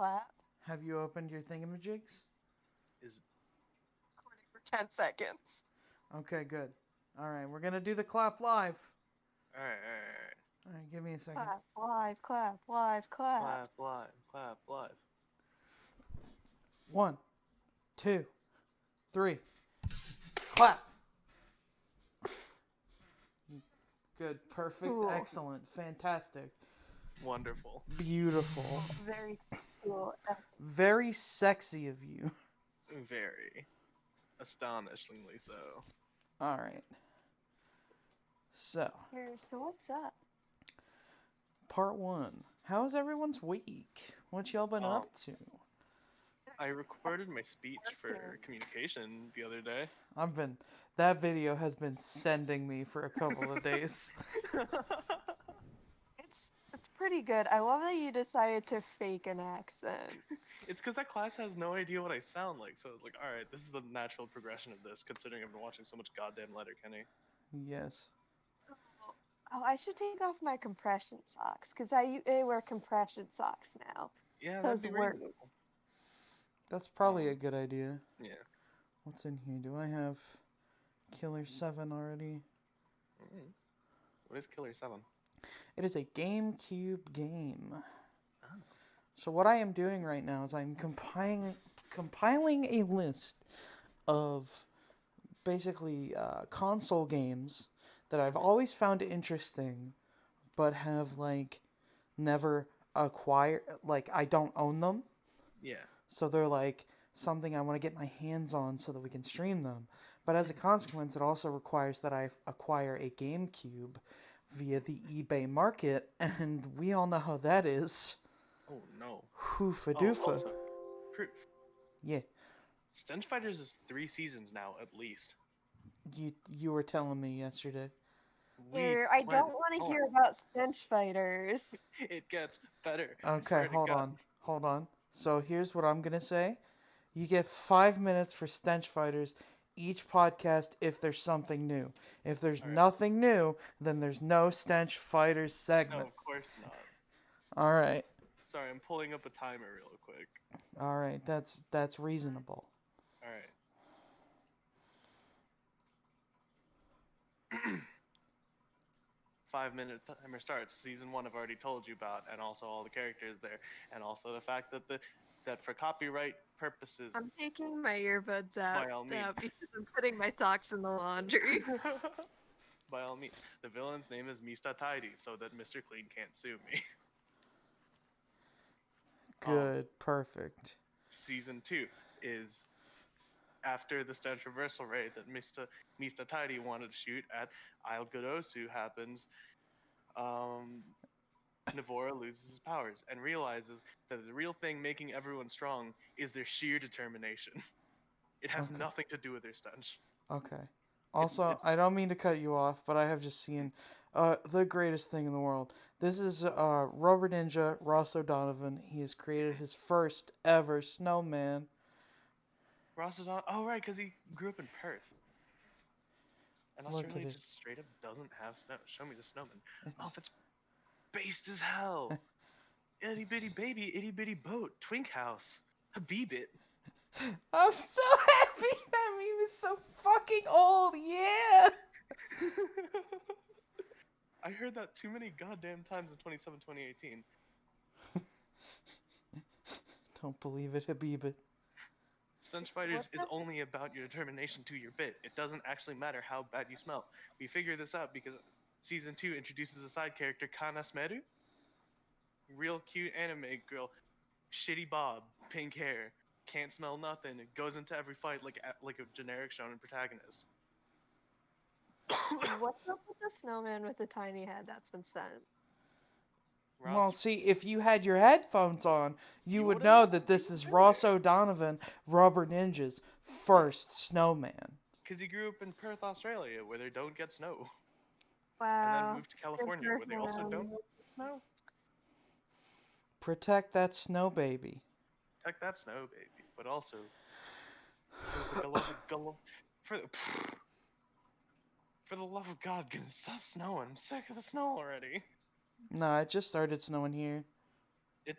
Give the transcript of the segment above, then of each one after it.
clap. Have you opened your thingamajigs? Is Recording for 10 seconds. Okay, good. All right, we're gonna do the clap live. all right. All right, give me a second. Clap, live, clap, live, clap. Clap live, clap live. 1, 2, 3. Clap. Good, perfect, Cool. excellent, fantastic, Wonderful. beautiful, Very cool. very sexy of you. Very. Astonishingly so. All right. So, Here, so what's up? part 1. How's everyone's week? What y'all been up to? I recorded my speech for communication the other day. That video has been sending me for a couple of days. It's pretty good. I love that you decided to fake an accent. It's because that class has no idea what I sound like, so I was like, alright, this is the natural progression of this, considering I've been watching so much goddamn Letterkenny. Yes. Oh, I should take off my compression socks because I wear compression socks now. Yeah, that'd be work. reasonable. That's probably a good idea. Yeah. What's in here? Do I have Killer 7 already? What is Killer 7? It is a GameCube game. Oh. So what I am doing right now is I'm compiling a list of basically console games that I've always found interesting, but have never acquired. I don't own them. Yeah. So they're something I want to get my hands on so that we can stream them. But as a consequence, it also requires that I acquire a GameCube via the eBay market, and we all know how that is. Oh no. Hoofa Oh, doofa. also, proof. Yeah. Stench Fighters is 3 seasons now, at least. You were telling me yesterday. I don't want to hear about stench fighters. It gets better. Okay, hold on. So here's what I'm gonna say. You get 5 minutes for Stench Fighters each podcast if there's something new. If there's nothing new, then there's no Stench Fighters segment. No, of course not. All right. Sorry, I'm pulling up a timer real quick. All right, that's reasonable. All right. 5-minute timer starts. Season 1 I've already told you about, and also all the characters there, and also the fact that that for copyright purposes. I'm taking my earbuds out By all means. because I'm putting my socks in the laundry. By all means, the villain's name is Mr. Tidy, so that Mr. Clean can't sue me. Good, perfect. Season 2 is after the Stench Reversal raid that Mr. Tidy wanted to shoot at Isle Godosu happens. Navora loses his powers and realizes that the real thing making everyone strong is their sheer determination. It has nothing to do with their stench. Okay. Also, I don't mean to cut you off, but I have just seen the greatest thing in the world. This is Rubber Ninja Ross O'Donovan. He has created his first ever snowman. Ross is on. Oh, right, because he grew up in Perth. And Australia just straight up doesn't have snow. Show me the snowman. Oh, that's based as hell. Itty bitty baby, itty bitty boat, twink house, Habibit. I'm so happy that meme is so fucking old. Yeah. I heard that too many goddamn times in 2018. Don't believe it, Habibit. Stench Fighters is only about your determination to your bit. It doesn't actually matter how bad you smell. We figured this out because Season 2 introduces a side character, Kana Smeru. Real cute anime girl. Shitty bob, pink hair, can't smell nothing, goes into every fight like a generic shonen protagonist. What's up with the snowman with the tiny head that's been sent? Well, see, if you had your headphones on, you would know that this is Ross O'Donovan, Rubber Ninja's first snowman. Because he grew up in Perth, Australia, where they don't get snow. Wow. And then moved to California, where they also don't get snow. Protect that snow baby. Protect that snow baby, but also for the love of God, can it stop snowing? I'm sick of the snow already. No, it just started snowing here. It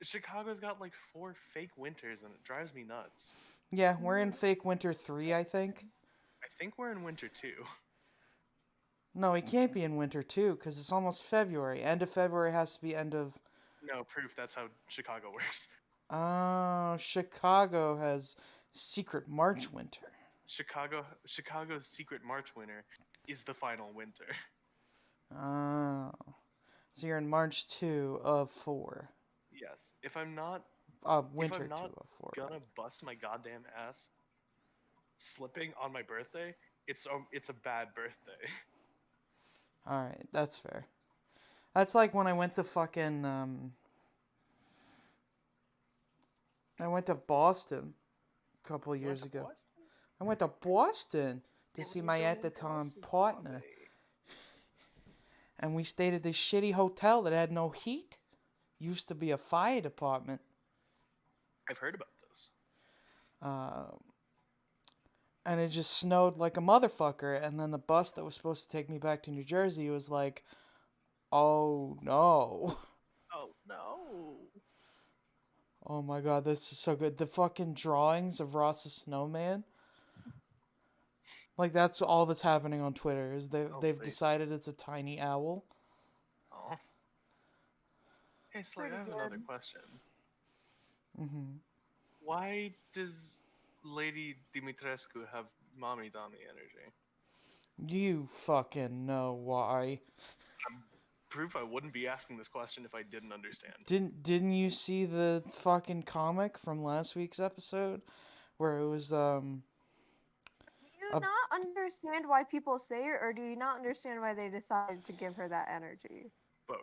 Chicago's got like 4 fake winters, and it drives me nuts. Yeah, we're in fake winter 3, I think. I think we're in winter 2. No, we can't be in winter 2 because it's almost February. End of February has to be end of. No proof that's how Chicago works. Oh, Chicago has secret March winter. Chicago's secret March winter is the final winter. Oh. So you're in March 2 of 4. Yes. If I'm not Winter 2 not of 4. gonna Right? bust my goddamn ass slipping on my birthday, it's a bad birthday. Alright, that's fair. That's like when I went to fucking. I went to Boston a couple of You went years to ago. Boston? I went to Boston to What see are you my doing at the in time Boston, partner. Bobby? And we stayed at this shitty hotel that had no heat. Used to be a fire department. I've heard about those. And it just snowed like a motherfucker. And then the bus that was supposed to take me back to New Jersey was like, oh no. Oh no. Oh my god, this is so good. The fucking drawings of Ross's snowman. Like that's all that's happening on Twitter is Oh, they've please. decided it's a tiny owl. Oh. Hey, Slay, Pretty I have good. another question. Mm-hmm. Why does Lady Dimitrescu have mommy dummy energy? You fucking know why. Proof I wouldn't be asking this question if I didn't understand. Didn't you see the fucking comic from last week's episode where it was Do you A- not understand why people say it, or do you not understand why they decided to give her that energy? Both.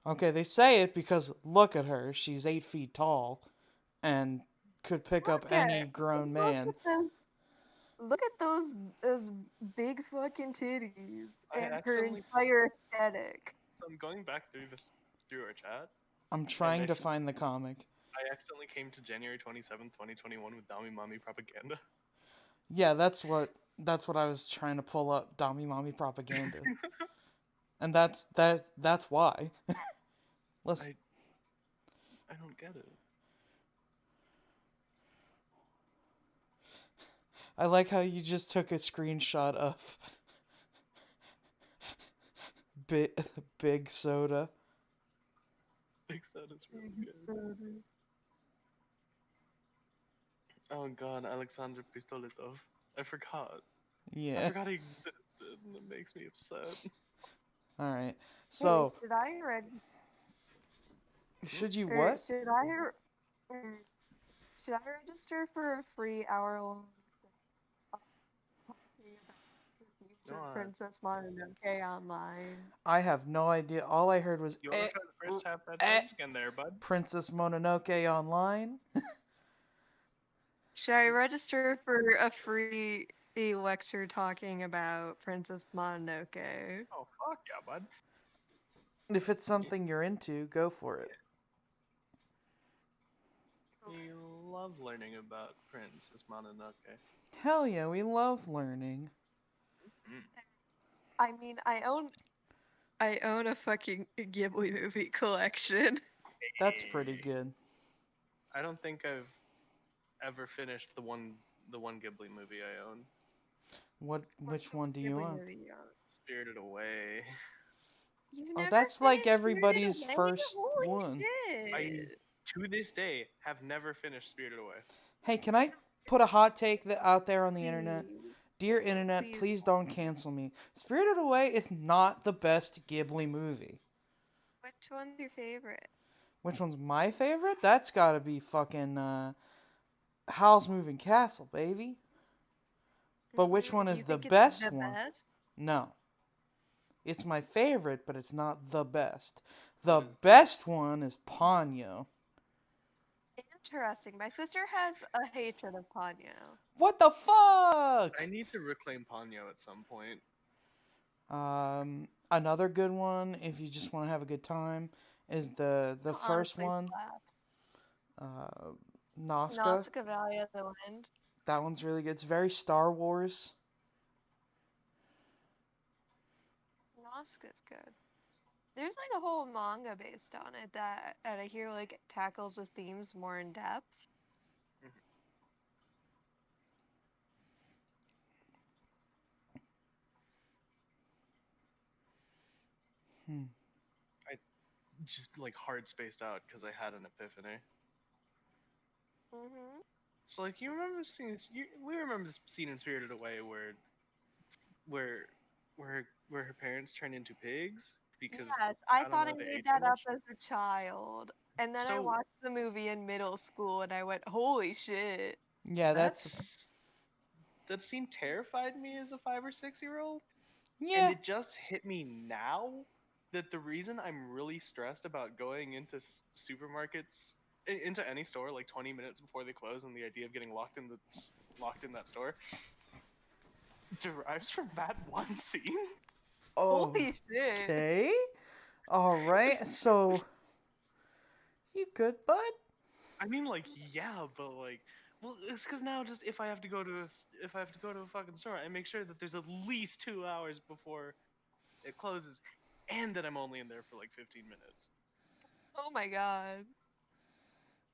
okay, they say it because look at her, she's 8 feet tall and could pick up Look any at grown look man. at them. Look at those big fucking titties I and her accidentally entire aesthetic. So I'm going back through our chat, I'm and trying to find the comic. I accidentally came to January 27th, 2021 with Dami Mommy propaganda. Yeah, that's what I was trying to pull up, Dami Mommy propaganda. And that's why. Listen. I don't get it. I like how you just took a screenshot of big soda. Big Sad is really good. Oh god, Alexander Pistoletov. I forgot. I Yeah. forgot he existed, and it makes me upset. All right. So, Hey, should I read? should you Or what? should I register for a free hour-long Go on. Princess Mononoke online? I have no idea. All I heard was You wanna try the first half that joke again there, bud? Princess Mononoke online. Should I register for a free lecture talking about Princess Mononoke? Oh fuck yeah, bud. If it's something you're into, go for it. We love learning about Princess Mononoke. Hell yeah, we love learning. I mean, I own a fucking Ghibli movie collection. That's pretty good. I don't think I've ever finished the one Ghibli movie I own. Which one do you Ghibli own? movie you own. Spirited Away. You've Oh, never that's like finished everybody's Spirited Away? first Holy one. shit. I to this day have never finished Spirited Away. Hey, can I put a hot take out there on the internet? Please. Dear internet, Please. please don't cancel me. Spirited Away is not the best Ghibli movie. Which one's your favorite? Which one's my favorite? That's gotta be fucking Howl's Moving Castle, baby. But which one is You the think it's best the one? best? No. It's my favorite, but it's not the best. The best one is Ponyo. Interesting. My sister has a hatred of Ponyo. What the fuck? I need to reclaim Ponyo at some point. Another good one, if you just want to have a good time, is the I'll first honestly one. slap. Nazca. Nazca Valley of the Wind. That one's really good. It's very Star Wars. Nazca's good. There's like a whole manga based on it that and I hear like tackles the themes more in depth. Mhm. Hmm. I just like hard spaced out because I had an epiphany. Mhm. So like you remember scenes we remember this scene in Spirited Away where where her parents turn into pigs because Yes, I I don't thought know I they made ate too that up much. as a child. And then I So watched the movie in middle school and I went, "Holy shit." Yeah, that's that's that scene terrified me as a 5 or 6 year old, and yeah. it just hit me now that the reason I'm really stressed about going into supermarkets into any store like 20 minutes before they close and the idea of getting locked in that store derives from that one scene. Holy shit. Okay. All right. So you good, bud? I mean, like, yeah, but like, well, it's because now just if I have to go to a fucking store, I make sure that there's at least 2 hours before it closes, and that I'm only in there for like 15 minutes. Oh my god.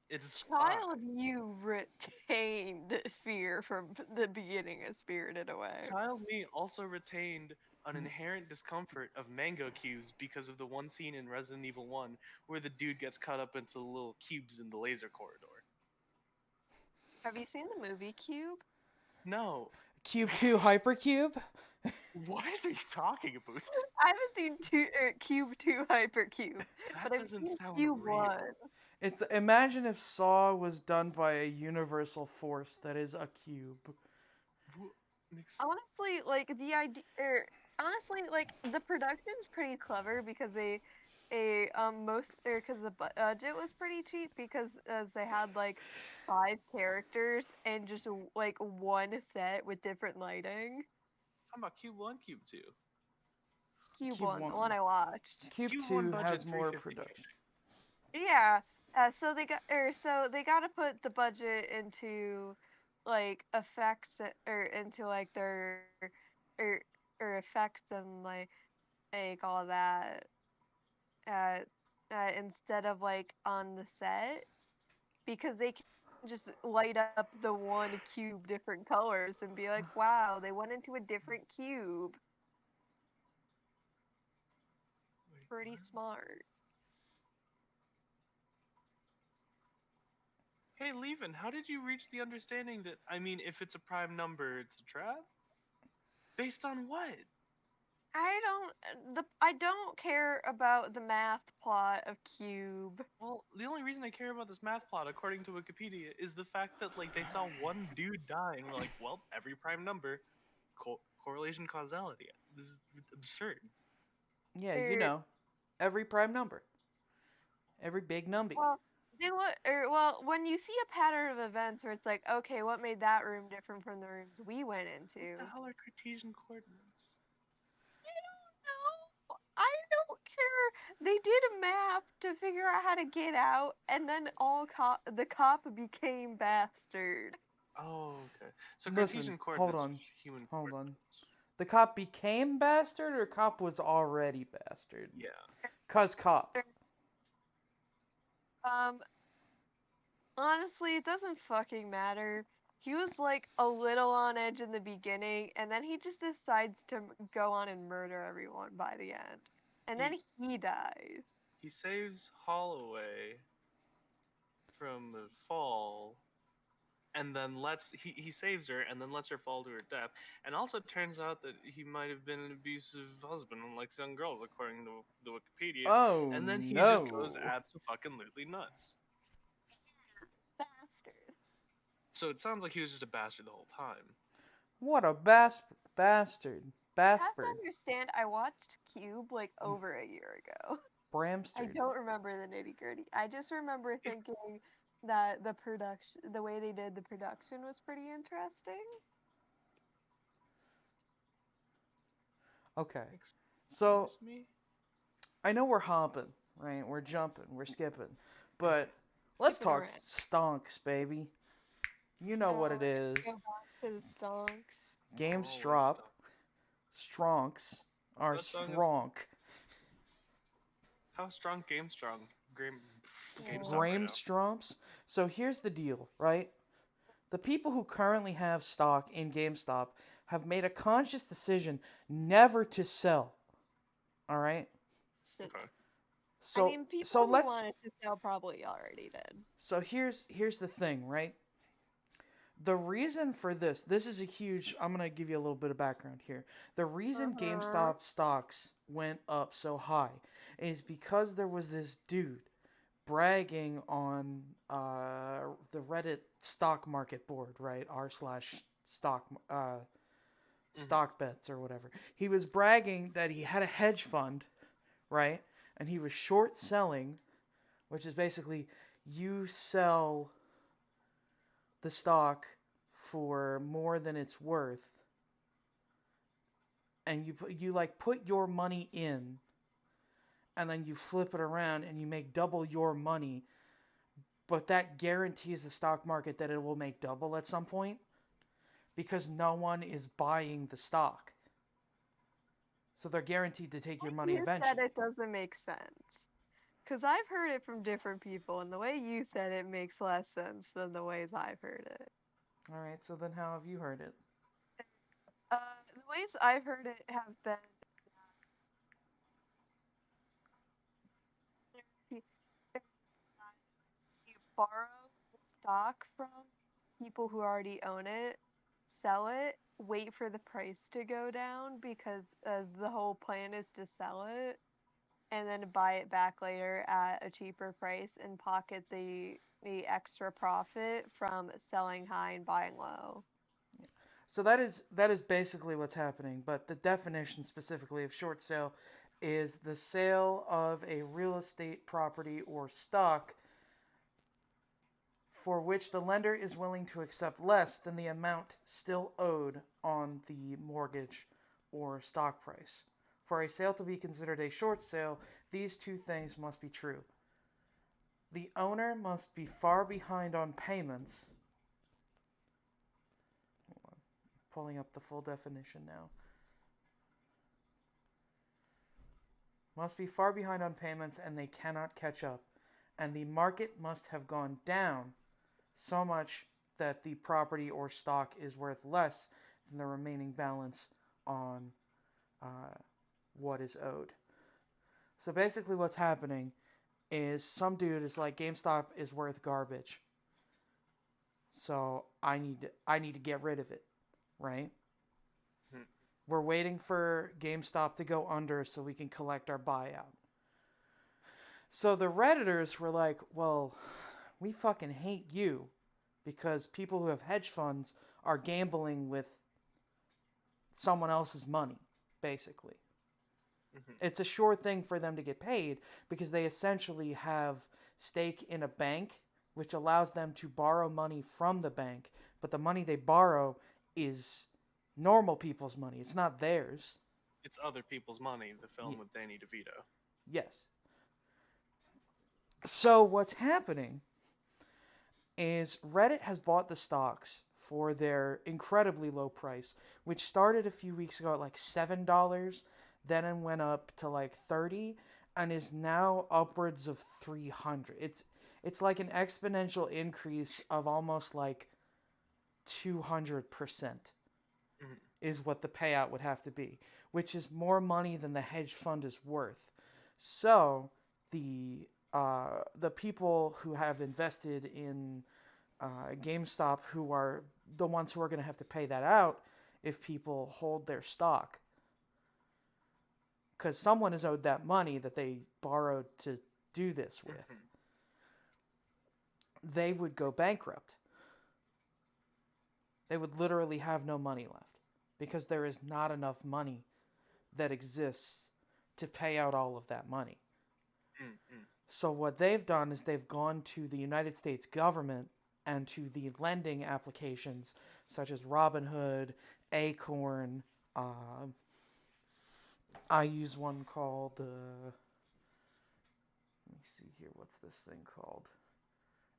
It's Child, you retained fear from the beginning of Spirited Away. child me also retained an inherent discomfort of mango cubes because of the one scene in Resident Evil 1 where the dude gets cut up into little cubes in the laser corridor. Have you seen the movie Cube? No, Cube 2 Hypercube? what are you talking about? I haven't seen Cube 2 Hypercube, That but I've doesn't seen sound Cube 1. real. It's imagine if Saw was done by a universal force that is a cube. Makes Honestly, like the idea, honestly, like the production's pretty clever because most because the budget was pretty cheap because as they had like 5 characters and just like one set with different lighting. How about Cube 1, Cube 2? Cube Cube one, the one 1. I watched. Cube Cube 1 2 budget has more 350K. production. Yeah, so they got to put the budget into like effects or into like their or or effects and like all that uh, instead of like on the set because they can just light up the one cube different colors and be like, wow, they went into a different cube. Wait, Pretty what? smart. Hey, Levin, how did you reach the understanding that, I mean, if it's a prime number, it's a trap? Based on what? I don't care about the math plot of cube. Well, the only reason I care about this math plot, according to Wikipedia, is the fact that, like, they saw one dude die and were like, well, every prime number, correlation causality. This is absurd. Yeah, you Er, know, every prime number, every big number. well, they look. Well, when you see a pattern of events where it's like, okay, what made that room different from the rooms we went What into? the hell are Cartesian coordinates? No, I don't care. They did a map to figure out how to get out, and then the cop became bastard. Oh, okay. So Listen, Cartesian hold coordinates are on, just human hold on. coordinates. The cop became bastard or cop was already bastard? Yeah. Cuz cop. Um, Honestly, it doesn't fucking matter. He was like a little on edge in the beginning, and then he just decides to go on and murder everyone by the end. And then He he dies. he saves Holloway from the fall, and then he saves her and then lets her fall to her death. And also it turns out that he might have been an abusive husband and likes young girls according to the Wikipedia. Oh And then he just goes no. absolutely nuts. Bastard. So it sounds like he was just a bastard the whole time. What a bastard. You have to Bastard. understand, I watched Cube like over a year ago. I Bramstard. don't remember the nitty gritty. I just remember thinking that the way they did the production was pretty interesting. Okay. So, Excuse me? I know we're hopping, right? We're jumping, we're skipping. But let's Skipping talk around. stonks, baby. You know what it Go is. back to the stonks. Games Always drop. stuff. Stronks are That song is stronk. How strong? Game strong. Game GameStop right Oh. now. Gramstromps. So here's the deal, right? The people who currently have stock in GameStop have made a conscious decision never to sell. All right? So, Okay. I So mean, people so who let's wanted to sell probably already did. so here's the thing, right? The reason for this is a huge, I'm going to give you a little bit of background here. The reason Uh-huh. GameStop stocks went up so high is because there was this dude bragging on the Reddit stock market board, right? R slash stock Mhm. stock bets or whatever. He was bragging that he had a hedge fund, right? And he was short selling, which is basically you sell the stock for more than it's worth, and you like put your money in, and then you flip it around and you make double your money, but that guarantees the stock market that it will make double at some point because no one is buying the stock. So they're guaranteed to take your money You said eventually. it doesn't make sense. Because I've heard it from different people, and the way you said it makes less sense than the ways I've heard it. All right, so then how have you heard it? The ways I've heard it have been there's you borrow the stock from people who already own it, sell it, wait for the price to go down because the whole plan is to sell it, and then buy it back later at a cheaper price and pocket the extra profit from selling high and buying low. So that is basically what's happening, but the definition specifically of short sale is the sale of a real estate property or stock for which the lender is willing to accept less than the amount still owed on the mortgage or stock price. For a sale to be considered a short sale, these two things must be true. The owner must be far behind on payments. Pulling up the full definition now. Must be far behind on payments and they cannot catch up. And the market must have gone down so much that the property or stock is worth less than the remaining balance on uh, what is owed. So basically, what's happening is some dude is like, GameStop is worth garbage, so I need to get rid of it, right? Mhm. We're waiting for GameStop to go under so we can collect our buyout. So the Redditors were like, well, we fucking hate you because people who have hedge funds are gambling with someone else's money, basically. Mhm. It's a sure thing for them to get paid because they essentially have stake in a bank, which allows them to borrow money from the bank, but the money they borrow is normal people's money. It's not theirs. It's other people's money. The film Y- with Danny DeVito. yes. So what's happening is Reddit has bought the stocks for their incredibly low price, which started a few weeks ago at like $7, then it went up to like 30 and is now upwards of 300. It's like an exponential increase of almost like 200% Mhm. is what the payout would have to be, which is more money than the hedge fund is worth. So the people who have invested in GameStop, who are the ones who are going to have to pay that out if people hold their stock, because someone is owed that money that they borrowed to do this with. Mhm. They would go bankrupt. They would literally have no money left because there is not enough money that exists to pay out all of that money. Mhm. So what they've done is they've gone to the United States government and to the lending applications such as Robinhood, Acorn. Uh, I use one called. Let me see here. What's this thing called?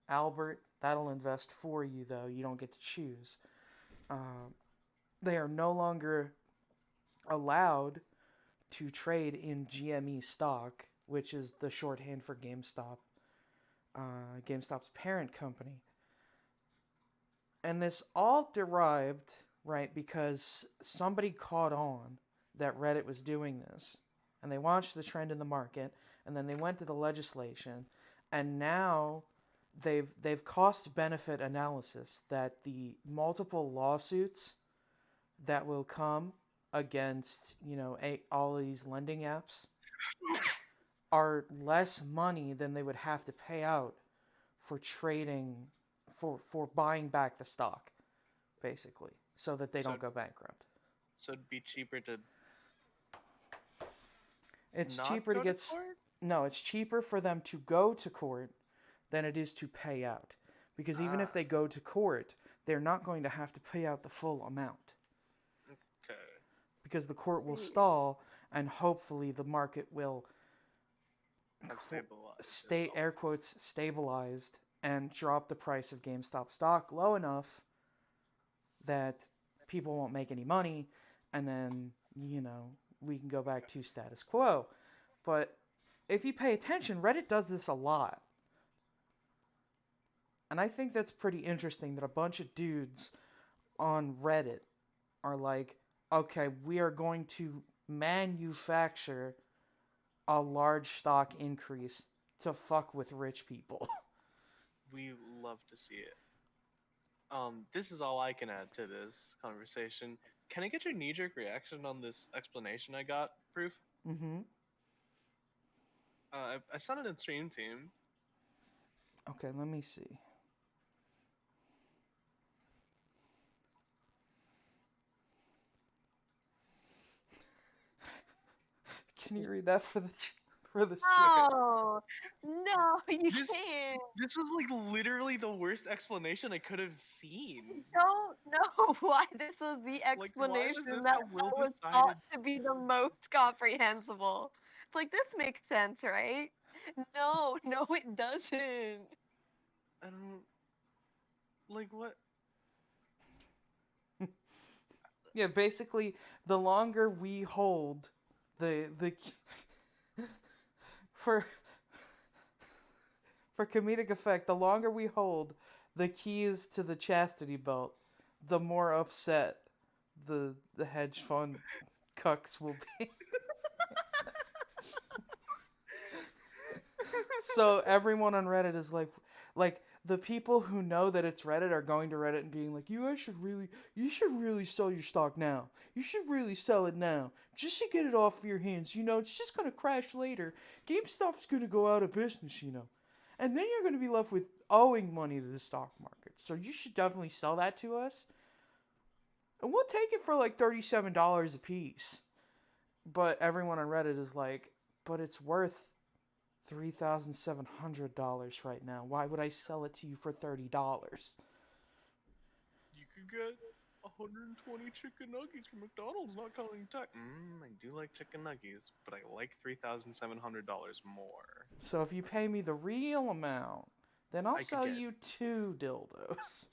Albert. That'll invest for you though. You don't get to choose. Um, they are no longer allowed to trade in GME stock which is the shorthand for GameStop, GameStop's parent company. And this all derived, right, because somebody caught on that Reddit was doing this, and they watched the trend in the market, and then they went to the legislation, and now they've cost benefit analysis that the multiple lawsuits that will come against all of these lending apps are less money than they would have to pay out for trading for buying back the stock, basically, so that they So, don't go bankrupt. so it'd be cheaper to It's not cheaper to go to get court? no, it's cheaper for them to go to court than it is to pay out. Because even if Ah, they go to court, they're not going to have to pay out the full amount. okay. Because the court will See. stall and hopefully the market will Have stabilized. stay air quotes stabilized and drop the price of GameStop stock low enough that people won't make any money, and then we can go back to status quo. But if you pay attention, Reddit does this a lot. And I think that's pretty interesting that a bunch of dudes on Reddit are like, okay, we are going to manufacture a large stock increase to fuck with rich people. We love to see it. This is all I can add to this conversation. Can I get your knee-jerk reaction on this explanation I got, Proof? Mm-hmm. I saw it in Stream Team. Okay, let me see. Can you read that for the Oh no, you This can't. this was like literally the worst explanation I could have seen. Don't know why this was the Like, why was explanation this that how Will was decided? thought to be the most comprehensible. It's like this makes sense, right? No, no, it doesn't. I don't like what. Yeah, basically, the longer we hold the for for comedic effect, the longer we hold the keys to the chastity belt, the more upset the hedge fund cucks will be. So everyone on Reddit is like the people who know that it's Reddit are going to Reddit and being like, you should really sell your stock now. You should really sell it now, just to get it off your hands. It's just gonna crash later. GameStop's gonna go out of business. And then you're gonna be left with owing money to the stock market. So you should definitely sell that to us, and we'll take it for like $37 a piece. But everyone on Reddit is like, but it's worth $3,700 right now. Why would I sell it to you for $30? You could get 120 chicken nuggets from McDonald's, not counting tax. I do like chicken nuggets, but I like $3,700 more. So if you pay me the real amount, then I'll I could sell get. you 2 dildos.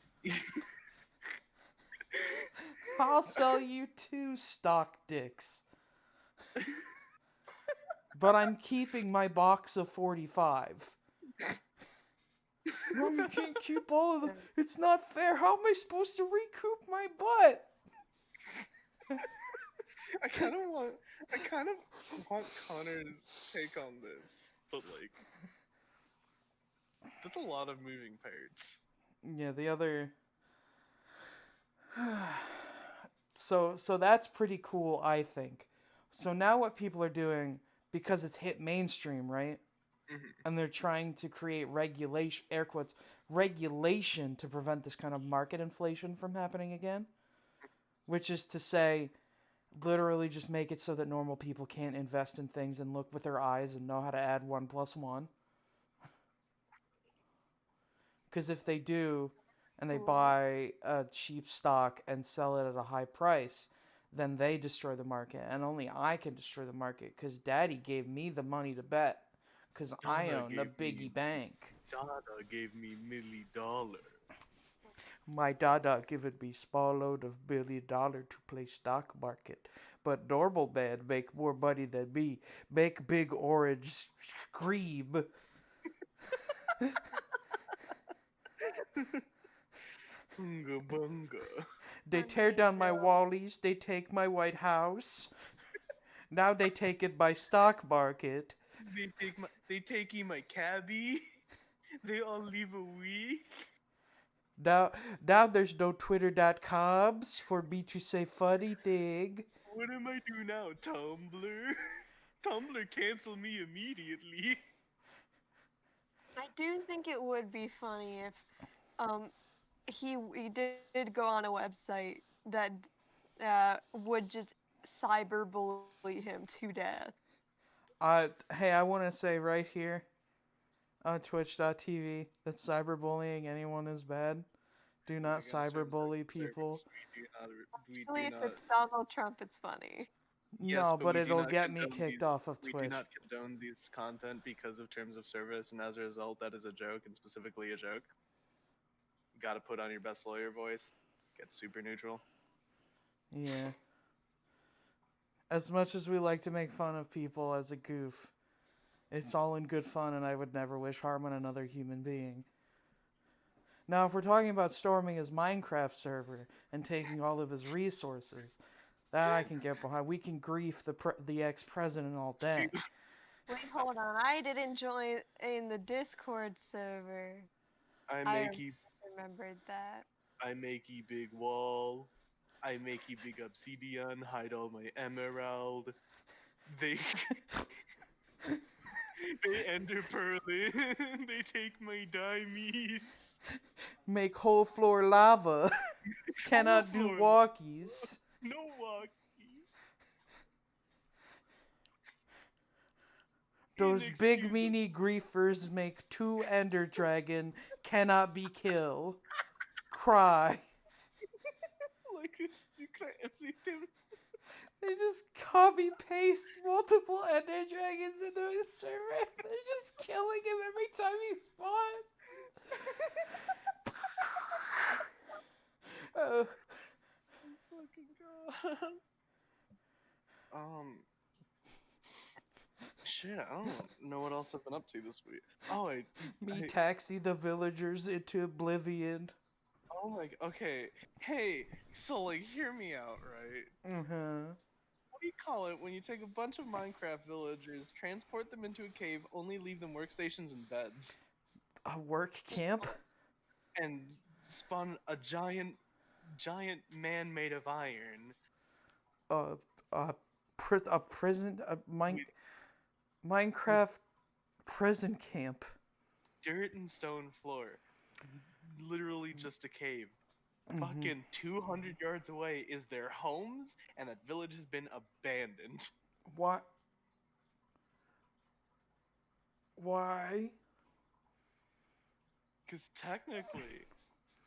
I'll sell you 2 stock dicks. But I'm keeping my box of 45. No, you can't keep all of them. It's not fair. How am I supposed to recoup my butt? I kind of want Connor's take on this, but like, that's a lot of moving parts. Yeah, the other. So that's pretty cool, I think. So now what people are doing, because it's hit mainstream, right? Hmm. And they're trying to create regulation, air quotes, regulation to prevent this kind of market inflation from happening again. Which is to say, literally just make it so that normal people can't invest in things and look with their eyes and know how to add 1 plus 1. Because if they do, and they Cool. buy a cheap stock and sell it at a high price, then they destroy the market. And only I can destroy the market because Daddy gave me the money to bet. Because I Dada own the gave me biggie bank. Dada gave me $1 million. My dada given me small loan of $1 million to play stock market, but normal man make more money than me. Make big orange scream. Bunga bunga. They tear Funny down my Joe. wallies. They take my White House. Now they take it my stock market. They take my cabbie. They all leave a week. Now, now there's no Twitter.coms for me to say funny thing. What am I do now, Tumblr? Tumblr cancel me immediately. I do think it would be funny if um he did go on a website that would just cyberbully him to death. Hey, I want to say right here on Twitch.tv that cyberbullying anyone is bad. Do Oh not my god, cyberbully people. service. We Actually, do if not. it's Donald Trump, it's funny. Yes, No, but but it'll get me kicked off of We do Twitch. not condone these content because of terms of service, and as a result, that is a joke, and specifically a joke. You gotta put on your best lawyer voice. Get super neutral. Yeah. As much as we like to make fun of people as a goof, it's all in good fun, and I would never wish harm on another human being. Now, if we're talking about storming his Minecraft server and taking all of his resources, that I can get behind. We can grief the ex-president all day. Wait, hold on. I didn't join in the Discord server. I I make you, remembered that. I make you big wall. I make you big obsidian. Hide all my emerald. They they ender pearl in. They take my diamonds. Make whole floor lava. Whole Cannot do floor, walkies. no walkies. Those big Inexcusable. meanie griefers make two ender dragon. Cannot be kill. Cry. Like you can't everything. They just copy paste multiple ender dragons into his server. They're just killing him every time he spawns. Oh, Fucking god. Um, shit. I don't know what else I've been up to this week. Oh, me I taxi the villagers into oblivion. oh my. Okay. Hey. So like, hear me out, right? Uh-huh. What do you call it when you take a bunch of Minecraft villagers, transport them into a cave, only leave them workstations and beds, A work camp? and spawn a giant man made of iron A, a prison? with with Minecraft prison camp. dirt and stone floor, literally just a cave. Mm-hmm. Fucking 200 yards away is their homes, and that village has been abandoned. What? Why? Because technically,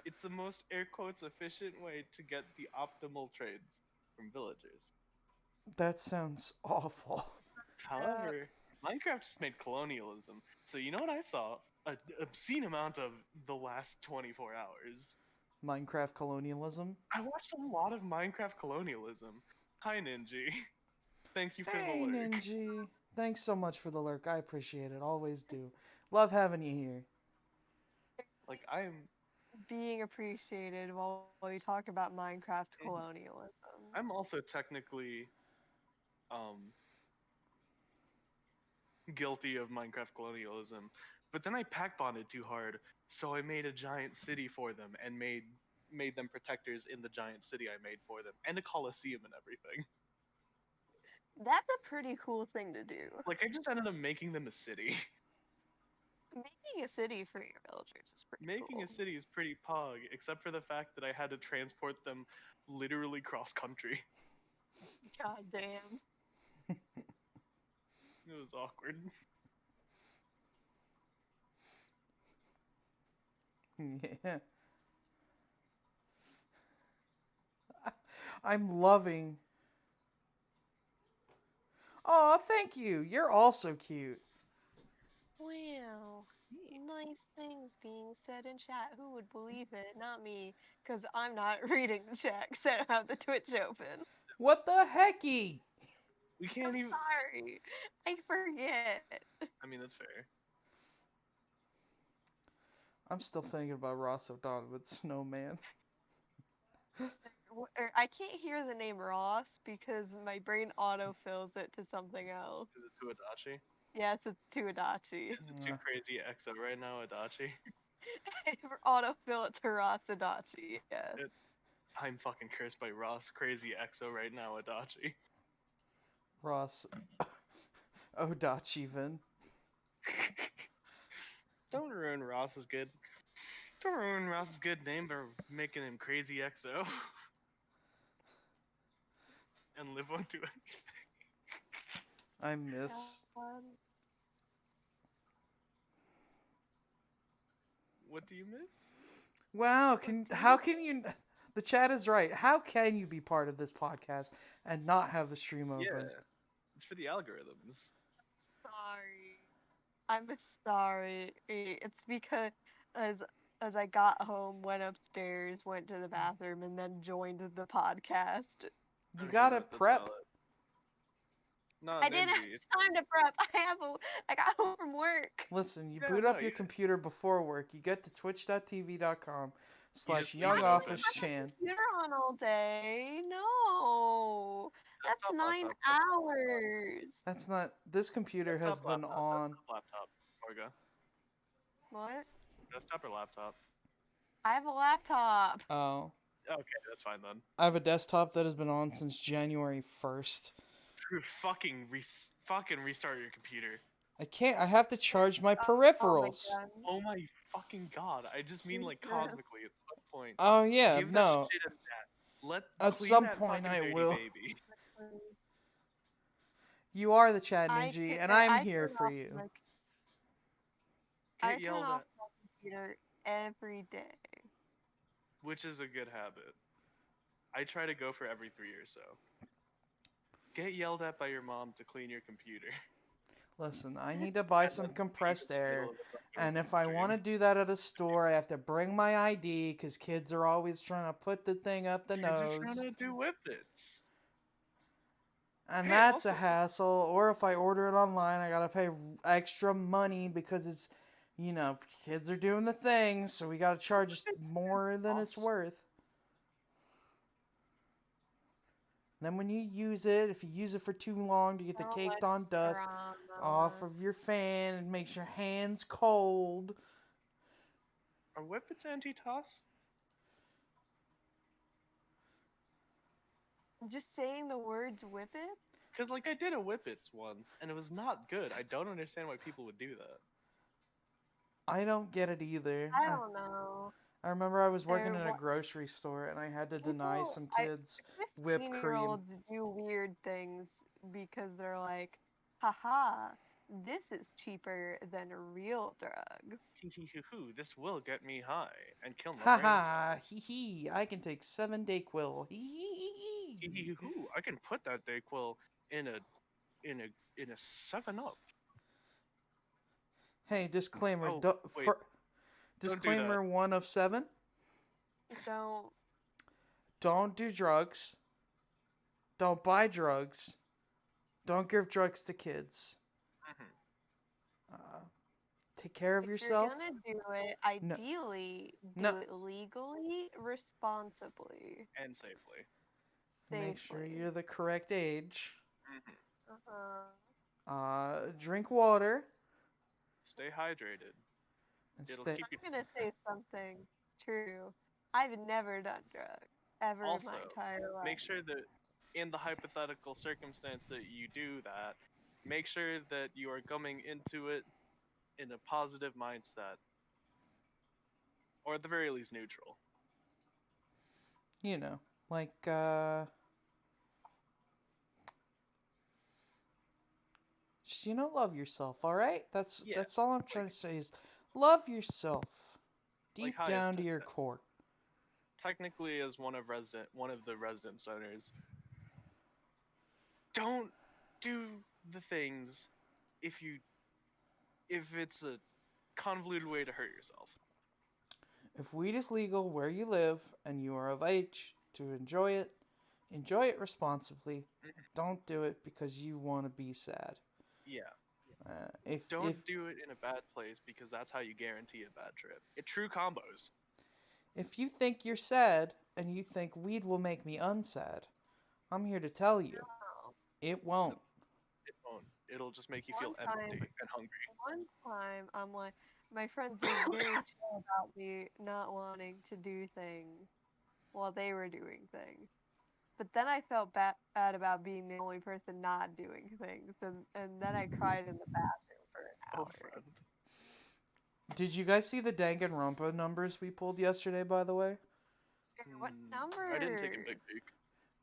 it's the most air quotes efficient way to get the optimal trades from villagers. That sounds awful. Uh, However, Minecraft just made colonialism. So you know what I saw? An obscene amount of the last 24 hours. Minecraft colonialism. I watched a lot of Minecraft colonialism. Hi, Ninja. Thank you for the Hey, lurk. Ninji. Thanks so much for the lurk. I appreciate it. Always do. Love having you here. Like, I am. being appreciated while we talk about Minecraft Mhm. colonialism. I'm also technically um, guilty of Minecraft colonialism, but then I pack bonded too hard, so I made a giant city for them and made them protectors in the giant city I made for them, and a coliseum and everything. That's a pretty cool thing to do. Like I just ended up making them a city. Making a city for your villagers is pretty Making a cool. city is pretty pog, except for the fact that I had to transport them literally cross country. God damn. It was awkward. Yeah. I'm loving. Aw, thank you. You're also cute. Wow. nice things being said in chat. Who would believe it? Not me, because I'm not reading the chat because I don't have the Twitch open. What the hecky? We I'm can't even. sorry. I forget. I mean, that's fair. I'm still thinking about Ross O'Donovan Snowman. I can't hear the name Ross because my brain autofills it to something else. Is it too Adachi? Yes, it's to Adachi. Is it too crazy EXO right now, Adachi? Autofill it to Ross Adachi, yes. I'm fucking cursed by Ross crazy EXO right now, Adachi. Ross O'Dachivan. Don't ruin Ross's good. Don't ruin Ross's good name by making him crazy EXO. And live on to anything. I miss. What do you miss? Wow, how can you? The chat is right. How can you be part of this podcast and not have the stream open? Yeah, it's for the algorithms. Sorry. I'm sorry. It's because as I got home, went upstairs, went to the bathroom, and then joined the podcast. You Okay, gotta that's prep. valid. No, I didn't have time to prep. I got home from work. Listen, you Yeah, boot no, up your computer before work. You get to twitch.tv.com/YoungOfficeChan. Computer on all day. No, that's Desktop, 9 laptop, hours. That's not. This computer has been on. Laptop, Orga. What? Desktop or laptop? I have a laptop. Oh. Okay, that's fine then. I have a desktop that has been on since January 1st. Fucking restart your computer. I can't. I have to charge my peripherals. Oh my fucking god! I just mean like cosmically at some point. Oh yeah, Give no. that shit a net. At clean some that point I dirty will. Baby. You are the Chat Ninja, and I'm here for you. Get yelled off at. my computer every day. Which is a good habit. I try to go for every 3 or so. Get yelled at by your mom to clean your computer. Listen, I need to buy some compressed air, and if I want to do that at a store, I have to bring my ID, because kids are always trying to put the thing up the nose. Kids are trying to do whippets. And that's a hassle, or if I order it online, I gotta pay extra money, because it's, kids are doing the thing, so we gotta charge more than it's worth. Then when you use it, if you use it for too long, you get the caked on dust off of your fan, and makes your hands cold. Are whippets anti-toss? Just saying the words whippet? Because, I did a whippets once, and it was not good. I don't understand why people would do that. I don't get it either. I don't know. I remember I was working in a grocery store, and I had to deny some kids whipped cream. 15-year-olds do weird things because they're like, haha, this is cheaper than real drugs. This will get me high and kill my brain. Haha, hee, I can take 7 Dayquil. Hee. I can put that Dayquil in a 7-Up. Hey, disclaimer. Wait. Disclaimer 1 of 7. Don't do drugs. Don't buy drugs. Don't give drugs to kids. Take care of yourself. If you're gonna do it, ideally do it legally, responsibly, and safely. Make sure you're the correct age. Uh-huh. Drink water. Stay hydrated. I'm gonna say something true. I've never done drugs ever in my entire life. Make sure that in the hypothetical circumstance that you do that, make sure that you are coming into it in a positive mindset. Or at the very least neutral. Just, love yourself, alright? That's all I'm trying to say is love yourself. Deep down to your core. Technically, as one of the residence owners, don't do the things if it's a convoluted way to hurt yourself. If weed is legal where you live and you are of age to enjoy it responsibly. Don't do it because you want to be sad. Yeah. If Don't do it in a bad place because that's how you guarantee a bad trip. It true combos. if you think you're sad and you think weed will make me unsad, I'm here to tell you Oh. it won't. It won't. It'll just make you One feel time, empty and hungry. I'm like, my friends were very chill about me not wanting to do things while they were doing things. But then I felt bad about being the only person not doing things, and then I cried in the bathroom for an Oh, hour. friend. Did you guys see the Danganronpa numbers we pulled yesterday, by the way? What I didn't take a number? big peek.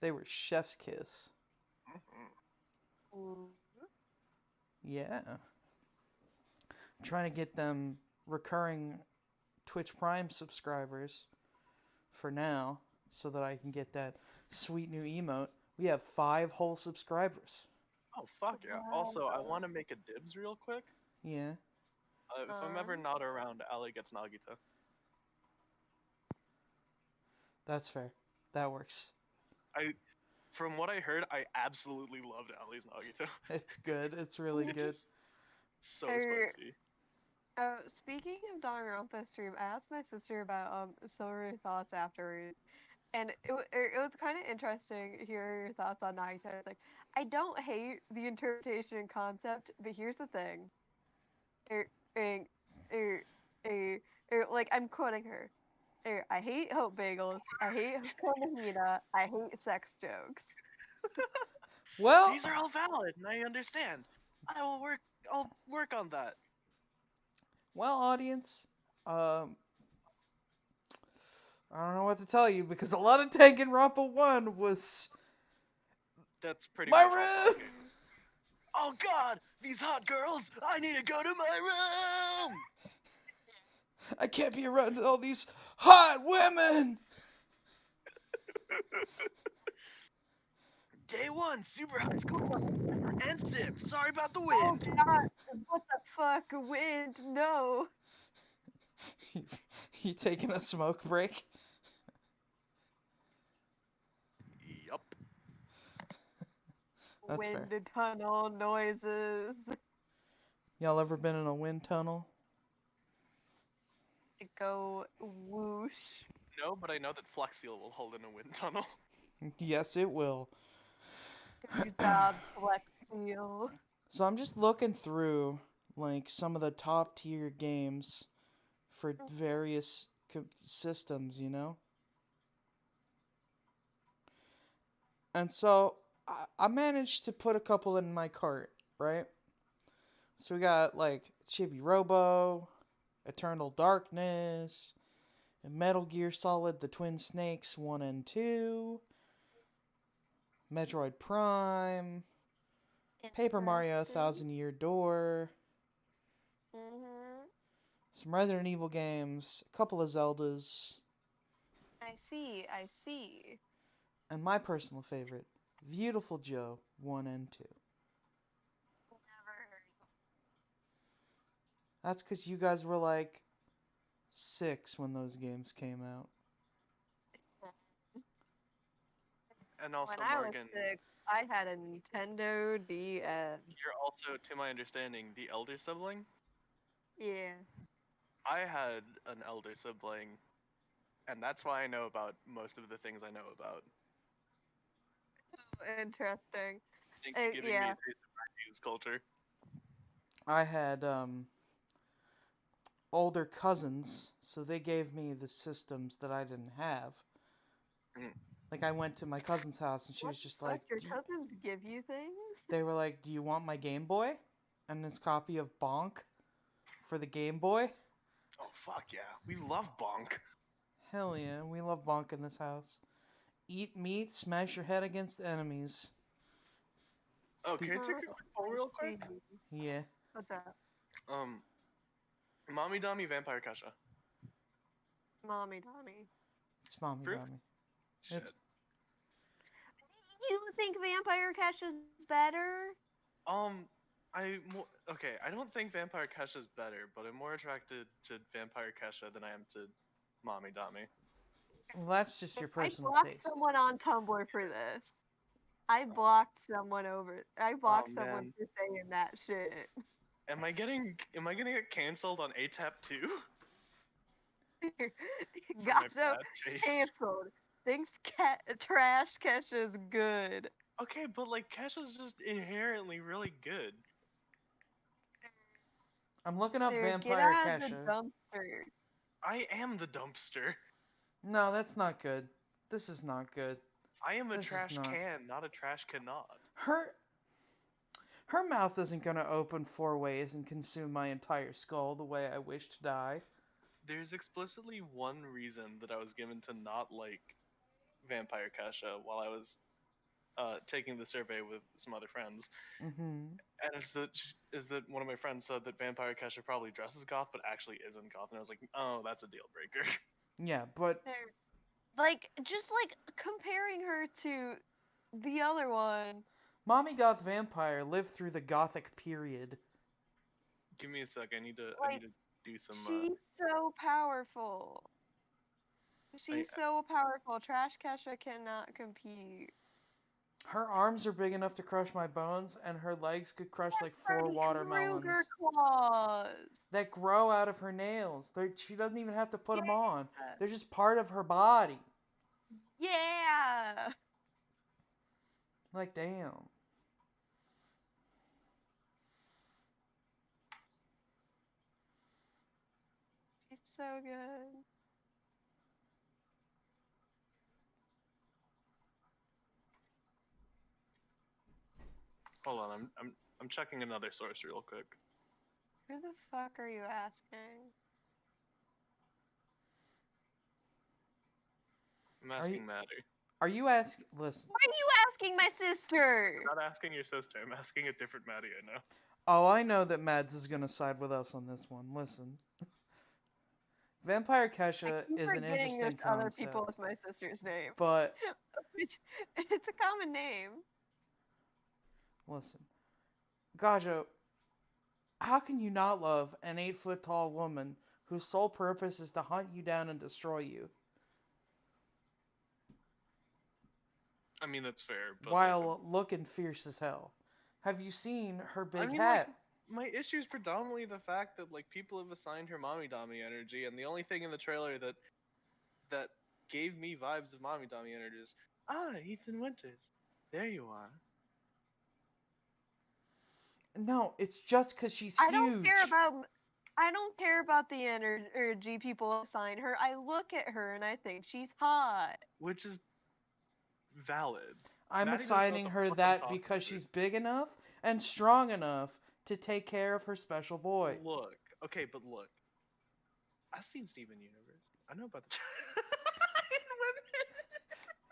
They were chef's kiss. Ooh. Yeah. I'm trying to get them recurring Twitch Prime subscribers for now so that I can get that sweet new emote. We have 5 whole subscribers. Oh, fuck yeah. Also, I want to make a dibs real quick. Yeah, If I'm ever not around, Ali gets Nagita. that's fair. That works. From what I heard, I absolutely loved Ali's Nagito. It's good. It's really It's good. just so Er, spicy. Speaking of Danganronpa stream, I asked my sister about some of her thoughts afterwards, and it was kind of interesting to hear her thoughts on Naruto. It's like, I don't hate the interpretation and concept, but here's the thing. Er, er, er, er, like I'm quoting her. I hate hope bagels. I hate Konamina. I hate sex jokes. Well, These are all valid, and I understand. I'll work on that. audience, I don't know what to tell you because a lot of Danganronpa 1 was That's pretty my much all room. talking. Oh god, these hot girls! I need to go to my room! I can't be around all these hot women. Day 1, super high school and sip. Sorry about the Oh wind. God! What the fuck? Wind? No. You taking a smoke break? Yup. That's Wind fair. tunnel noises. Y'all ever been in a wind tunnel? Go whoosh. No, but I know that Flex Seal will hold in a wind tunnel. Yes, it will. Good job, Flex Seal. So I'm just looking through like some of the top tier games for various systems, you know? And so I managed to put a couple in my cart, right? So we got like Chibi Robo, Eternal Darkness, and Metal Gear Solid The Twin Snakes 1 and 2, Metroid Prime, Paper Mario 1000 Year Door, Mhm. some Resident Evil games, a couple of Zeldas, I see. I see. and my personal favorite, Beautiful Joe 1 and 2. Never heard. That's because you guys were like 6 when those games came out. And also, When I was Morgan, 6, I had a Nintendo DS. you're also, to my understanding, the elder sibling. Yeah. I had an elder sibling, and that's why I know about most of the things I know about. Interesting. Thanks for giving me Yeah. a taste of my Jesus culture. I had older cousins, so they gave me the systems that I didn't have. Mm. Like I went to my cousin's house and she was just like, Your cousins give you things? they were like, "Do you want my Game Boy?" And this copy of Bonk for the Game Boy. Oh fuck yeah, we love bonk. Hell yeah, we love Bonk in this house. Eat meat, smash your head against enemies. Oh, can I take a quick poll real quick? Yeah. What's up? Mommy Dummy Vampire Kesha. Mommy Tommy. It's Mommy Proof? Dummy. Shit. It's- You think Vampire Cash is better? Okay, I don't think Vampire Kesha is better, but I'm more attracted to Vampire Kesha than I am to Mommy Dami. Well, that's just your I personal blocked taste. someone on Tumblr for this. I blocked someone over. I Oh blocked someone man, for saying that shit. am I gonna get canceled on ATAP too for my Gajo bad taste? canceled. Thinks trash Kesha's good. Okay, but like Kesha's just inherently really good. I'm looking up Get Vampire out of the Kesha. dumpster. I am the dumpster. No, that's not good. This is not good. I am a This is trash not. can, not a trash cannot. Her her mouth isn't gonna open 4 ways and consume my entire skull the way I wish to die. There's explicitly one reason that I was given to not like Vampire Kesha while I was taking the survey with some other friends, Mm-hmm. and is that one of my friends said that Vampire Kesha probably dresses goth but actually isn't goth, and I was like, oh, that's a deal breaker. Yeah, but There. Like, just like comparing her to the other one. Mommy Goth Vampire lived through the Gothic period. Give me a sec. I need Like, to do some. she's so powerful. I She's so powerful. Trash Kesha cannot compete. Her arms are big enough to crush my bones, and her legs could crush like 4 Freddy Krueger watermelons claws. that grow out of her nails. She doesn't even have to put them on. Yeah. They're just part of her body. Yeah. Like, damn. She's so good. hold on. I'm checking another source real quick. Who the fuck are you asking? I'm Are asking you Maddie. are you asking? Listen. Why are you asking my sister? I'm not asking your sister. I'm asking a different Maddie I know. Oh, I know that Mads is gonna side with us on this one. Listen. Vampire I Kesha keep is an forgetting there's interesting other people concept, with my sister's name. but It's a common name. listen, Gajo, how can you not love an 8 foot tall woman whose sole purpose is to hunt you down and destroy you, I mean that's fair, but like, while looking fierce as hell? Have you seen her I big mean like hat? my issue is predominantly the fact that like people have assigned her mommy Dami energy, and the only thing in the trailer that gave me vibes of mommy Dami energy is Ethan Winters. There you are. No, it's just because she's I don't huge. care about. I don't care about the energy people assign her. I look at her and I think she's hot. Which is valid. I'm Maddie doesn't know what assigning the her fuck I'm that talking because about. she's big enough and strong enough to take care of her special boy. Look, okay, but look. I've seen Steven Universe. I know about the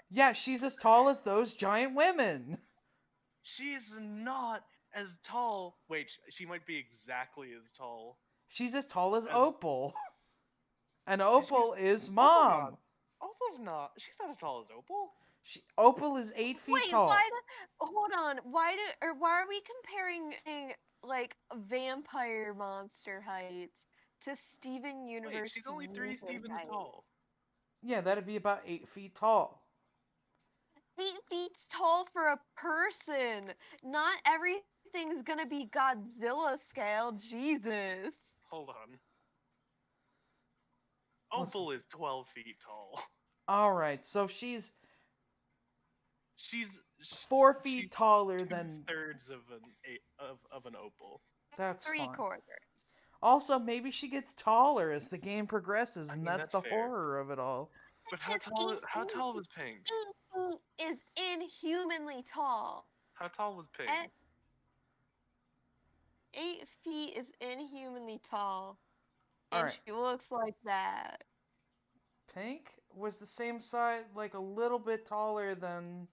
Yeah, she's as tall as those giant women. She's not as tall. Wait, she might be exactly as tall. She's as tall as As, Opal. And she's Opal is Opal's not. mom. Opal's not. She's not as tall as Opal. Opal is 8 feet Wait, tall. hold on. Why are we comparing like vampire monster heights to Steven Wait, Universe she's only 3 human Stevens height? tall. Yeah, that'd be about 8 feet tall. 8 feet's tall for a person. Not everything's gonna be Godzilla scale. Jesus. Hold on. Listen. Opal is 12 feet tall. Alright, so she's She's 4 feet she's taller than. 2/3 of an Opal. That's Three fine. quarters. Also, maybe she gets taller as the game progresses, I and mean, that's that's the fair. horror of it all. But how tall was Pink? 8 feet is inhumanly tall. How tall was Pink? At 8 feet is inhumanly tall. And Alright, she looks like that. Pink was the same size, like a little bit taller than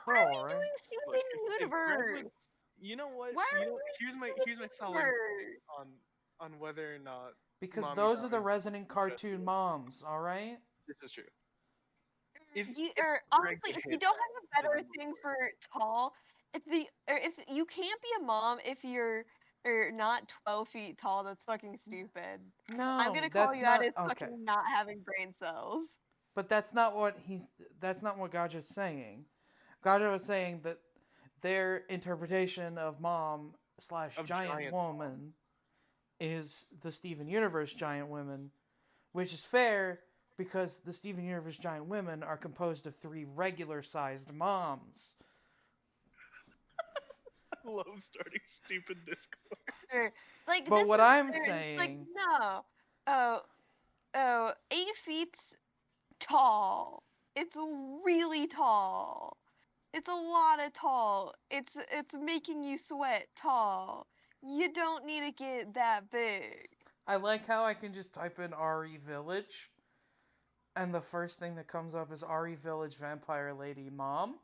Why are Pearl, we right? doing Look, Steven if Greg Universe? was, you know what? Why are You we know, doing here's my Steven solid Universe? on whether or not Because Mommy those are the Dami resident is interested cartoon in. moms, alright? This is true. if or Greg honestly, could if you hit don't that, have a then better I'm thing for it. for tall, if you can't be a mom if you're or not 12 feet tall, that's fucking stupid. I'm No, gonna call that's you out not as okay. fucking not having brain cells. But that's not what he's. That's not what Gajo's saying. Gajo is saying that their interpretation of mom slash Of giant giant mom. woman is the Steven Universe giant women, which is fair because the Steven Universe giant women are composed of three regular sized moms. I love starting stupid Discord. Or like But this what is I'm it's like saying, no. Oh, oh, 8 feet tall. It's really tall. It's a lot of tall. It's making you sweat tall. You don't need to get that big. I like how I can just type in RE Village, and the first thing that comes up is RE Village Vampire Lady Mom.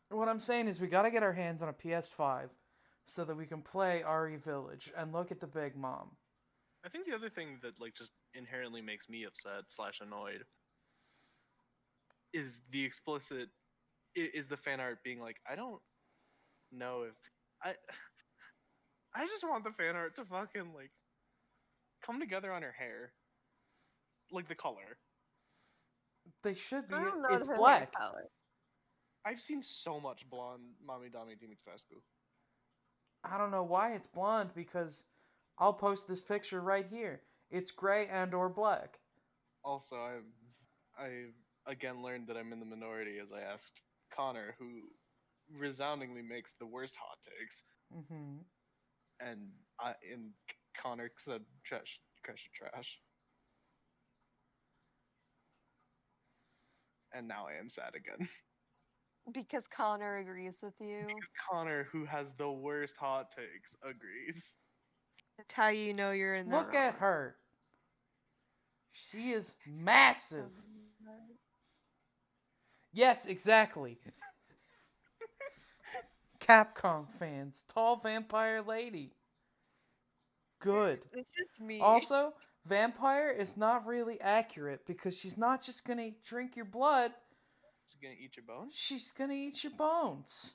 What I'm saying is we got to get our hands on a PS5 so that we can play RE Village and look at the big mom. I think the other thing that like just inherently makes me upset slash annoyed is the explicit is the fan art being like, I don't know if I I just want the fan art to fucking like come together on her hair, like the color. They should I be. don't It's notice her hair black. color. I've seen so much blonde Mommy Dami Dimitrescu. I don't know why it's blonde because I'll post this picture right here. It's gray and or black. Also, I again learned that I'm in the minority as I asked Connor, who resoundingly makes the worst hot takes, Mm-hmm. and Connor said trash, and now I am sad again. Because Connor agrees with you. Because Connor, who has the worst hot takes, agrees. That's how you know you're in the Look at wrong. her. She is massive. Yes, exactly. Capcom fans. Tall vampire lady. Good. It's just me. Also, vampire is not really accurate because she's not just gonna drink your blood, She's gonna eat your bones. she's gonna eat your bones.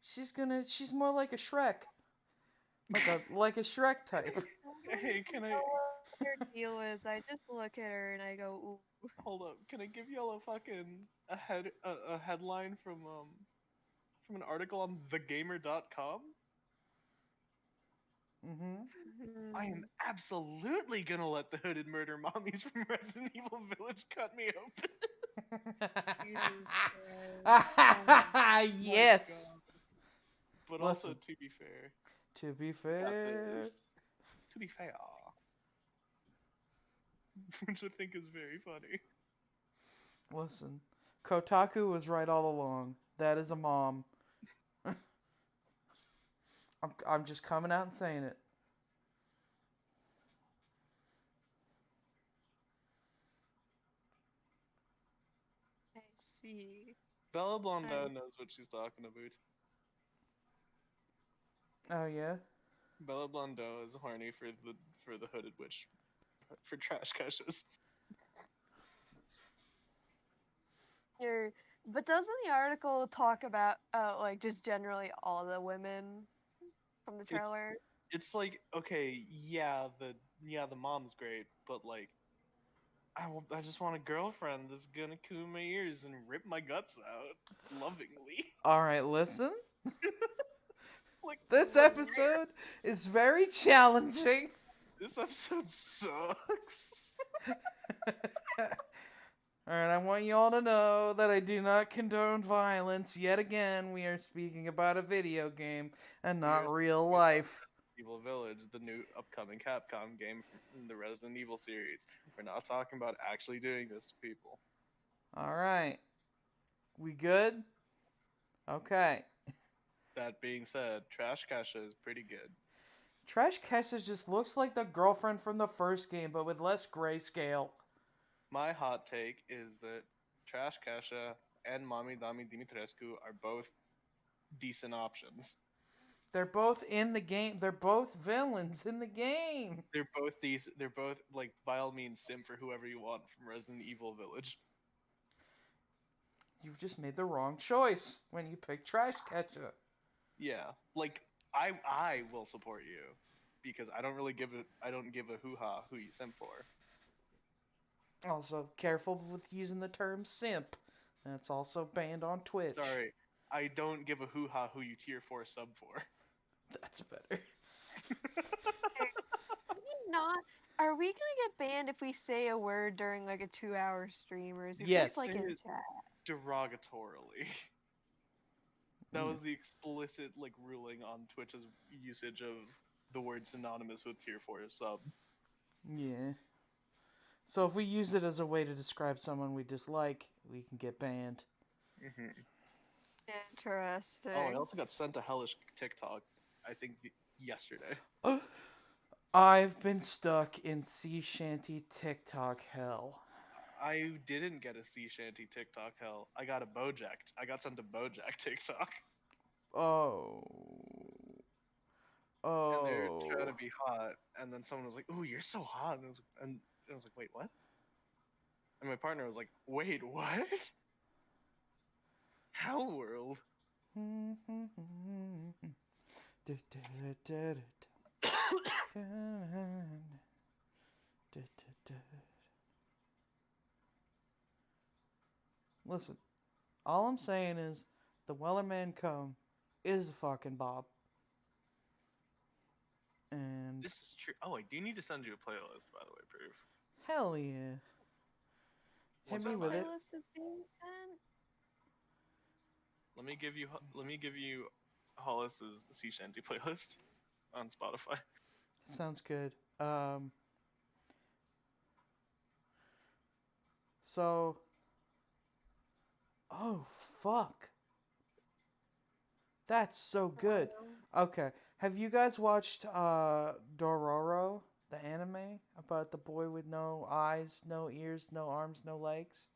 She's more like a Shrek. Like a Shrek type. Hey, can I What their deal is. I just look at her and I go, ooh. hold up? Can I give y'all a fucking a headline from an article on thegamer.com? Mm-hmm. I am absolutely gonna let the hooded murder mommies from Resident Evil Village cut me open. Jesus Christ. My Yes. God. But also, Listen. to be fair, To be we got fair. this. To be fair, which I think is very funny. Listen. Kotaku was right all along. That is a mom. I'm just coming out and saying it. I see. Bella Blondeau I knows what she's talking about. Oh yeah. Bella Blondeau is horny for the hooded witch for trash caches. Here, but doesn't the article talk about like just generally all the women from the It's trailer? it's like okay, yeah the mom's great, but like I just want a girlfriend that's gonna comb my ears and rip my guts out lovingly. All right. Listen. Like This like episode is very challenging. this episode sucks. Alright, I want you all to know that I do not condone violence. Yet again, we are speaking about a video game and We are not real speaking about life. Evil Village, the new upcoming Capcom game from the Resident Evil series. We're not talking about actually doing this to people. Alright. We good? Okay. That being said, Trash Kasha is pretty good. Trash Kesha just looks like the girlfriend from the first game, but with less grayscale. My hot take is that Trash Kasha and Mommy Dami Dimitrescu are both decent options. They're both in the game. They're both villains in the game. They're both these. They're both like by all means sim for whoever you want from Resident Evil Village. You've just made the wrong choice when you pick Trash Ketchup. Yeah, like I will support you because I don't give a hoo ha who you simp for. Also, careful with using the term simp. That's also banned on Twitch. Sorry, I don't give a hoo ha who you tier 4 sub for. That's better. Can we not? Are we gonna get banned if we say a word during like a 2-hour stream, or is it Yes. just like in Say it chat? derogatorily. That Yeah. was the explicit like ruling on Twitch's usage of the word synonymous with tier 4 sub. Yeah. So if we use it as a way to describe someone we dislike, we can get banned. Mm-hmm. Interesting. Oh, I also got sent a hellish TikTok. I think yesterday. I've been stuck in sea shanty TikTok hell. I didn't get a sea shanty TikTok hell. I got a Bojack. I got sent a Bojack TikTok. Oh. And they're trying to Oh. be hot, and then someone was like, "Ooh, you're so hot," and I was like, "Wait, what?" And my partner was like, "Wait, what? Hell world." Listen, all I'm saying is the Wellerman Come is the fucking Bob. And This is true. Oh, I do need to send you a playlist, by the way, Proof. hell yeah. Hit Once me I with find it. Playlist of being sent? let me give you Hollis's sea shanty playlist on Spotify. Sounds good. So. Oh, fuck. That's so good. Okay. Have you guys watched Dororo, the anime about the boy with no eyes, no ears, no arms, no legs?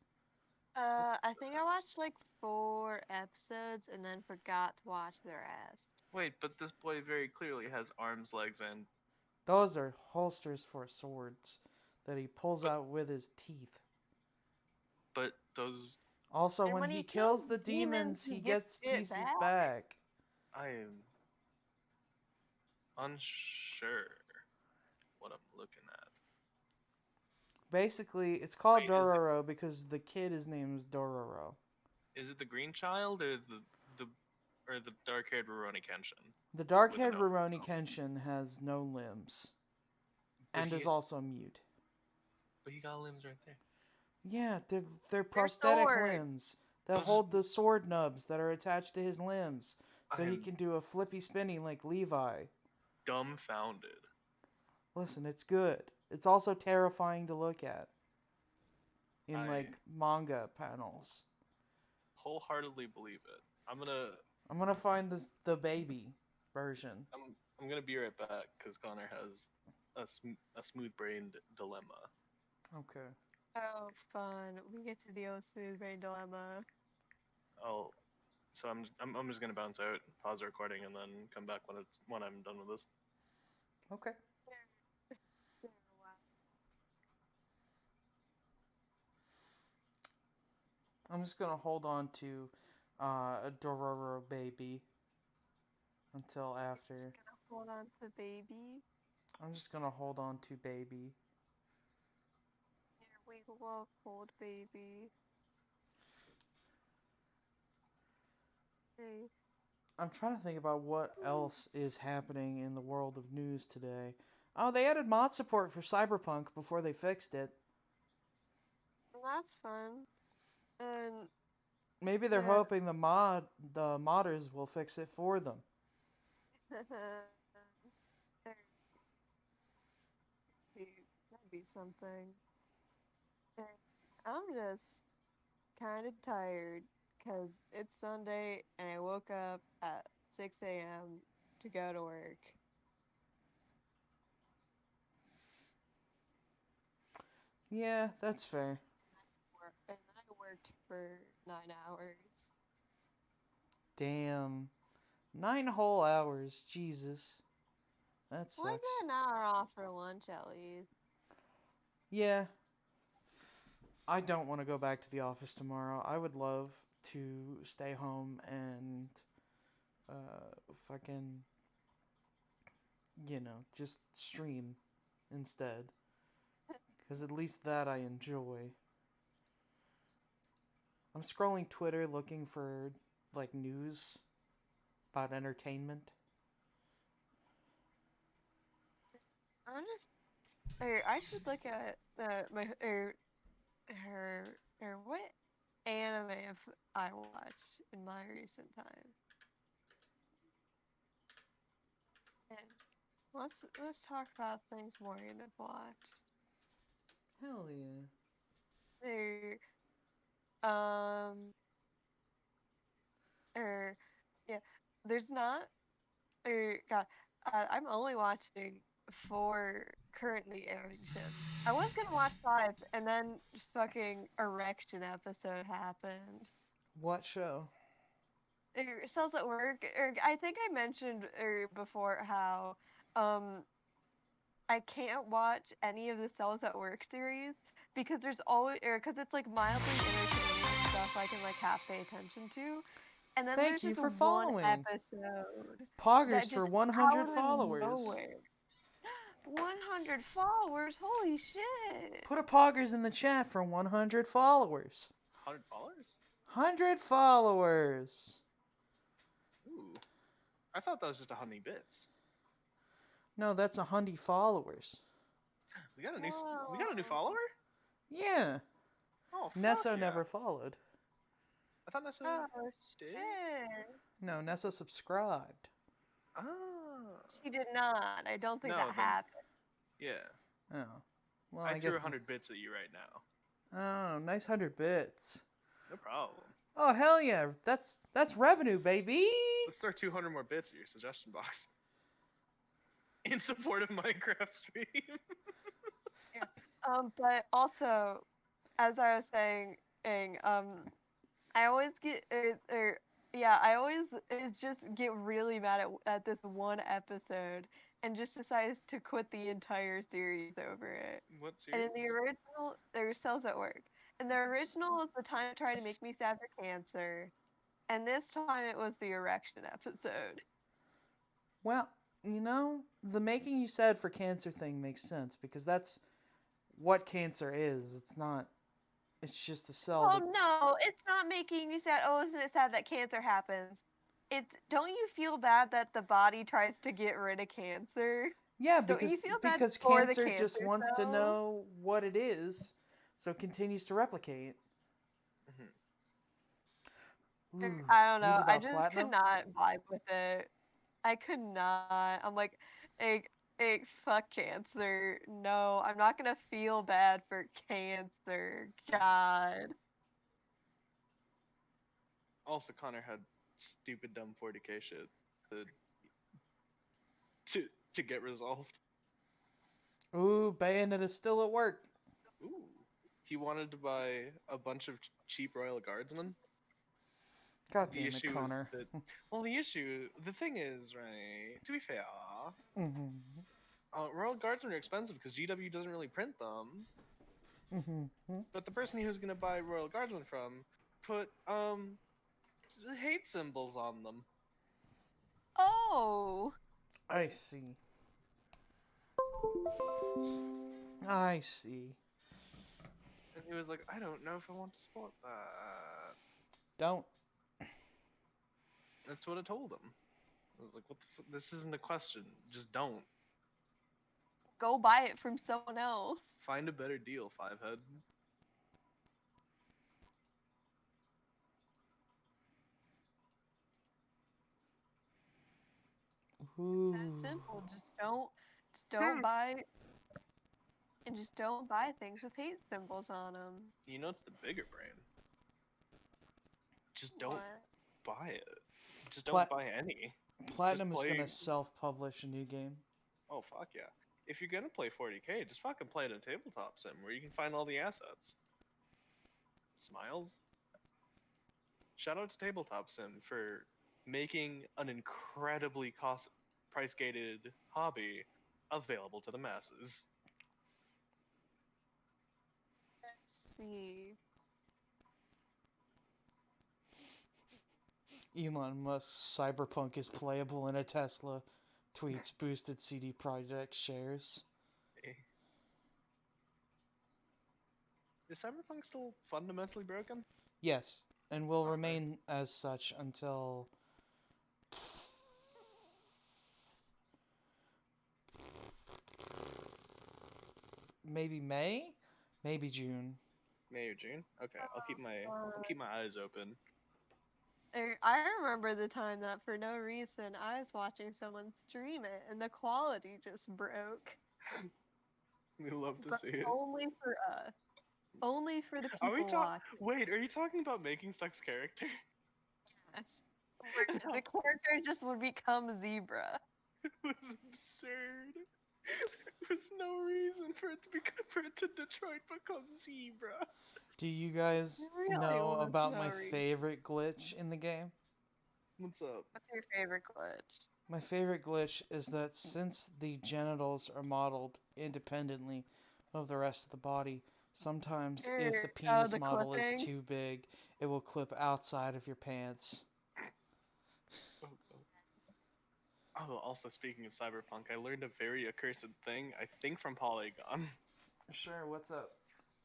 I think I watched like 4 episodes and then forgot to watch the rest. Wait, but this boy very clearly has arms, legs, and Those are holsters for swords that he pulls but out with his teeth. but those Also, And when when he he kills kills the demons, he gets gets it pieces back? back. I am unsure what I'm looking at. Basically, it's called Wait, Dororo because the kid is named Dororo. is it the green child or the or the dark-haired Rurouni Kenshin The with a dark-haired nose? Rurouni Kenshin has no limbs But and is he also mute. but he got limbs right there. Yeah, they're Their prosthetic sword. limbs that Those hold the sword nubs that are attached to his limbs, so I he am can do a flippy spinny like Levi. dumbfounded. Listen, it's good. It's also terrifying to look at in I like manga panels. wholeheartedly believe it. I'm gonna find the baby version. I'm gonna be right back because Connor has a smooth-brained dilemma. Okay. Oh, fun. We get to deal with Smooth Brain Dilemma. I'll so I'm just gonna bounce out, pause the recording, and then come back when I'm done with this. Okay. I'm just gonna hold on to a Dororo baby until after. Hold on to baby. I'm just gonna hold on to baby. Here we love hold baby. Hey. I'm trying to think about what else is happening in the world of news today. Oh, they added mod support for Cyberpunk before they fixed it. Well, that's fun. And Maybe they're yeah. hoping the modders will fix it for them. That'd be something. And I'm just kind of tired because it's Sunday and I woke up at 6 a.m. to go to work. Yeah, that's fair. And then I worked for 9 hours. Damn. 9 whole hours. Jesus. That Why sucks. get an hour off for lunch at least? Yeah, I don't want to go back to the office tomorrow. I would love to stay home and fucking, just stream instead. Because at least that I enjoy. I'm scrolling Twitter looking for, like, news about entertainment. I'm just. Or I should look at my or what anime have I watched in my recent time. And let's talk about things Morgan have watched. Hell yeah. There, um, or yeah, there's not. Or God, I'm only watching 4 currently airing shows. I was gonna watch 5, and then fucking erection episode happened. What show? Cells at work. I think I mentioned before how um I can't watch any of the Cells at Work series because there's always because it's like mildly entertaining stuff I can like half pay attention to, and then Thank there's you this for one following. episode that Poggers for just 100 out of followers. nowhere. 100 followers, holy shit! Put a Poggers in the chat for 100 followers. $100? 100 followers. Ooh. I thought that was just 100 bits. No, that's 100 followers. We got a new Whoa. follower? Yeah. Oh, fuck Nesso yeah. never followed. I thought Nessa Oh did. shit! No, Nesso subscribed. Ah. She did not. I don't think No, that then happened. yeah. Oh. Well, I I threw guess. 100 bits at you right now. Oh, nice 100 bits. No problem. Oh, hell yeah. That's revenue, baby. Let's throw 200 more bits at your suggestion box. In support of Minecraft stream. Yeah. But also, as I was saying, I always get I always just get really mad at this one episode and just decides to quit the entire series over it. What And series? in the original, there's Cells at Work. And the original was the time trying to make me sad for cancer, and this time it was the erection episode. Well, the making you sad for cancer thing makes sense because that's what cancer is. It's just a cell Oh that. no, it's not making you sad. Oh, isn't it sad that cancer happens? It's don't you feel bad that the body tries to get rid of cancer? Yeah, Don't you because feel bad because for the cancer just cancer wants to cells? know what it is, so it continues to replicate. Mhm. Ooh, I don't news know. I about just could platinum? not vibe with it. I could not. I'm like, fuck cancer. No, I'm not gonna feel bad for cancer. God. Also, Connor had stupid dumb 40k shit to to, to get resolved. Ooh, Bayonetta is still at work. Ooh. He wanted to buy a bunch of cheap Royal Guardsmen. God The damn it, issue is Connor. that, the thing is, right, to be fair, Mm-hmm. Royal Guardsmen are expensive because GW doesn't really print them. Mm-hmm. But the person he was going to buy Royal Guardsmen from put, hate symbols on them. Oh. I see. I see. And he was like, I don't know if I want to support that. Don't. That's what I told him. I was like, what the this isn't a question. Just don't. Go buy it from someone else. Find a better deal, Fivehead. It's that Ooh. simple. Just don't buy and just don't buy things with hate symbols on them. You know it's the bigger brain. Just don't What? buy it. Just don't Plat- buy any. Platinum is play- gonna self-publish a new game. Oh, fuck yeah. If you're gonna play 40k, just fucking play it in tabletop sim where you can find all the assets. Smiles? Shout out to tabletop sim for making an incredibly cost price gated hobby available to the masses. Let's see. Elon Musk's Cyberpunk is playable in a Tesla. Tweets boosted CD Projekt shares. Eh. Is Cyberpunk still fundamentally broken? Yes, and will Okay. remain as such until maybe May, maybe June. May or June? Okay, I'll keep my eyes open. I remember the time that for no reason I was watching someone stream it and the quality just broke. We love to But see it. only for us. Only for the Are we people talking? watching. Wait, are you talking about making Stuck's character? Yes. Where the character just would become zebra. It was absurd. There was no reason for it to Detroit become zebra. Do you guys There really know was about no my reason. favorite glitch in the game? What's up? What's your favorite glitch? My favorite glitch is that since the genitals are modeled independently of the rest of the body, sometimes if the penis The model is clipping? too big, it will clip outside of your pants. Oh, also speaking of Cyberpunk, I learned a very accursed thing. I think from Polygon. Sure, what's up?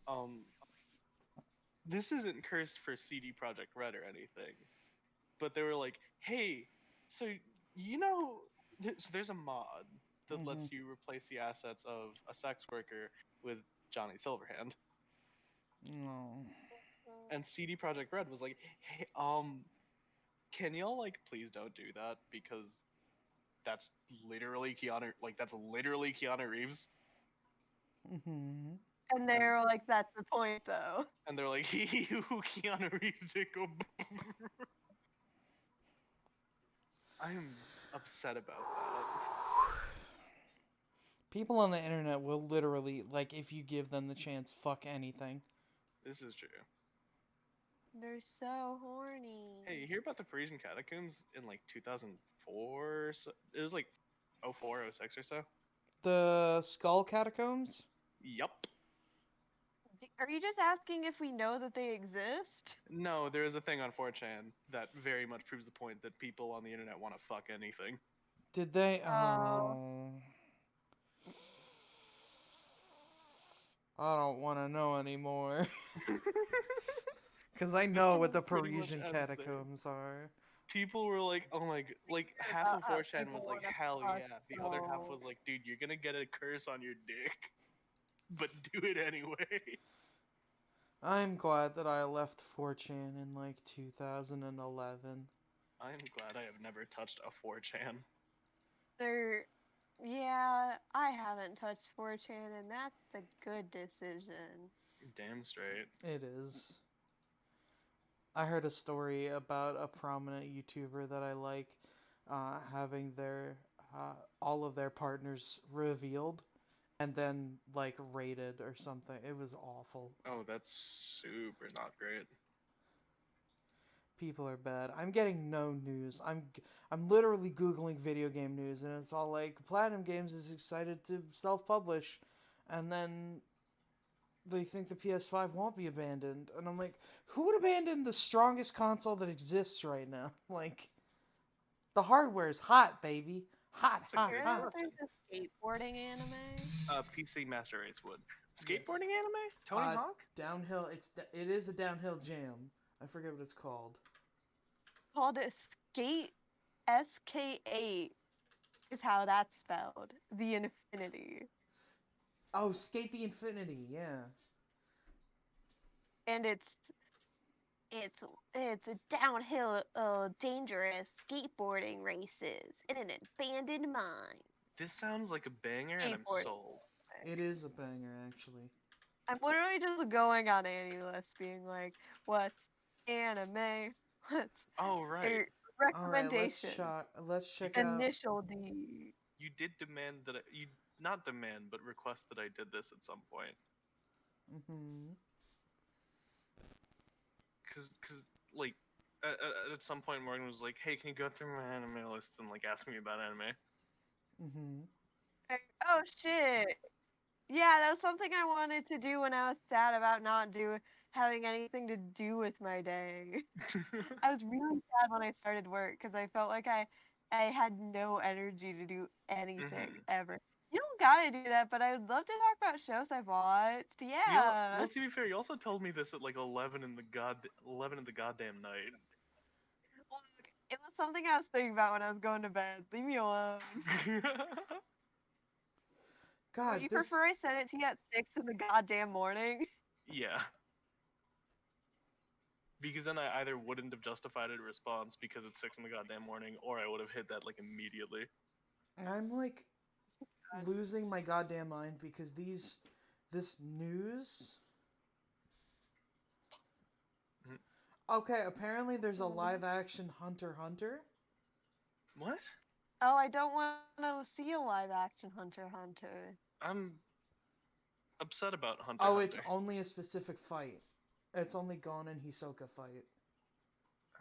Um, this isn't cursed for CD Projekt Red or anything, but they were like, "Hey, so there's a mod that Mm-hmm. lets you replace the assets of a sex worker with Johnny Silverhand." No. And CD Projekt Red was like, "Hey, can y'all like please don't do that because that's that's literally Keanu Reeves." Mm-hmm. And they And were like, that's the point though. and they're like, Keanu Reeves did go. I'm upset about that. People on the internet will literally, like, if you give them the chance, fuck anything. This is true. They're so horny. Hey, you hear about the Parisian catacombs in like 2004? So it was like 04, 06 or so. The Skull Catacombs? Yup. Are you just asking if we know that they exist? No, there is a thing on 4chan that very much proves the point that people on the internet want to fuck anything. Did they? Oh. Oh. I don't want to know anymore. Because I The know what story the pretty much Parisian ends there. catacombs are. People were like, "Oh my god!" Like half of How 4chan people was like, wanna "Hell fuck yeah!" The other half so. was like, "Dude, you're gonna get a curse on your dick, but do it anyway." I'm glad that I left 4chan in like 2011. I'm glad I have never touched a 4chan. They're yeah, I haven't touched 4chan and that's the good decision. Damn straight. It is. I heard a story about a prominent YouTuber that I like having their all of their partners revealed and then like rated or something. It was awful. Oh, that's super not great. People are bad. I'm getting no news. I'm literally googling video game news and it's all like Platinum Games is excited to self-publish and then they think the PS5 won't be abandoned and I'm like who would abandon the strongest console that exists right now? Like the hardware is hot, baby. Hot, That's a hot, good Heard hot. that question. there's a skateboarding anime PC Master Race would. Yes. Skateboarding anime? Tony Hawk? Downhill. It is a downhill jam. I forget what it's called. called it Skate SK8 is how that's spelled. The Infinity. Oh, Skate the Infinity. Yeah. And it's it's a downhill dangerous skateboarding races in an abandoned mine. This sounds like a banger and I'm Skateboarding. sold. It is a banger, actually. I'm literally just going on AnyList being like, what's anime? What's Oh, right. All right, recommendation? let's check Because out. Initial D. you did demand that you not demand but request that I did this at some point. Hmm. Cause like at some point, Morgan was like, "Hey, can you go through my anime list and like ask me about anime?" Mm-hmm. Oh shit. Yeah, that was something I wanted to do when I was sad about not having anything to do with my day. I was really sad when I started work because I felt like I had no energy to do anything hmm ever. You don't gotta do that, but I would love to talk about shows I've watched. Yeah. Well, to be fair, you also told me this at like 11 in the goddamn night. Look, it was something I was thinking about when I was going to bed. Leave me alone. Would God, you this. prefer I send it to you at 6 in the goddamn morning? Yeah, because then I either wouldn't have justified a response because it's 6 in the goddamn morning, or I would have hit that like immediately. I'm like God. losing my goddamn mind because this news. Mhm. Okay, apparently there's a live action Hunter x Hunter. What? Oh, I don't want to see a live action Hunter x Hunter. I'm upset about Hunter x Oh, it's Hunter. only a specific fight. It's only Gon and Hisoka fight.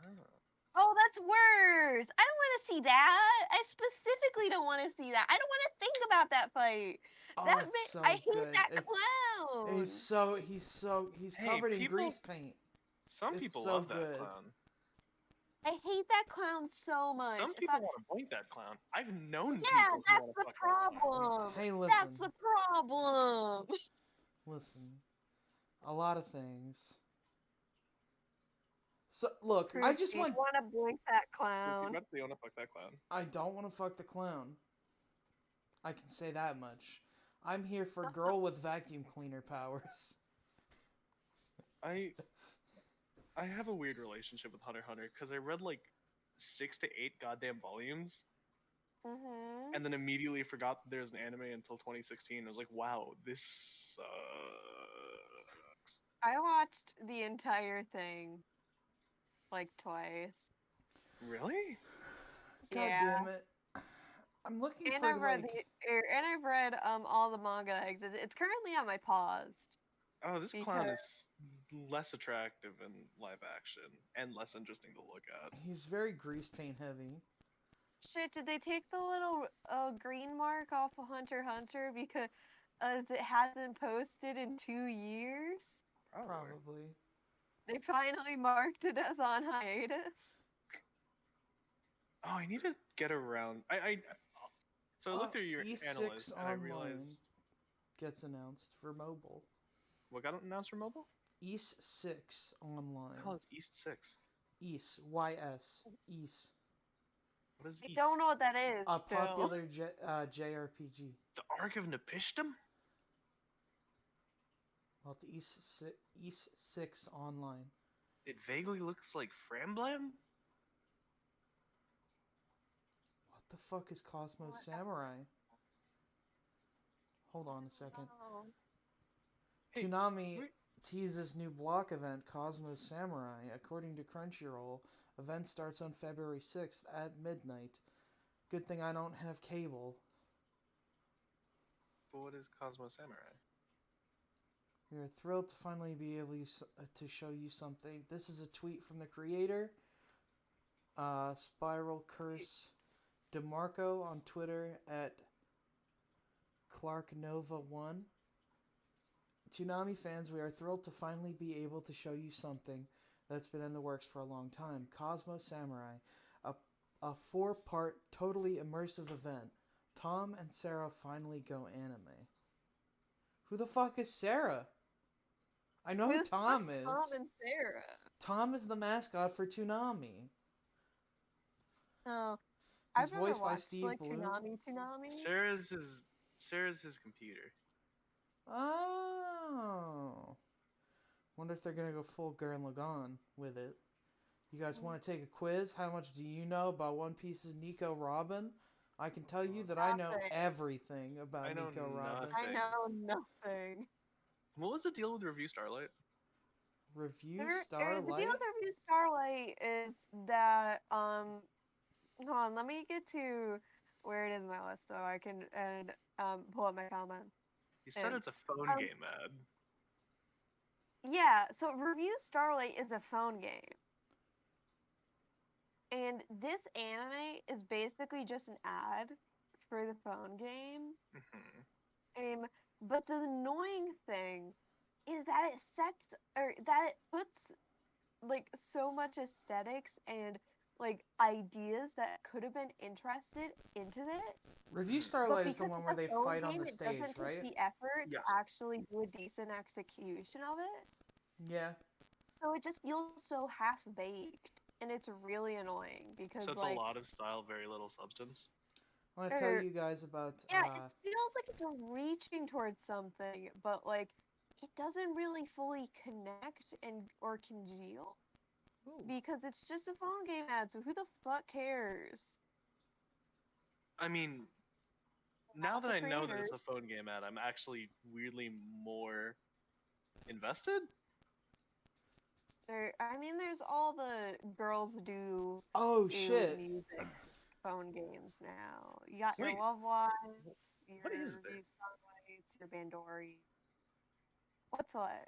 Oh. Oh, that's worse. I don't want to see that. I specifically don't want to see that. I don't want to think about that fight. Oh, it's I so hate good. that It's clown. he's Hey, covered in people. grease paint. Some It's people so love that good. clown. I hate that clown so much. Some If people want to point that clown. I've known yeah, people who that's want to the fuck that clown. problem. Hey, That's listen, the problem. listen. A lot of things. So look, I just Christy, you want. want to blink that If clown? you want to fuck that clown. I don't want to fuck the clown. I can say that much. I'm here for girl with vacuum cleaner powers. I I have a weird relationship with Hunter x Hunter because I read like 6 to 8 goddamn volumes Mhm. and then immediately forgot that there's an anime until 2016. I was like, wow, this sucks. I watched the entire thing like twice. Really? God Yeah. damn it. I'm looking And for I've read like and I've read all the manga that exists. It's currently on my paused Oh, this clown because is less attractive in live action and less interesting to look at. he's very grease paint heavy. shit. Did they take the little green mark off of Hunter x Hunter because it hasn't posted in 2 years? Probably. Probably. They finally marked it as on hiatus. Oh, I need to get around. So I looked through your E6 analyst and I Online realized gets announced for mobile. what got announced for mobile? East 6 What the hell Online. is East 6? East. YS. East. What is I East? don't know what that is. A Still. popular JRPG. The Ark of Nepishtim? Well, it's East 6 Online. It vaguely looks like Framblam? What the fuck is Cosmo Samurai? Hold on a second. Oh. Hey, Toonami wait. teases new block event Cosmo Samurai. According to Crunchyroll, event starts on February 6th at midnight. Good thing I don't have cable. But what is Cosmo Samurai? We are thrilled to finally be able to show you something. This is a tweet from the creator, Spiral Curse DeMarco on Twitter at ClarkNova1. Toonami fans, we are thrilled to finally be able to show you something that's been in the works for a long time. Cosmo Samurai, a 4-part, totally immersive event. Tom and Sarah finally go anime. Who the fuck is Sarah? I know who Tom is. Tom and Sarah. Tom is the mascot for Toonami. Oh, He's I've never voiced by watched Steve like Blum. Toonami. Sarah's his computer. Oh. Wonder if they're gonna go full Gurren Lagann with it. You guys want to take a quiz? How much do you know about One Piece's Nico Robin? I can tell you that I know Nothing. everything about I know Nico Robin. nothing. I know nothing. What was the deal with Review Starlight? Review The deal Starlight? with Review Starlight is that hold on, let me get to where it is in my list so I can pull up my comments. You said And, it's a phone um, game ad. Yeah, so Review Starlight is a phone game. And this anime is basically just an ad for the phone games. But the annoying thing is that it sets or that it puts like so much aesthetics and like ideas that could have been interested into it. Review But Starlight is the because one it's where a they phone fight on game, the it stage, doesn't take right? the effort to Yes. actually do a decent execution of it. Yeah. So it just feels so half baked. And it's really annoying because So it's a like lot of style, very little substance. I want to tell or you guys about. yeah, it feels like it's reaching towards something, but like it doesn't really fully connect and or congeal Ooh. because it's just a phone game ad, so who the fuck cares? I mean, now Not that the I know that it's creators. a phone game ad, I'm actually weirdly more invested. I mean, there's all the girls Oh do shit. music phone games now. You got your Sweet. Love Lives, What is your this? Review Starlights, your Bandori. What's what?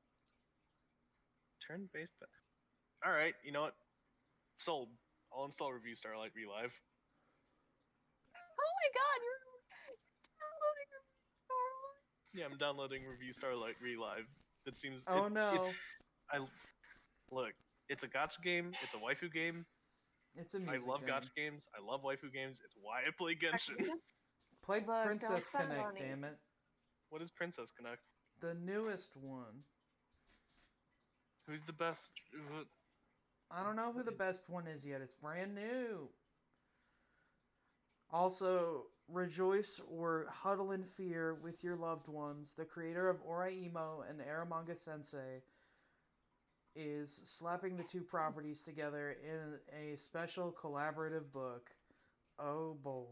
Turn-based. All right, you know what? Sold. I'll install Review Starlight Relive. Oh my god, you're downloading Review Starlight. Yeah, I'm downloading Review Starlight Relive. It seems Oh it's no. I look. It's a gacha game. It's a waifu game. It's a I music love game. gacha games. I love waifu games. It's why I play Genshin. Play Look, don't Princess spend Connect, money. damn it. What is Princess Connect? The newest one. Who's the best? I don't know who the best one is yet. It's brand new. Also, rejoice or huddle in fear with your loved ones. The creator of Oraimo and Aramanga Sensei is slapping the two properties together in a special collaborative book. Oh boy.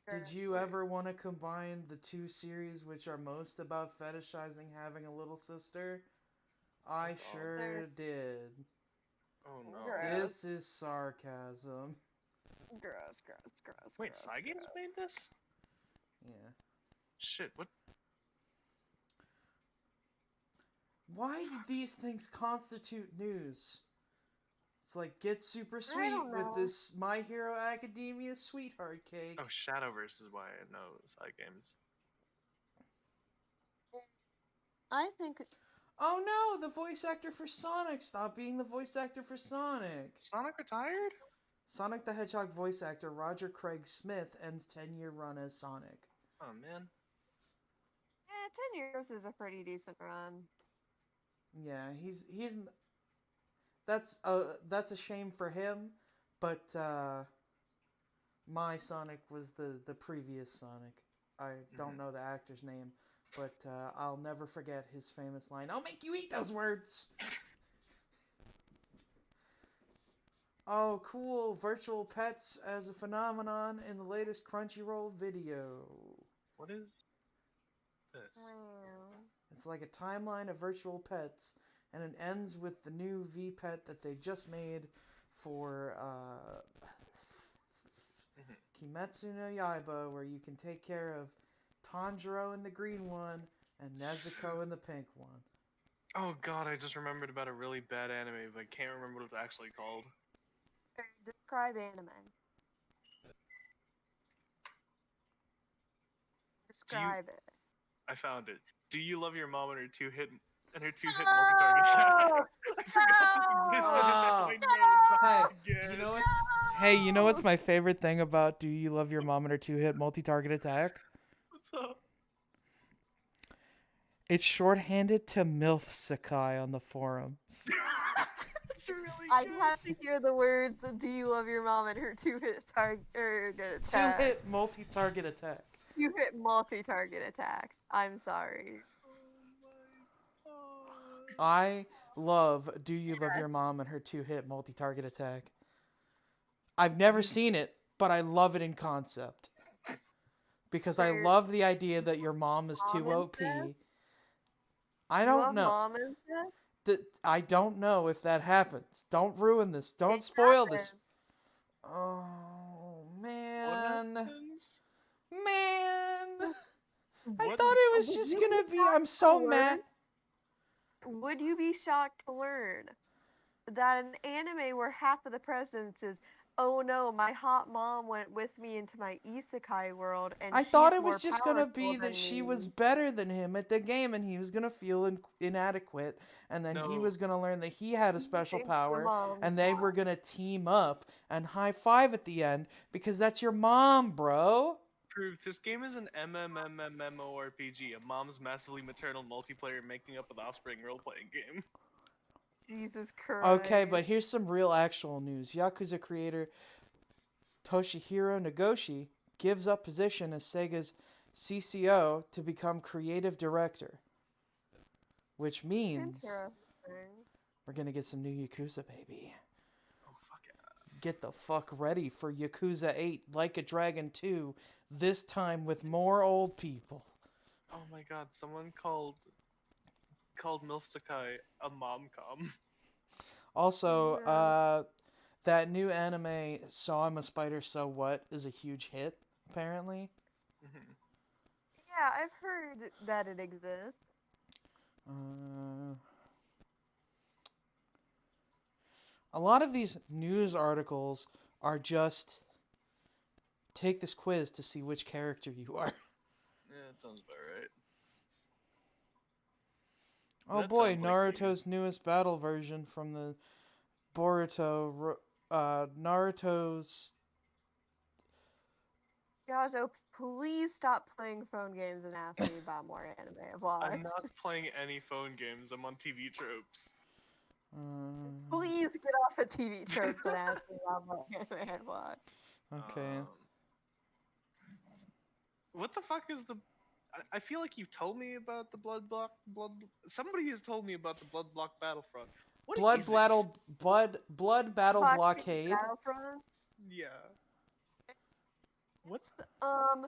Did you ever want to combine the two series which are most about fetishizing having a little sister? I Oh, sure did. Oh no. Gross. This is sarcasm. Gross. Wait, gross, Cygames gross. made this? Yeah. Shit, what? Why did these things constitute news? It's like get super sweet don't with know. this My Hero Academia sweetheart cake. Oh, Shadowverse is why I know Cygames. I think Oh no, the voice actor for Sonic stopped being the voice actor for Sonic. Sonic retired? Sonic the Hedgehog voice actor Roger Craig Smith ends 10-year run as Sonic. Oh man. 10 years is a pretty decent run. Yeah, he's that's a shame for him, but my Sonic was the previous Sonic. I don't know the actor's name, but I'll never forget his famous line, "I'll make you eat those words." Oh, cool. Virtual pets as a phenomenon in the latest Crunchyroll video. What is this? It's like a timeline of virtual pets, and it ends with the new V pet that they just made for Kimetsu no Yaiba, where you can take care of Tanjiro in the green one and Nezuko in the pink one. Oh god, I just remembered about a really bad anime, but I can't remember what it's actually called. Describe anime. Describe it. I found it. Do you love your mom and her two-hit multi-target attack? I forgot this existed and now I know about it again. You know what's Hey, you know what's my favorite thing about Do You Love Your Mom and Her Two-Hit Multi-Target Attack? What's up? It's shorthanded to MILF Sakai on the forums. It's really I good. have to hear the words, "Do you love your mom?" and her two-hit target attack. Two-hit multi-target attack. Two-hit multi-target attack. I'm sorry. I love Do You Love Your Mom and Her Two-Hit Multi-Target Attack. I've never seen it, but I love it in concept. Because I love the idea that your mom is too OP. I don't know. Mom is this? I don't know if that happens. Don't ruin this. Don't spoil this. Oh, man. What happens? Man. I What? thought it was just gonna be. I'm so mad. Would you be shocked to learn that an anime where half of the presence is, oh no, my hot mom went with me into my isekai world and I she's thought it more was just gonna powerful be that than she was me. better than him at the game and he was gonna feel inadequate, and then he No, was gonna learn that he had a special Thanks to the power, mom. and they were gonna team up and high five at the end because that's your mom, bro. proof. This game is an MMORPG, a mom's massively maternal multiplayer making up with offspring role playing game. Jesus Okay, Christ. but here's some real actual news. Yakuza creator Toshihiro Nagoshi gives up position as Sega's CCO to become creative director, which means Interesting. we're gonna get some new Yakuza, baby. Oh fuck it. Get the fuck ready for Yakuza 8 Like a Dragon 2, this time with more old people. Oh my god, someone called Milf Sakai a mom com. Also, Yeah. that new anime, So I'm a Spider, So What, is a huge hit, apparently. Mhm. Yeah, I've heard that it exists. Uh, a lot of these news articles are just take this quiz to see which character you are. Yeah, that sounds about right. Oh That boy, sounds like me. Naruto's newest battle version from the Boruto. Naruto's. Gajo, please stop playing phone games and ask me about more anime I've I'm watched. not playing any phone games. I'm on TV tropes. Uh, Please get off of TV tropes and ask me about more anime I've watched. okay. Um, what the fuck is the? I feel like you've told me about the blood. Somebody has told me about the blood block battlefront. What is it? Blood Battle Toxic Blockade. Battlefront. Yeah. What? Um.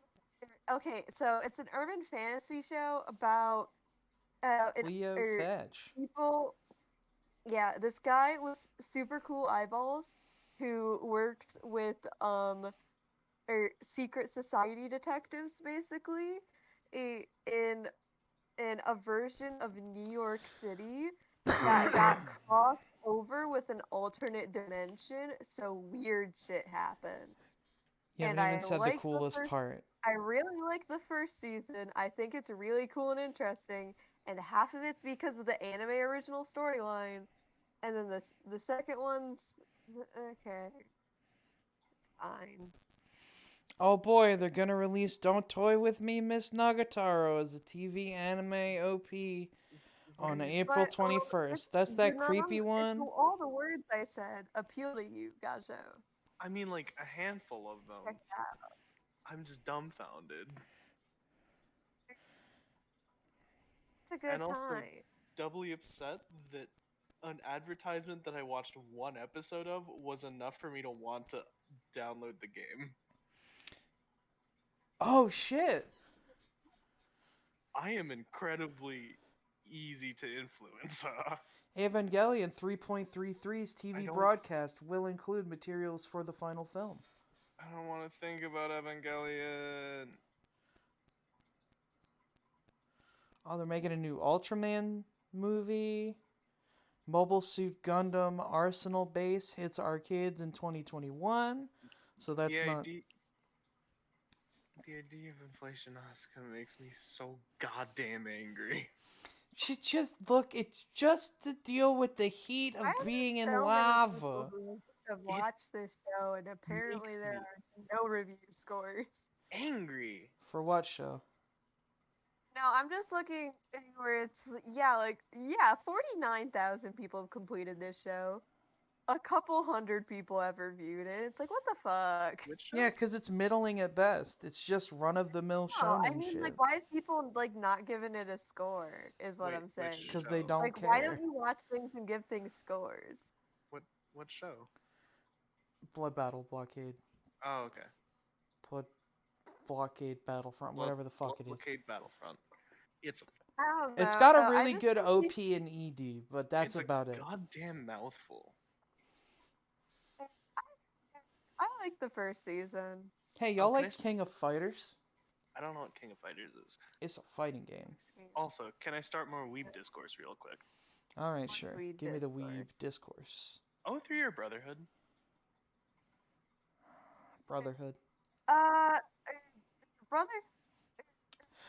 Okay, so it's an urban fantasy show about it's Leo Fetch. people. Yeah, this guy with super cool eyeballs who works with secret society detectives basically in a version of New York City that got crossed over with an alternate dimension, so weird shit happens. You And haven't even said the coolest part. I really like the first season. I think it's really cool and interesting, and half of it's because of the anime original storyline, and then the second one's okay, it's fine. Oh boy, they're gonna release Don't Toy With Me, Miss Nagatoro as a TV anime OP on April But 21st. That's do that none, creepy one? do all the words I said appeal to you, Gajo? I mean, like a handful of Check them. it out. I'm just dumbfounded, It's a and good also time. doubly upset that an advertisement that I watched one episode of was enough for me to want to download the game. Oh shit! I am incredibly easy to influence. Evangelion 3.33's I TV don't. broadcast will include materials for the final film. I don't want to think about Evangelion. Oh, they're making a new Ultraman movie. Mobile Suit Gundam Arsenal Base hits arcades in 2021. So The that's not. idea, the idea of inflation Asuka makes me so goddamn angry. Just look, it's just to deal with the heat Why of are being in there so many people lava. who have It watched this show and apparently makes there me are no review scores? angry. For what show? No, I'm just looking where it's like 49,000 people have completed this show. A couple hundred people have reviewed it. It's like what the fuck? Which Yeah, show? because it's middling at best. It's just run of the mill No, I shonen mean like shit. why is people like not giving it a score is what Wait, I'm which saying. Because they show? don't Like why don't care. you watch things and give things scores? What what show? Blood Battle Blockade. Oh, okay. Blood Blockade Battlefront, whatever the fuck it is. Blockade Battlefront. It's I don't It's know. got a I really just good think OP and ED, but that's it's a about it. goddamn mouthful. I like the first season. Hey, Oh, y'all can I? like King of Fighters? I don't know what King of Fighters is. It's a fighting game. Also, can I start more weeb discourse real quick? All right, One sure. weeb Give me the discourse. weeb discourse. 03 or Brotherhood? Brotherhood. Uh, brother.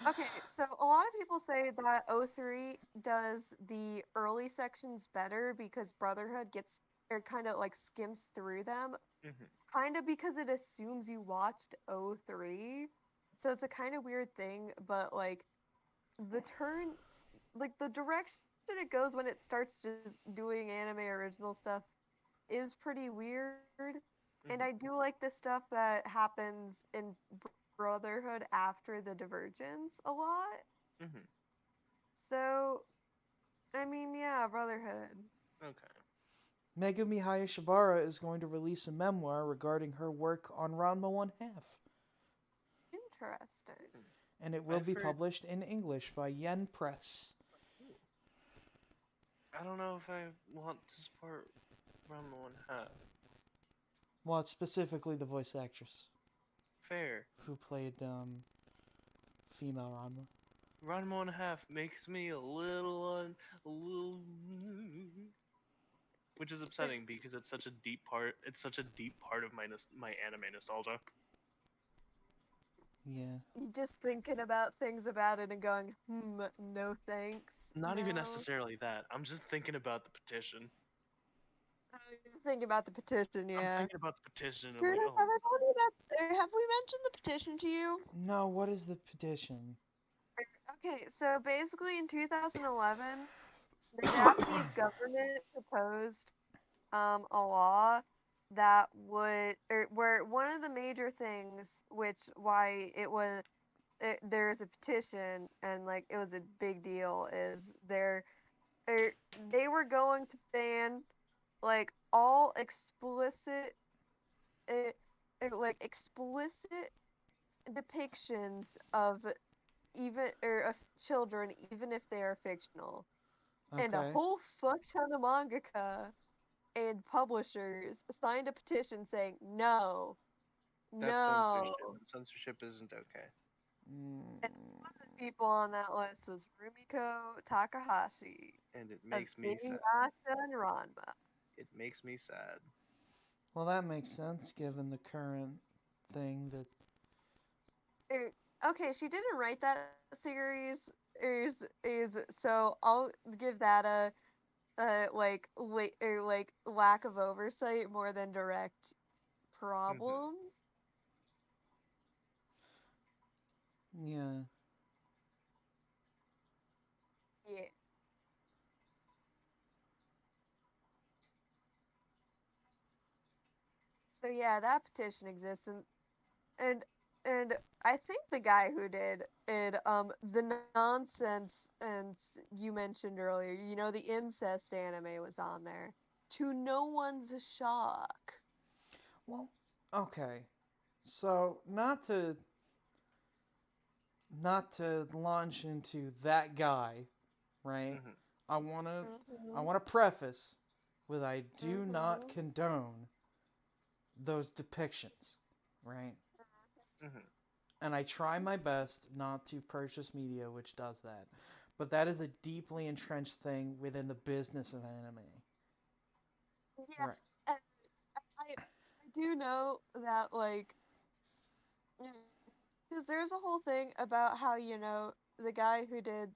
Okay, so a lot of people say that O3 does the early sections better because Brotherhood gets or kind of like skims through them, Mm-hmm. kind of because it assumes you watched O3. So it's a kind of weird thing, but like the turn, like the direction it goes when it starts just doing anime original stuff is pretty weird. And I Mm-hmm. do like the stuff that happens in Brotherhood after the Divergence a lot. Mm-hmm. So, I mean, yeah, Brotherhood. Okay. Megumi Hayashibara is going to release a memoir regarding her work on Ranma One Half, Interesting. Hmm. and it will I've be heard. published in English by Yen Press. I don't know if I want to support Ranma One Half. Well, it's specifically the voice actress Fair. who played female Ranma. Ranma One Half makes me a little, which is upsetting because it's such a deep part. It's such a deep part of my anime nostalgia. Yeah. You just thinking about things about it and going, no thanks, Not even no. necessarily that. I'm just thinking about the petition. Think about the petition, I'm yeah. thinking about the petition. I'm like, Curtis, oh, have I told you about, have we mentioned the petition to you? No, what is the petition? Okay, so basically in 2011, the Japanese government proposed a law that would or where one of the major things which why there's a petition and like it was a big deal is er, they were going to ban like all explicit uh, like explicit depictions of even or of children even if they are fictional and a Okay. whole fuck ton of mangaka and publishers signed a petition saying no, that's no. censorship. Censorship isn't okay. Mm, And one of the people on that list was Rumiko Takahashi And it of makes me sad. Inuyasha and Ranma. It makes me sad. well, that makes sense given the current thing that. Er, okay, she didn't write that series. Is so I'll give that a like like lack of oversight more than direct Mm-hmm. problem. Yeah. Yeah. So yeah, that petition exists, and and I think the guy who did it, the nonsense and you mentioned earlier, you know, the incest anime was on there. To no one's shock. Well, okay. So not to launch into that guy, right? Mm-hmm. I want to I Mhm. want to preface with I do not Mhm. condone those depictions, right? Mm-hmm. And I try my best not to purchase media which does that. But that is a deeply entrenched thing within the business of anime. Yeah, Right. and I do know that like because there's a whole thing about how the guy who did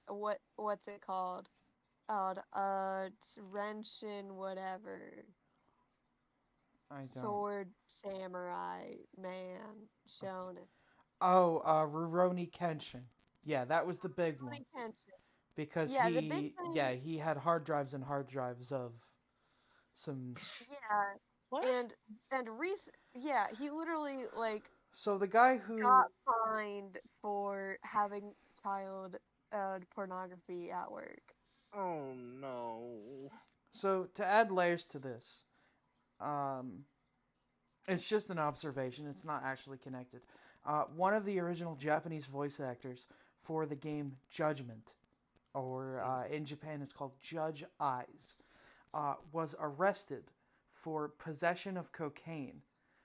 what's it called Renshin whatever I don't. sword samurai man shonen Oh, Rurouni Kenshin. Yeah, that was the big one. Rurouni Kenshin. Because Yeah, the big yeah, thing. he had hard drives and hard drives of some. Yeah, What? yeah, he literally like So the guy got who. fined for having child pornography at work. Oh no. So to add layers to this, um, it's just an observation. It's not actually connected. One of the original Japanese voice actors for the game Judgment, or Mm-hmm. in Japan it's called Judge Eyes, was arrested for possession of cocaine,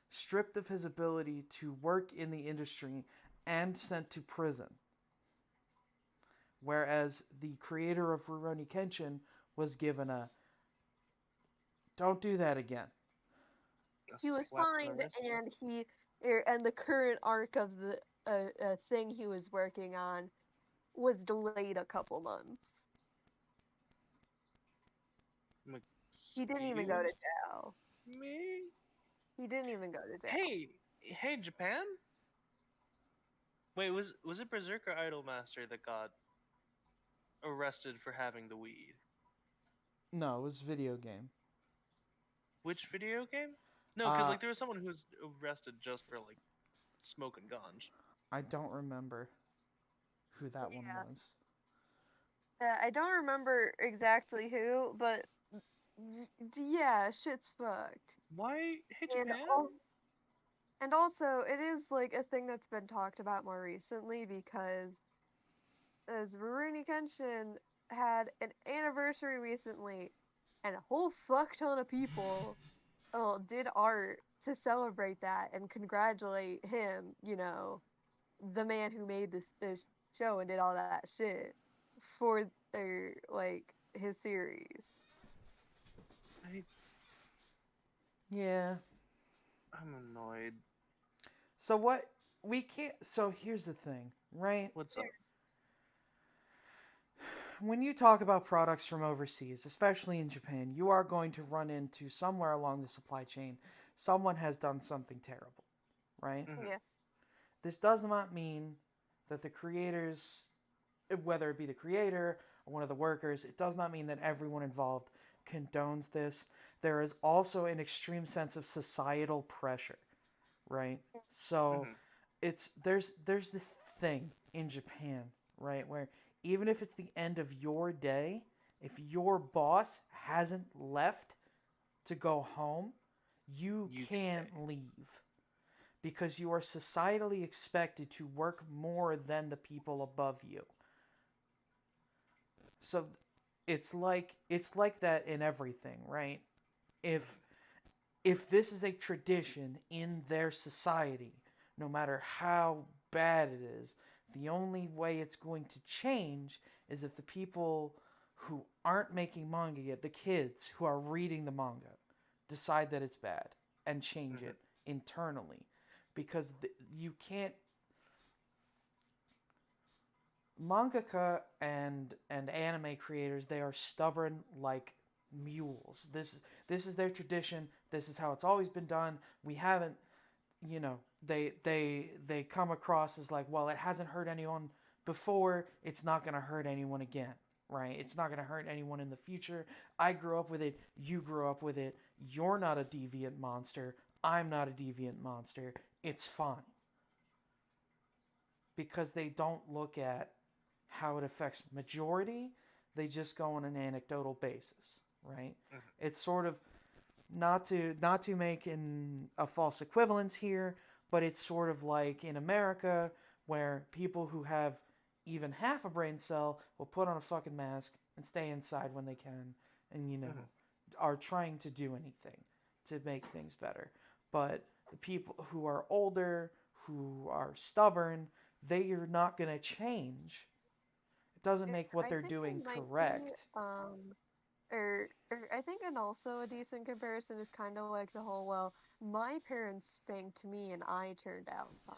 stripped of his ability to work in the industry, and sent to prison. Whereas the creator of Rurouni Kenshin was given a don't do that again. A He was slap on the fined, wrist. and and the current arc of the thing he was working on was delayed a couple months. He didn't even go to Excuse jail. me? He didn't even go to jail. Hey, Japan? Wait, was it Berserker Idolmaster that got arrested for having the weed? No, it was video game. Which video game? No, because Uh, like there was someone who was arrested just for like smoking ganj. I don't remember who that one Yeah. was. I don't remember exactly who, but yeah, shit's fucked. Why? Hey, And Japan? and also, it is like a thing that's been talked about more recently because as Rurouni Kenshin had an anniversary recently, and a whole fuck ton of people did art to celebrate that and congratulate him, the man who made this show and did all that shit for their like his series. I, Yeah. I'm annoyed. So what we can't. So here's the thing, right? What's up? When you talk about products from overseas, especially in Japan, you are going to run into somewhere along the supply chain, someone has done something terrible, right? Mm-hmm. Yeah. This does not mean that the creators, whether it be the creator or one of the workers, it does not mean that everyone involved condones this. There is also an extreme sense of societal pressure, right? So Mm-hmm. there's this thing in Japan, right, where even if it's the end of your day, if your boss hasn't left to go home, you You can't stay. leave because you are societally expected to work more than the people above you. So it's like that in everything, right? If if this is a tradition in their society, no matter how bad it is, the only way it's going to change is if the people who aren't making manga yet, the kids who are reading the manga, decide that it's bad and change Mm-hmm. it internally. Because you can't. Mangaka and anime creators, they are stubborn like mules. This is their tradition. This is how it's always been done. We haven't, they come across as like, well, it hasn't hurt anyone before, it's not going to hurt anyone again, right? It's not going to hurt anyone in the future. I grew up with it, you grew up with it. You're not a deviant monster, I'm not a deviant monster. It's fine. Because they don't look at how it affects majority, they just go on an anecdotal basis, right? Mm-hmm. It's sort of not to make a false equivalence here, but it's sort of like in America where people who have even half a brain cell will put on a fucking mask and stay inside when they can, and Mm-hmm. are trying to do anything to make things better. But the people who are older, who are stubborn, they are not going to change. It doesn't make what I they're think doing it might be correct. or I think and also a decent comparison is kind of like the whole my parents spanked me and I turned out fine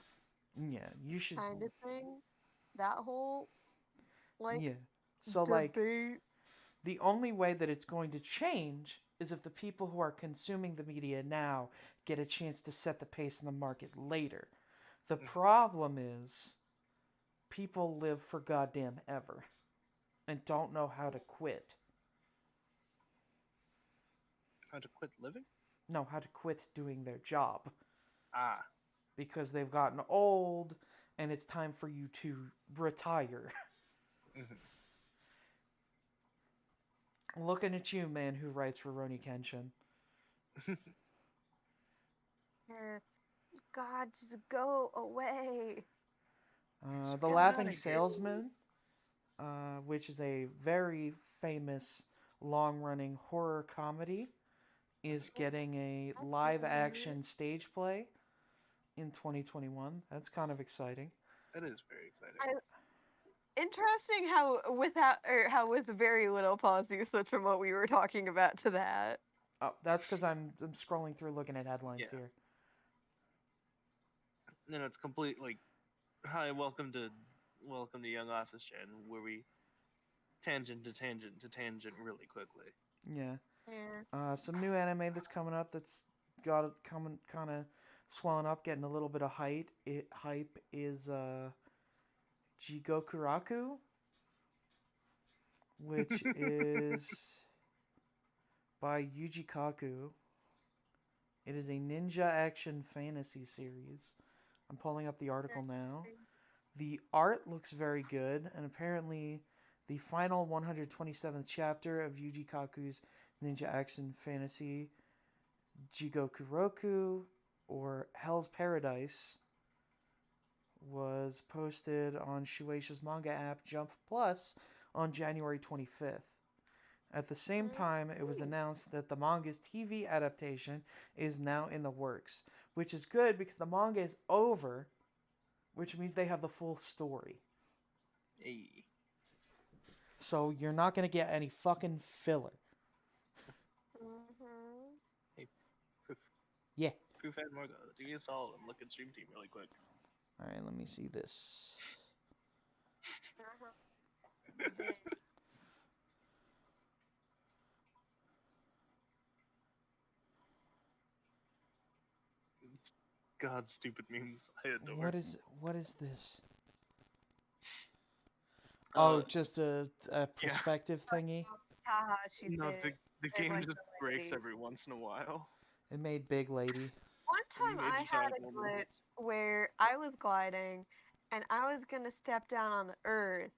Yeah, you should. kind of thing. That whole like Yeah. So, like, debate. the only way that it's going to change is if the people who are consuming the media now get a chance to set the pace in the market later. The Mm-hmm. problem is people live for goddamn ever and don't know how to quit. How to quit living? Know how to quit doing their job Ah. because they've gotten old and it's time for you to retire. Mm-hmm. Looking at you, man who writes for Roni Kenshin. Uh, God, just go away. Just The get out Laughing of here. Salesman, which is a very famous long running horror comedy, is getting a I've live never heard it. action stage play in 2021. That's kind of exciting. That is very exciting. I Interesting how without or how with very little pause you switch from what we were talking about to that. Oh, that's because I'm scrolling through looking at headlines Yeah. here. No, it's complete like, hi, welcome to Young Office Gen, where we tangent to tangent to tangent really quickly. Yeah. Yeah. Some new anime that's coming up that's got it coming kind of swelling up, getting a little bit of hype is Jigokuraku, which is by Yuji Kaku. It is a ninja action fantasy series. I'm pulling up the article now. The art looks very good, and apparently, the final 127th chapter of Yuji Kaku's ninja action fantasy Jigokuroku, or Hell's Paradise, was posted on Shueisha's manga app Jump Plus on January 25th. At the same time, it was announced that the manga's TV adaptation is now in the works, which is good because the manga is over, which means they have the full story. Hey, So you're not going to get any fucking filler. Mhm. hey, Proof. Yeah. Proof and Margo, do you solve and look at Stream Team really quick. All right, let me see this. Yeah. God, stupid memes I adore. What is this? Uh, Oh, just a yeah. perspective thingy. Haha, she's No, big. the Big game like just the breaks lady. every once in a while. It made Big Lady. One You time made I the had giant a woman. glitch where I was gliding and I was gonna step down on the earth,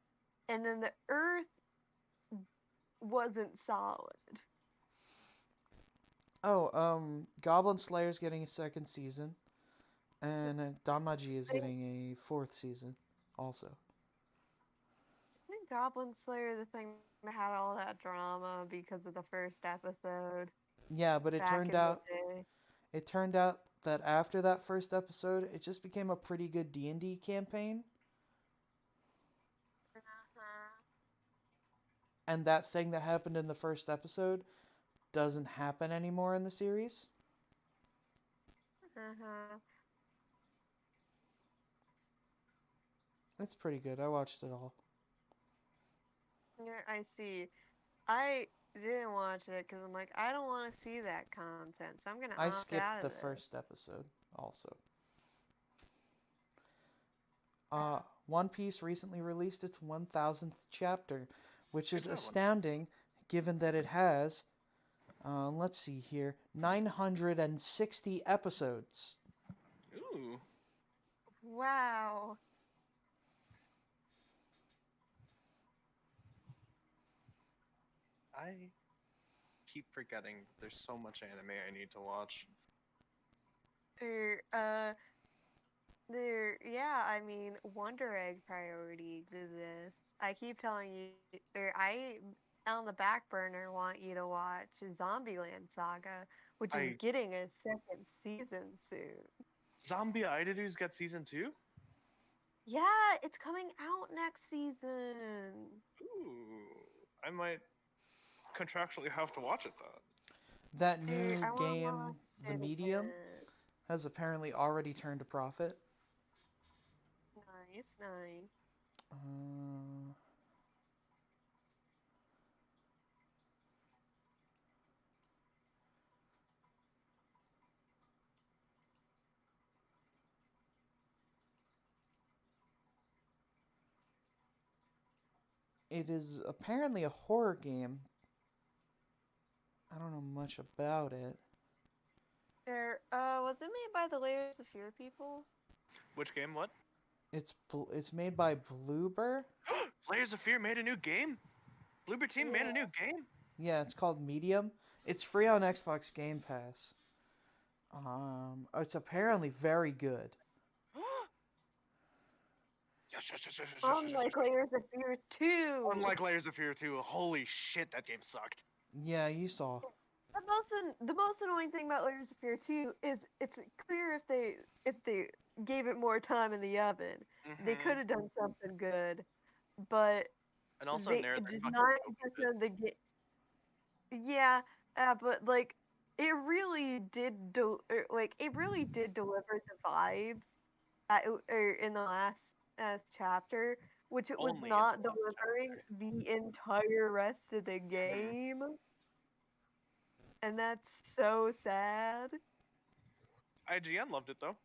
and then the earth wasn't solid. Oh, Goblin Slayer's getting a second season, and Danmaji is I getting a fourth season, also. think Goblin Slayer, the thing that had all that drama because of the first episode Yeah, but back in the day. it turned out that after that first episode, it just became a pretty good D&D campaign, Uh-huh. and that thing that happened in the first episode doesn't happen anymore in the series. Uh-huh. It's pretty good. I watched it all. Yeah, I see. I didn't watch it because I'm like, I don't want to see that content, so I'm gonna I opt out skipped of the this. first episode also. Uh, One Piece recently released its 1000th chapter, which Good is job, One Piece. astounding given that it has, let's see here, 960 episodes. Ooh, wow. I keep forgetting there's so much anime I need to watch. Or, yeah, I mean, Wonder Egg priority exists. I keep telling you, or I, on the back burner, want you to watch Zombieland Saga, which is I getting a second season soon. Zombie Idodu's got season 2? Yeah, it's coming out next season. Ooh, I might contractually have to watch it then. That new I want to watch game, The it Medium, again. has apparently already turned a profit. Nice, nice. Uh, it is apparently a horror game. I don't know much about it. Was it made by the Layers of Fear people? Which game? What? It's made by Bloober. Layers of Fear made a new game. Bloober Team made a Yeah. new game. Yeah, it's called Medium. It's free on Xbox Game Pass. It's apparently very good. Yes, yes, yes, yes, yes, yes, yes, yes, Unlike yes. Layers of Fear 2. Unlike Layers of Fear 2, holy shit, that game sucked. Yeah, you saw. The most annoying thing about Layers of Fear 2 is it's clear if they gave it more time in the oven, they Mm-hmm. could have done something good. but And also they Nair, they're just fucking 90% of the game. Yeah, but like it really did it really did deliver the vibes in the last chapter, which it was only in not the last delivering chapter. the entire rest of the game, and that's so sad. IGN loved it though.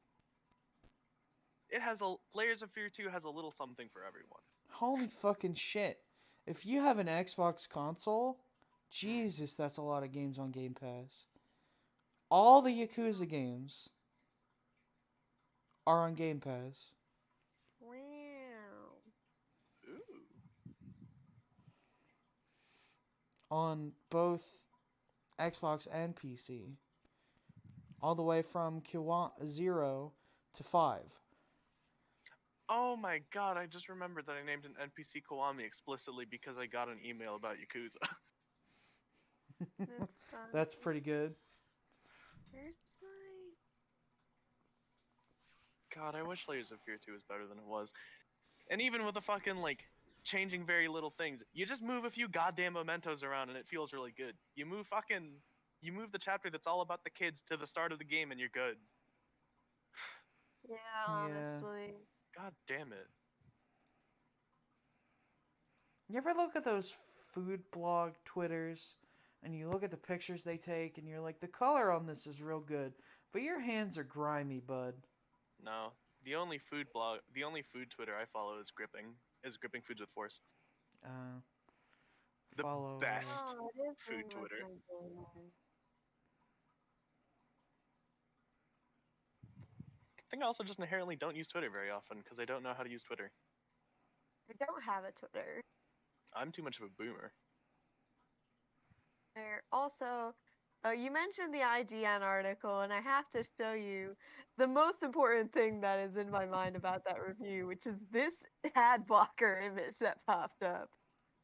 It has a Layers of Fear 2 has a little something for everyone. Holy fucking shit. If you have an Xbox console, Jesus, that's a lot of games on Game Pass. All the Yakuza games are on Game Pass. Wow. Ooh. On both Xbox and PC. All the way from 0 to 5. Oh my god, I just remembered that I named an NPC Kiwami explicitly because I got an email about Yakuza. That's fun. That's pretty good. Where's my? God, I wish Layers of Fear 2 was better than it was. And even with the fucking, like, changing very little things, you just move a few goddamn mementos around and it feels really good. You move the chapter that's all about the kids to the start of the game and you're good. Yeah, Yeah. honestly. God damn it. You ever look at those food blog Twitters and you look at the pictures they take and you're like, the color on this is real good, but your hands are grimy, bud. No. The only food Twitter I follow is Gripping Foods with Force. The Follow. best Oh, it is food really Twitter. my game. I think I also just inherently don't use Twitter very often because I don't know how to use Twitter. I don't have a Twitter. I'm too much of a boomer. There also, you mentioned the IGN article, and I have to show you the most important thing that is in my mind about that review, which is this ad blocker image that popped up,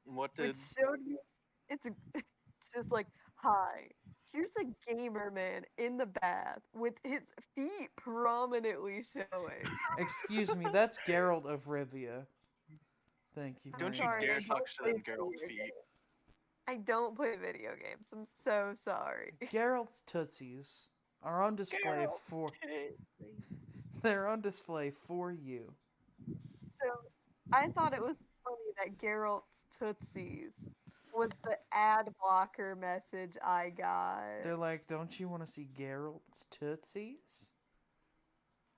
What which did showed me it's just like, hi, here's a gamer man in the bath with his feet prominently showing. Excuse me, that's Geralt of Rivia. Thank you I'm very Don't you much. sorry, I dare talk don't shit play on Geralt's video feet. games. I don't play video games. I'm so sorry. Geralt's tootsies are on display Geralt, for. please. They're on display for you. So I thought it was funny that Geralt's Tootsies was the ad blocker message I got. They're like, don't you want to see Geralt's tootsies?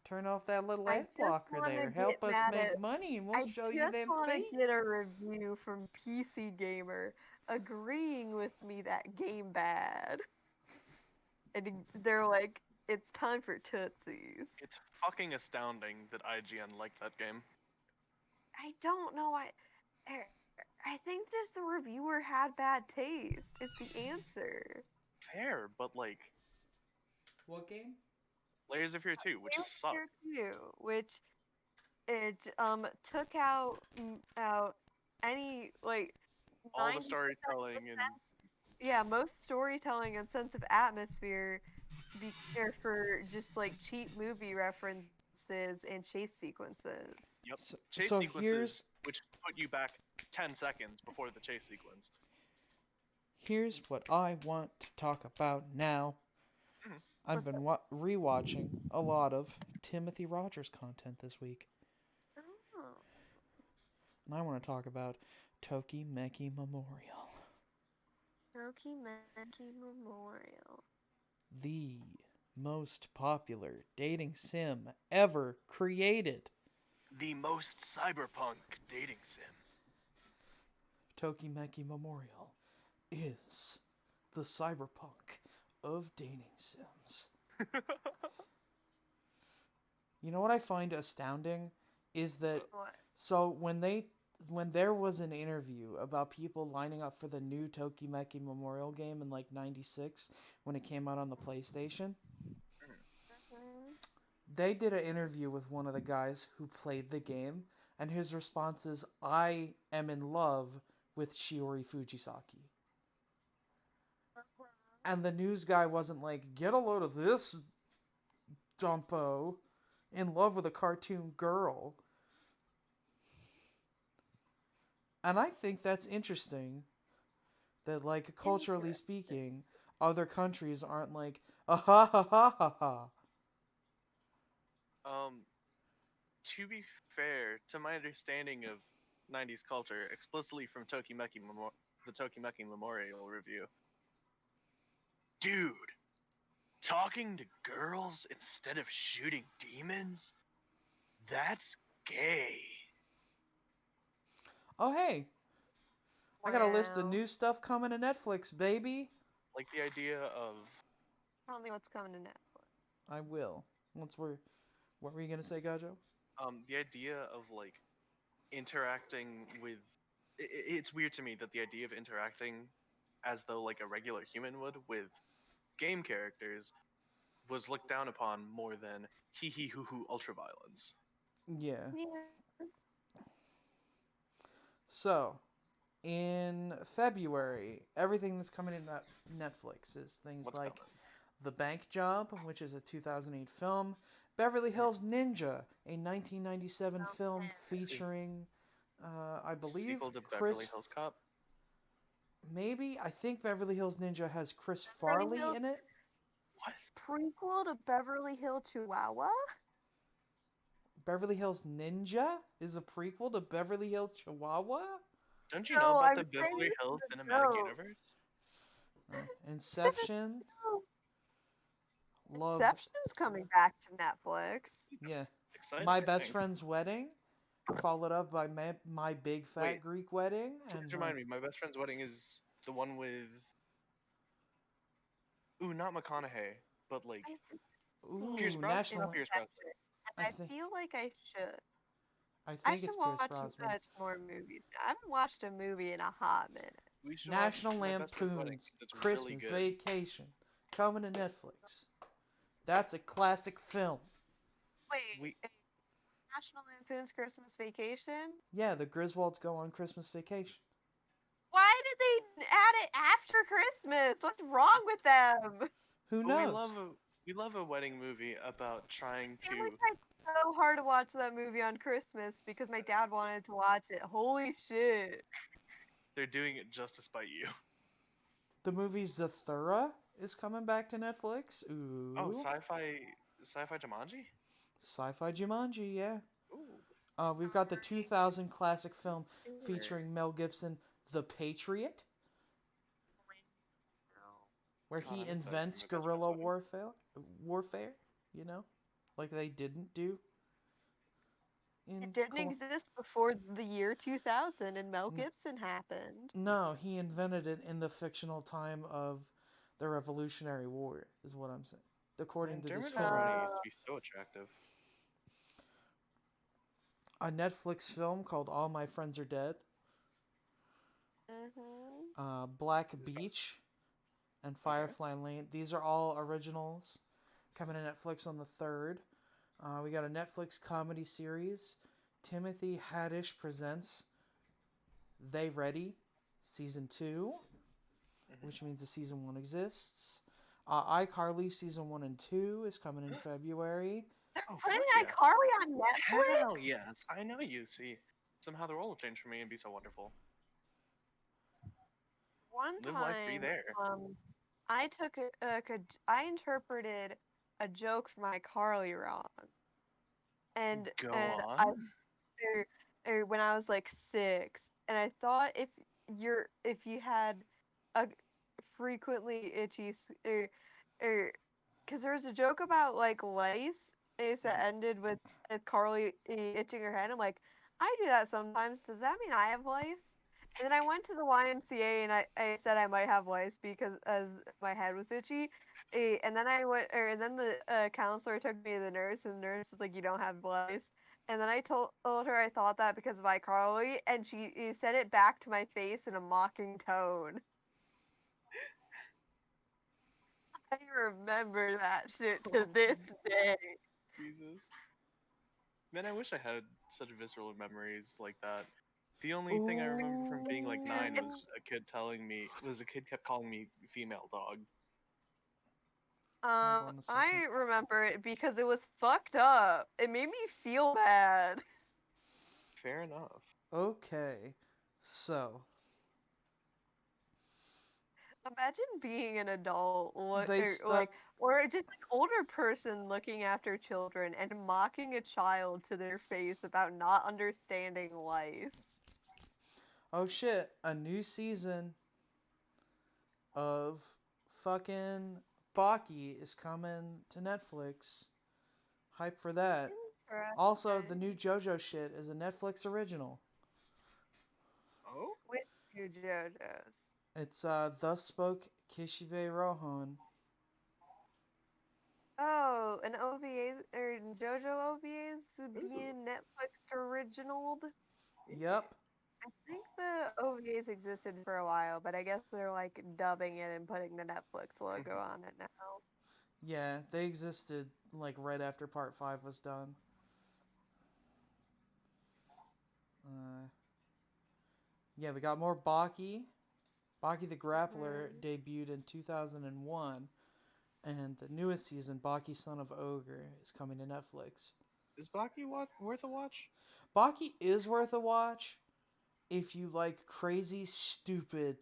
Turn off that little I ad just blocker want to there. get Help us mad make at. money and we'll I show you just them want to get a feet. review from PC Gamer agreeing with me that game bad, and they're like, "It's time for Tootsies." It's fucking astounding that IGN liked that game. I don't know. I think just the reviewer had bad taste. It's the answer. Fair, but like What game? Layers of Fear 2, which Game sucked. Fear 2, which it took out any like All the 90% storytelling and yeah, most storytelling and sense of atmosphere for just like cheap movie references and chase sequences. yep, So, chase so sequences, which put you back 10 seconds before the chase sequence. here's what I want to talk about now. Mhm. I've been rewatching a lot of Timothy Rogers content this week, Oh, and I want to talk about Toki Meki Memorial, Tokimeki Memorial. the most popular dating sim ever created. The most cyberpunk dating sim. Toki Meki Memorial is the cyberpunk of dating sims. You know what I find astounding is that What? so when there was an interview about people lining up for the new Tokimeki Memorial game in like '96 when it came out on the PlayStation, Mhm. they did an interview with one of the guys who played the game, and his response is, "I am in love with Shiori Fujisaki." And the news guy wasn't like, "Get a load of this, Dumpo, in love with a cartoon girl." And I think that's interesting that, like, culturally speaking, other countries aren't like, ah ha ha ha ha ha. Um, to be fair, to my understanding of 90s culture, explicitly from the Tokimeki Memorial Review, dude, talking to girls instead of shooting demons? That's gay. Oh, hey, I got a list of Wow. new stuff coming to Netflix, baby. Like the idea of Tell me what's coming to Netflix. I will. What were you gonna say, Gajo? the idea of like interacting with it's weird to me that the idea of interacting as though like a regular human would with game characters was looked down upon more than hee hee hoo hoo ultraviolence. Yeah. Yeah. So, in February, everything that's coming in Netflix is things What's like coming? The Bank Job, which is a 2008 film, Beverly Hills Ninja, a 1997 film featuring, I believe, Sequel to Beverly Hills Cop? Maybe? I think Beverly Hills Ninja has Chris Beverly Farley Hills in it. What? prequel to Beverly Hill Chihuahua? Beverly Hills Ninja is a prequel to Beverly Hills Chihuahua? Don't you know No, about I'm the saying Beverly this Hills is a cinematic joke. universe? Inception, Love, Inception's coming back to Netflix. yeah. Exciting, My I Best think. Friend's Wedding, followed up by My Big Fat Wait, Greek Wedding, please and remind me. My best friend's wedding is the one with not McConaughey, but like I Pierce ooh, Brosnan. National. Not Pierce Brosnan. Inception, and I I think feel like I should. I I think should it's Pierce watch Brosnan. more movies. I haven't watched a movie in a hot minute. We should watch National My Best Friend's Wedding Lampoon's because it's really Christmas good. Vacation, coming to Netflix. That's a classic film. Wait, We National Lampoon's Christmas Vacation? Yeah, the Griswolds go on Christmas vacation. Why did they add it after Christmas? What's wrong with them? Who but knows? we love a wedding movie about trying I feel like to. I tried so hard to watch that movie on Christmas because my dad wanted to watch it. Holy shit. They're doing it just to spite you. The movie Zathura is coming back to Netflix. Oh, Ooh. sci-fi Jumanji. Sci-fi Jumanji, yeah. Ooh, We've got the 2000 classic film featuring Mel Gibson, The Patriot, where God, he I'm excited for invents My Best Friend's guerrilla Wedding. warfare, you know? Like they didn't do It in didn't exist before the year 2000 and Mel Gibson happened. No, he invented it in the fictional time of the Revolutionary War, is what I'm saying. According Man, to this Dermot film. Mulroney used to be so attractive. A Netflix film called All My Friends Are Dead. Black His friend. Beach and Okay. Firefly Lane. These are all originals coming to Netflix on the 3rd. We got a Netflix comedy series. Timothy Haddish presents They Ready, Season 2, which means the Season 1 exists. iCarly Season 1 and 2 is coming in February. They're Oh putting fuck yeah! iCarly on Netflix? Hell yes! I know you. See, somehow the role will change for me and be so wonderful. One Live life free time, there. I took I interpreted a joke from iCarly wrong, and Go and on. I when I was like 6, and I thought if you had a frequently itchy or because there was a joke about like lice is that ended with Carly itching her head. I'm like, I do that sometimes. Does that mean I have lice? And then I went to the YMCA and I said I might have lice because as my head was itchy. And then and then the counselor took me to the nurse, and the nurse was like, "You don't have lice." And then I told her I thought that because of iCarly, and she said it back to my face in a mocking tone. I remember that shit to this day. Jesus. Man, I wish I had such visceral memories like that. The only thing I remember from being like Ooh. 9 was a kid kept calling me female dog. Hold on a second. I remember it because it was fucked up. It made me feel bad. Fair enough. Okay. So Imagine being an adult, they or stuck. or just an older person looking after children and mocking a child to their face about not understanding life. Oh shit! A new season of fucking Baki is coming to Netflix. Hype for that. Also, the new Interesting. JoJo shit is a Netflix original. Oh? Which two JoJo's? It's Thus Spoke Kishibe Rohan. Oh, an OVA or JoJo OVAs Ooh. being Netflix original. Yep. I think the OVAs existed for a while, but I guess they're like dubbing it and putting the Netflix logo on it now. Yeah, they existed like right after Part 5 was done. Uh, yeah, we got more Baki. Baki the Grappler Hmm. debuted in 2001, and the newest season, Baki Son of Ogre, is coming to Netflix. Is Baki worth a watch? Baki is worth a watch if you like crazy, stupid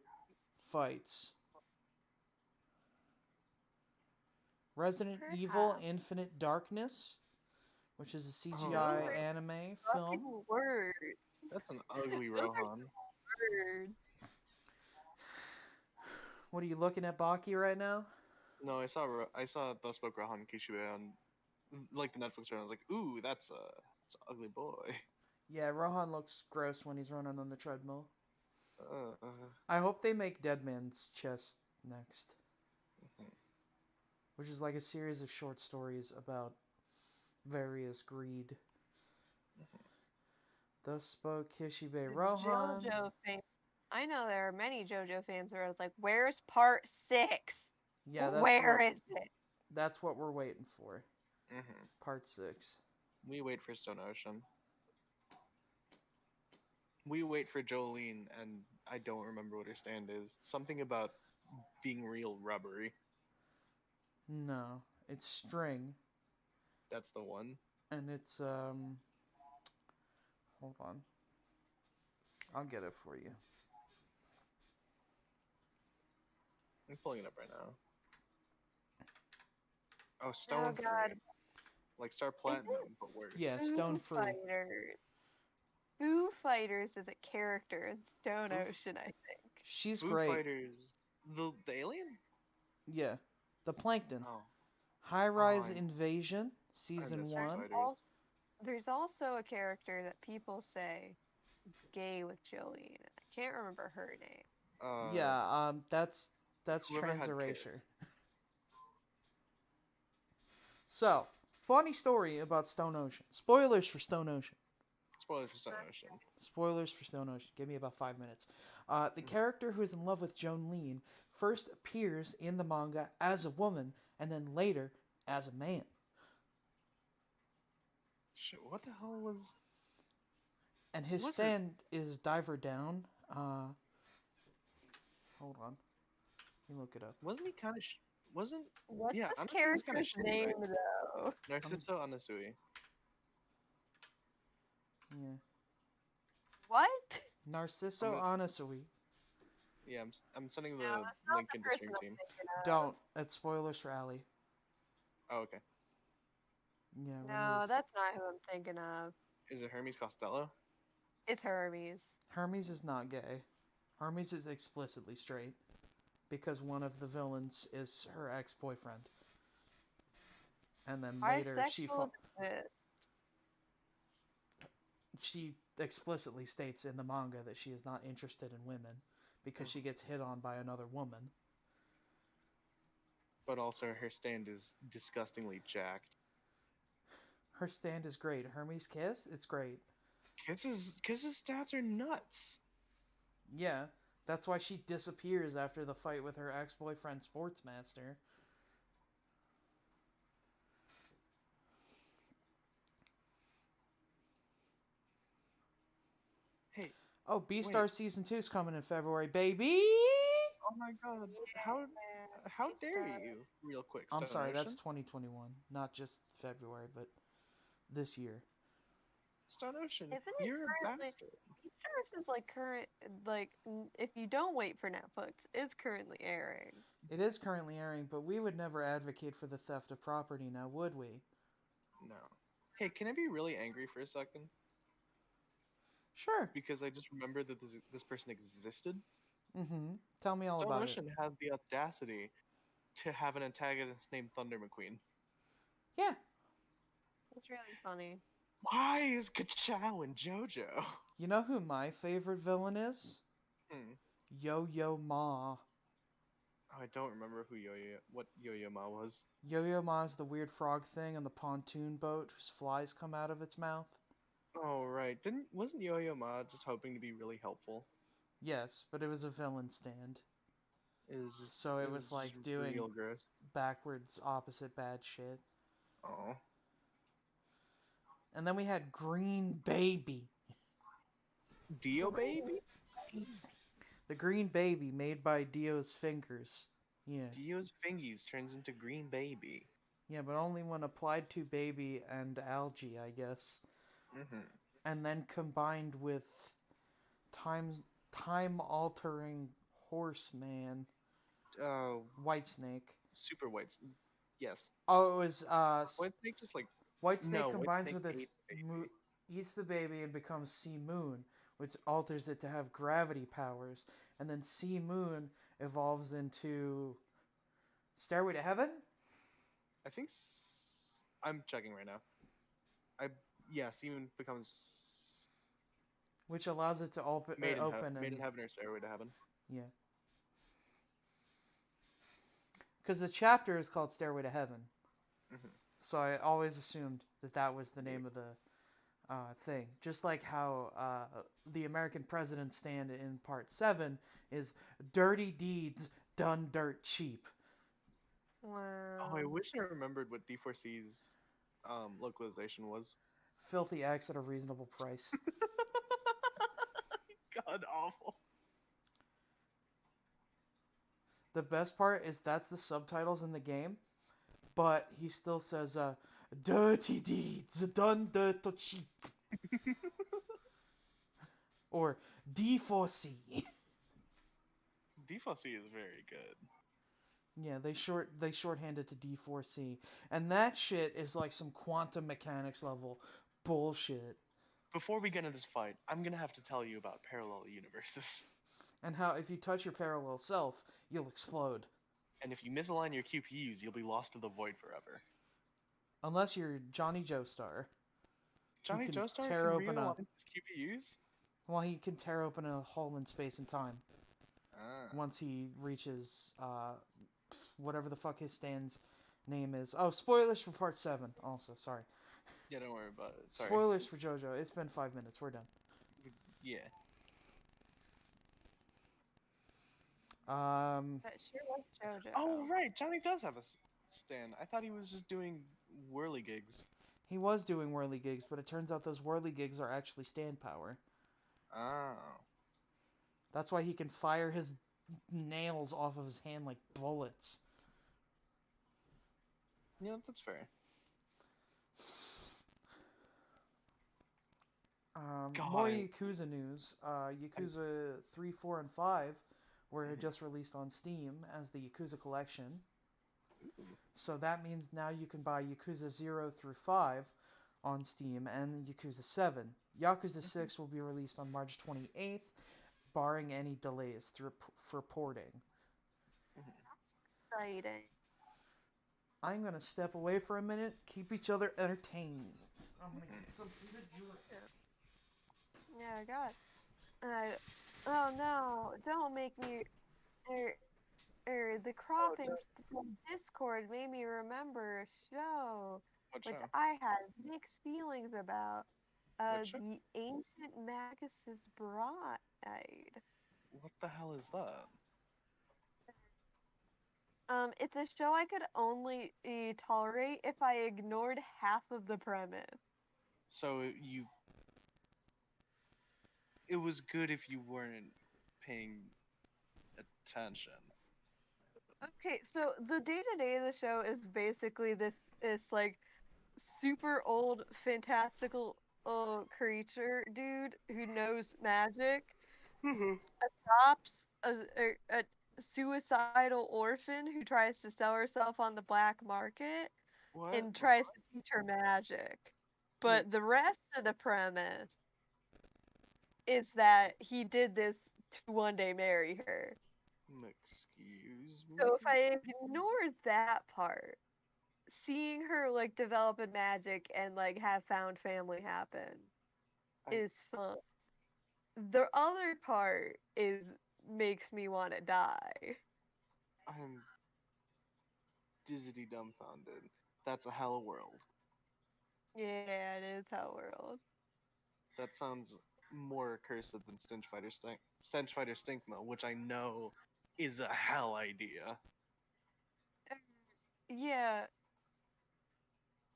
fights. Resident Evil Perhaps. Infinite Darkness, which is a Oh, CGI Those are anime film. fucking words. that's an ugly Those are Rohan. words. What are you looking at Baki right now? No, I saw the spoke Rohan Kishibe on like the Netflix channel. I was like, ooh, that's an ugly boy. Yeah, Rohan looks gross when he's running on the treadmill. Uh, I hope they make Deadman's Chest next, which is like a series of short stories about various greed. Thus spoke Kishibe The Rohan. JoJo thing. I know there are many JoJo fans where I was like, "Where's part 6? Yeah, Where is it?" that's what we're waiting for. mhm. Part 6. We wait for Stone Ocean. We wait for Jolene, and I don't remember what her stand is. Something about being real rubbery. No, it's string, That's the one. and it's hold on. I'll get it for you. I'm pulling it up right now. Oh, Oh Stone God, Free. Like Star is it Platinum, but Yeah, worse. Stone Foo Free. Fighters? Foo Fighters is a character in Stone Foo, Ocean, I think. She's Foo great. Fighters. The alien? Yeah. The Plankton. Oh. High Oh, Rise Invasion, I Season miss Foo There's 1. Fighters. also there's also a character that people say is gay with Jolene. I can't remember her name. Uh, Yeah, that's whoever had Kiss. Trans-erasure. So, funny story about Stone Ocean. Spoilers for Stone Ocean. Spoilers for Stone Ocean. Spoilers for Stone Ocean. Give me about 5 minutes. The Mhm. character who is in love with Joan Lean first appears in the manga as a woman and then later as a man. Shit, what the hell was? And his Was her? stand is Diver Down. Hold on. Let me look it up. Wasn't he kind of? Wasn't? What's Yeah, this Anasui was kind of character's shitty, name right? though? Um, Narciso Anasui. yeah. What? I'm Narciso gonna. Anasui. Yeah, I'm sending No, the that's not link the into person Stream I'm Team. thinking of. Don't. That's spoilers for Ali. Oh, okay. Yeah, remove. No, that's not who I'm thinking of. Is it Hermes Costello? It's Hermes. Hermes is not gay. Hermes is explicitly straight because one of the villains is her ex-boyfriend. And then later Bisexual exist. she explicitly states in the manga that she is not interested in women because she Mhm. gets hit on by another woman. But also her stand is disgustingly jacked. Her stand is great. Hermes Kiss, it's great. Kiss's stats are nuts. Yeah, that's why she disappears after the fight with her ex-boyfriend Sportsmaster. Hey, Oh, wait. Beastar Season 2 is coming in February, baby! Oh my God. Yeah, How we dare started. you? Real quick, I'm Stone sorry, that's Ocean. 2021, not just February, but this year. Stone Ocean, Isn't it you're a currently? bastard. Beastars is like current, like if you don't wait for Netflix, it's currently airing. It is currently airing, but we would never advocate for the theft of property now, would we? No. Hey, can I be really angry for a second? Sure. Because I just remembered that this person existed. Mm-hmm. Tell me all Stone about it. Ocean had the audacity to have an antagonist named Thunder McQueen. Yeah. It's really funny. Why is Gajo and JoJo? You know who my favorite villain is? Hmm. Yo-Yo Ma. Oh, I don't remember what Yo-Yo Ma was. Yo-Yo Ma is the weird frog thing on the pontoon boat whose flies come out of its mouth. Oh right, wasn't Yo-Yo Ma just hoping to be really helpful? Yes, but it was a villain stand. So It it was was just like doing real gross. backwards opposite bad shit. Oh, And then we had Green Baby. Dio baby. The Green Baby made by Dio's fingers. Yeah. Dio's fingies turns into Green Baby. Yeah, but only when applied to baby and algae, I guess. Mm-hmm. And then combined with time altering horseman Oh, Whitesnake. Super White. Yes. Oh, it was White Snake just like Whitesnake no. White combines Snake with its ate the baby. eats the baby and becomes Sea Moon, which alters it to have gravity powers, and then Sea Moon evolves into Stairway to Heaven, I think I'm checking right now. I yeah. Seaman becomes which allows it to open Made in and Heaven or Stairway to Heaven. yeah. Because the chapter is called Stairway to Heaven, Mm-hmm. so I always assumed that that was the name of the thing. Just like how the American president stand in Part 7 is Dirty Deeds Done Dirt Cheap. Wow. Oh, I wish I remembered what D4C's localization was. Filthy acts at a reasonable price. God awful. The best part is that's the subtitles in the game, but he still says, Dirty Deeds Done Dirt Cheap. Or D4C. D4C is very good. Yeah, they shorthand it to D4C, and that shit is like some quantum mechanics level bullshit. Before we get into this fight, I'm gonna have to tell you about parallel universes. And how if you touch your parallel self, you'll explode. And if you misalign your QPUs, you'll be lost to the void forever. Unless you're Johnny Joestar, who Johnny can Joestar tear can open a realign his QPUs? well, he can tear open a hole in space and time Ah. once he reaches whatever the fuck his stand's name is. Oh, spoilers for part 7 also, sorry. Yeah, don't worry about it. Sorry. Spoilers for JoJo. It's been 5 minutes. We're done. Yeah. That sure was JoJo. Oh, right. Johnny does have a stand. I thought he was just doing whirly gigs. He was doing whirly gigs, but it turns out those whirly gigs are actually stand power. Oh. That's why he can fire his nails off of his hand like bullets. Yeah, that's fair. More Yakuza news. Yakuza 3, 4, and 5 were just released on Steam as the Yakuza Collection. So that means now you can buy Yakuza 0 through 5 on Steam and Yakuza 7. Yakuza 6 will be released on March 28th, barring any delays for porting. Exciting. I'm going to step away for a minute, keep each other entertained. I'm going to get something to drink. Yeah, God. Oh no! Don't make me. The croppings from Discord made me remember a show What which show? I had mixed feelings about. What show? The Ancient Magus' Bride. What the hell is that? It's a show I could only tolerate if I ignored half of the premise. So it was good if you weren't paying attention. Okay, so the day-to-day of the show is basically this like super old fantastical creature dude who knows magic Mhm. adopts a suicidal orphan who tries to sell herself on the black market What? and tries to teach her magic. Wait, But the rest of the premise is that he did this to one day marry her. excuse So me? if I ignore that part, seeing her like develop in magic and like have found family happen I is fun. The other part is makes me want to die. I'm dizzily dumbfounded. That's a hell world. Yeah, it is Hell World. That sounds more accursed than Stench Fighter Stinkma, which I know is a hell idea. Yeah,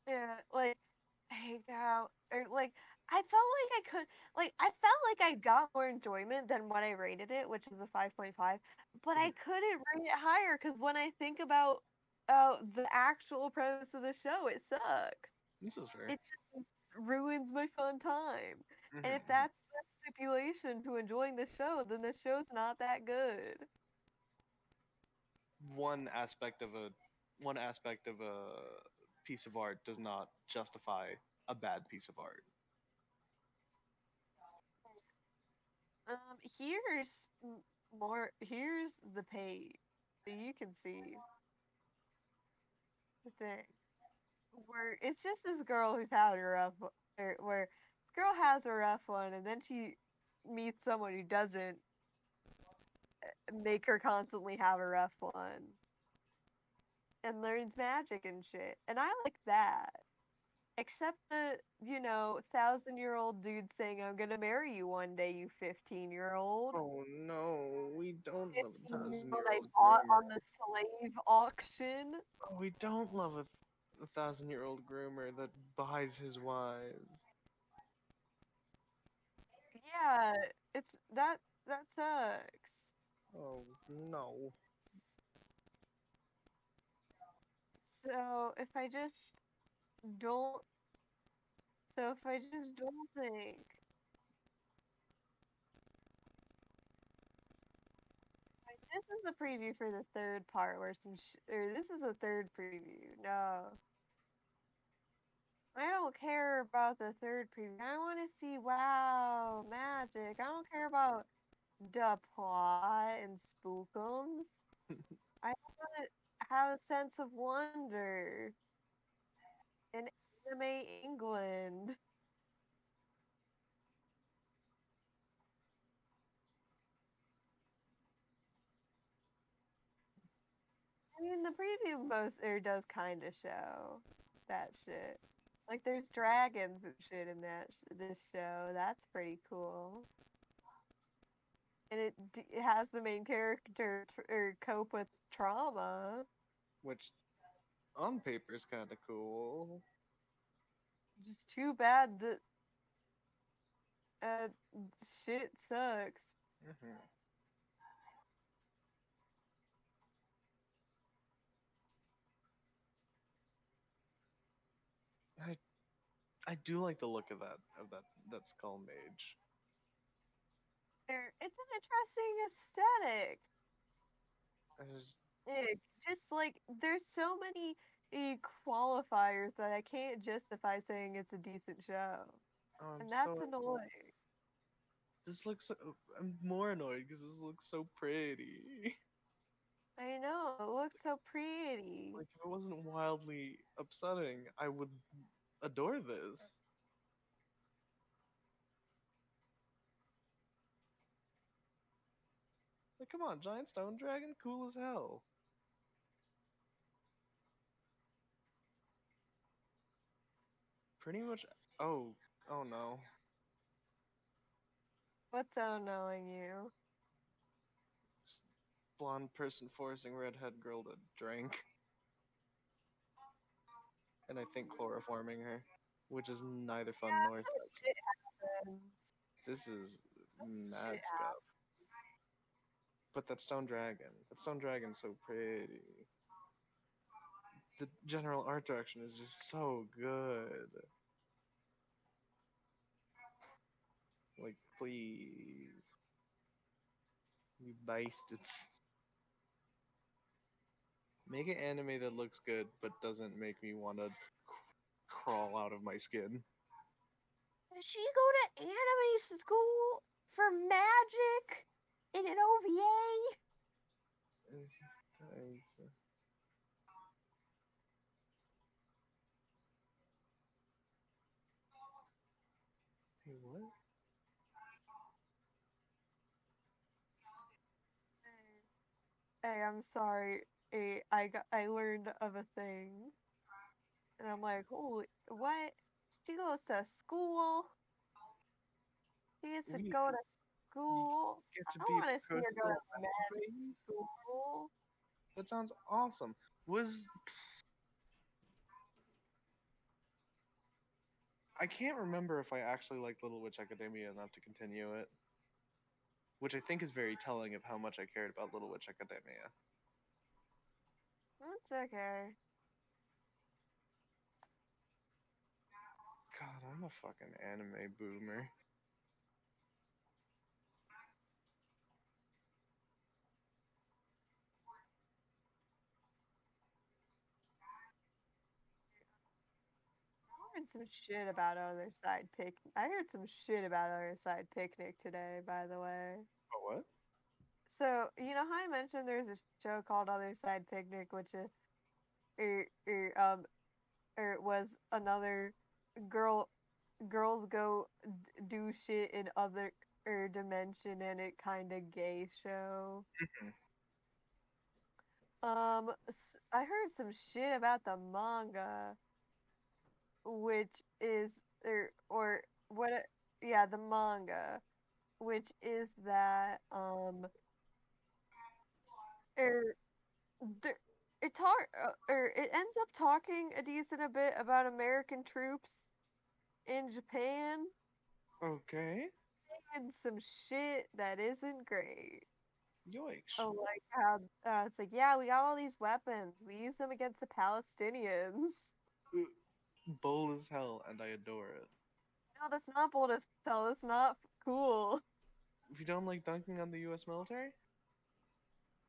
yeah, like hang out or like I felt like I could like I felt like I got more enjoyment than when I rated it, which is a 5.5, but I Mhm. couldn't rate it higher because when I think about the actual premise of the show, it sucks. This is fair. It just ruins my fun time. And if Mhm. that's the stipulation to enjoying the show, then the show's not that good. One aspect of a one aspect of a piece of art does not justify a bad piece of art. Here's here's the page, so you can see the thing. Where it's just this girl who's had a rough, or where this girl has a rough one, and then she meets someone who doesn't make her constantly have a rough one, and learns magic and shit. And I like that. Except the, 1,000-year-old dude saying, I'm gonna marry you one day, you 15-year-old. Oh no, we don't love a 15-year-old I thousand-year-old bought groomer. on the slave auction. Oh, we don't love a thousand-year-old groomer that buys his wives. Yeah, it's that sucks. Oh no. So if I just don't, so if I just don't think, like, this is the preview for the third part where or this is the third preview. No, I don't care about the third preview. I want to see wow magic. I don't care about the plot and spookums. I want to have a sense of wonder in anime England. I mean, the preview most or does kind of show that shit. Like, there's dragons and shit in this show. That's pretty cool. And it has the main character or cope with trauma. Which on paper is kind of cool. Just too bad that uh, shit sucks. Hmm. I I do like the look of that skull mage. It's an interesting aesthetic. I just Just like there's so many qualifiers that I can't justify saying it's a decent show, oh, I'm and that's so annoying. this looks so, I'm more annoyed because this looks so pretty. I know it looks so pretty. Like if it wasn't wildly upsetting, I would adore this. Like come on, giant stone dragon, cool as hell. Pretty much. Oh, oh no. What's so annoying you? S- Blonde person forcing redhead girl to drink, and I think chloroforming her, which is neither fun nor sexy. Shit happens. This is mad Shit stuff. But that stone dragon's so pretty. The general art direction is just so good. Like, please. You bastards. Make an anime that looks good but doesn't make me want to crawl out of my skin. Does she go to anime school for magic in an OVA? Hey, what? Hey, I'm sorry. Hey, I learned of a thing, and I'm like, holy, what? She goes to school. She gets to We go to you school. get to I be want the to see her go coastal to magic baby? school. That sounds awesome. I can't remember if I actually liked Little Witch Academia enough to continue it, which I think is very telling of how much I cared about Little Witch Academia. That's okay. God, I'm a fucking anime boomer. I heard some shit about Other Side Pic. I heard some shit about Other Side Picnic today, by the way. Oh, what? So you know how I mentioned there's a show called Other Side Picnic, which is or it was another girl girls go do shit in other dimension and it kind of gay show. Mhm. I heard some shit about the manga, which is or what? Yeah, the manga, which is that er, the, it ends up talking a decent a bit about American troops in Japan Okay. and some shit that isn't great. Yoicks. Oh, like how it's like, yeah, we got all these weapons. We use them against the Palestinians. Bold as hell, and I adore it. No, that's not bold as hell. That's not cool. If you don't like dunking on the U.S. military,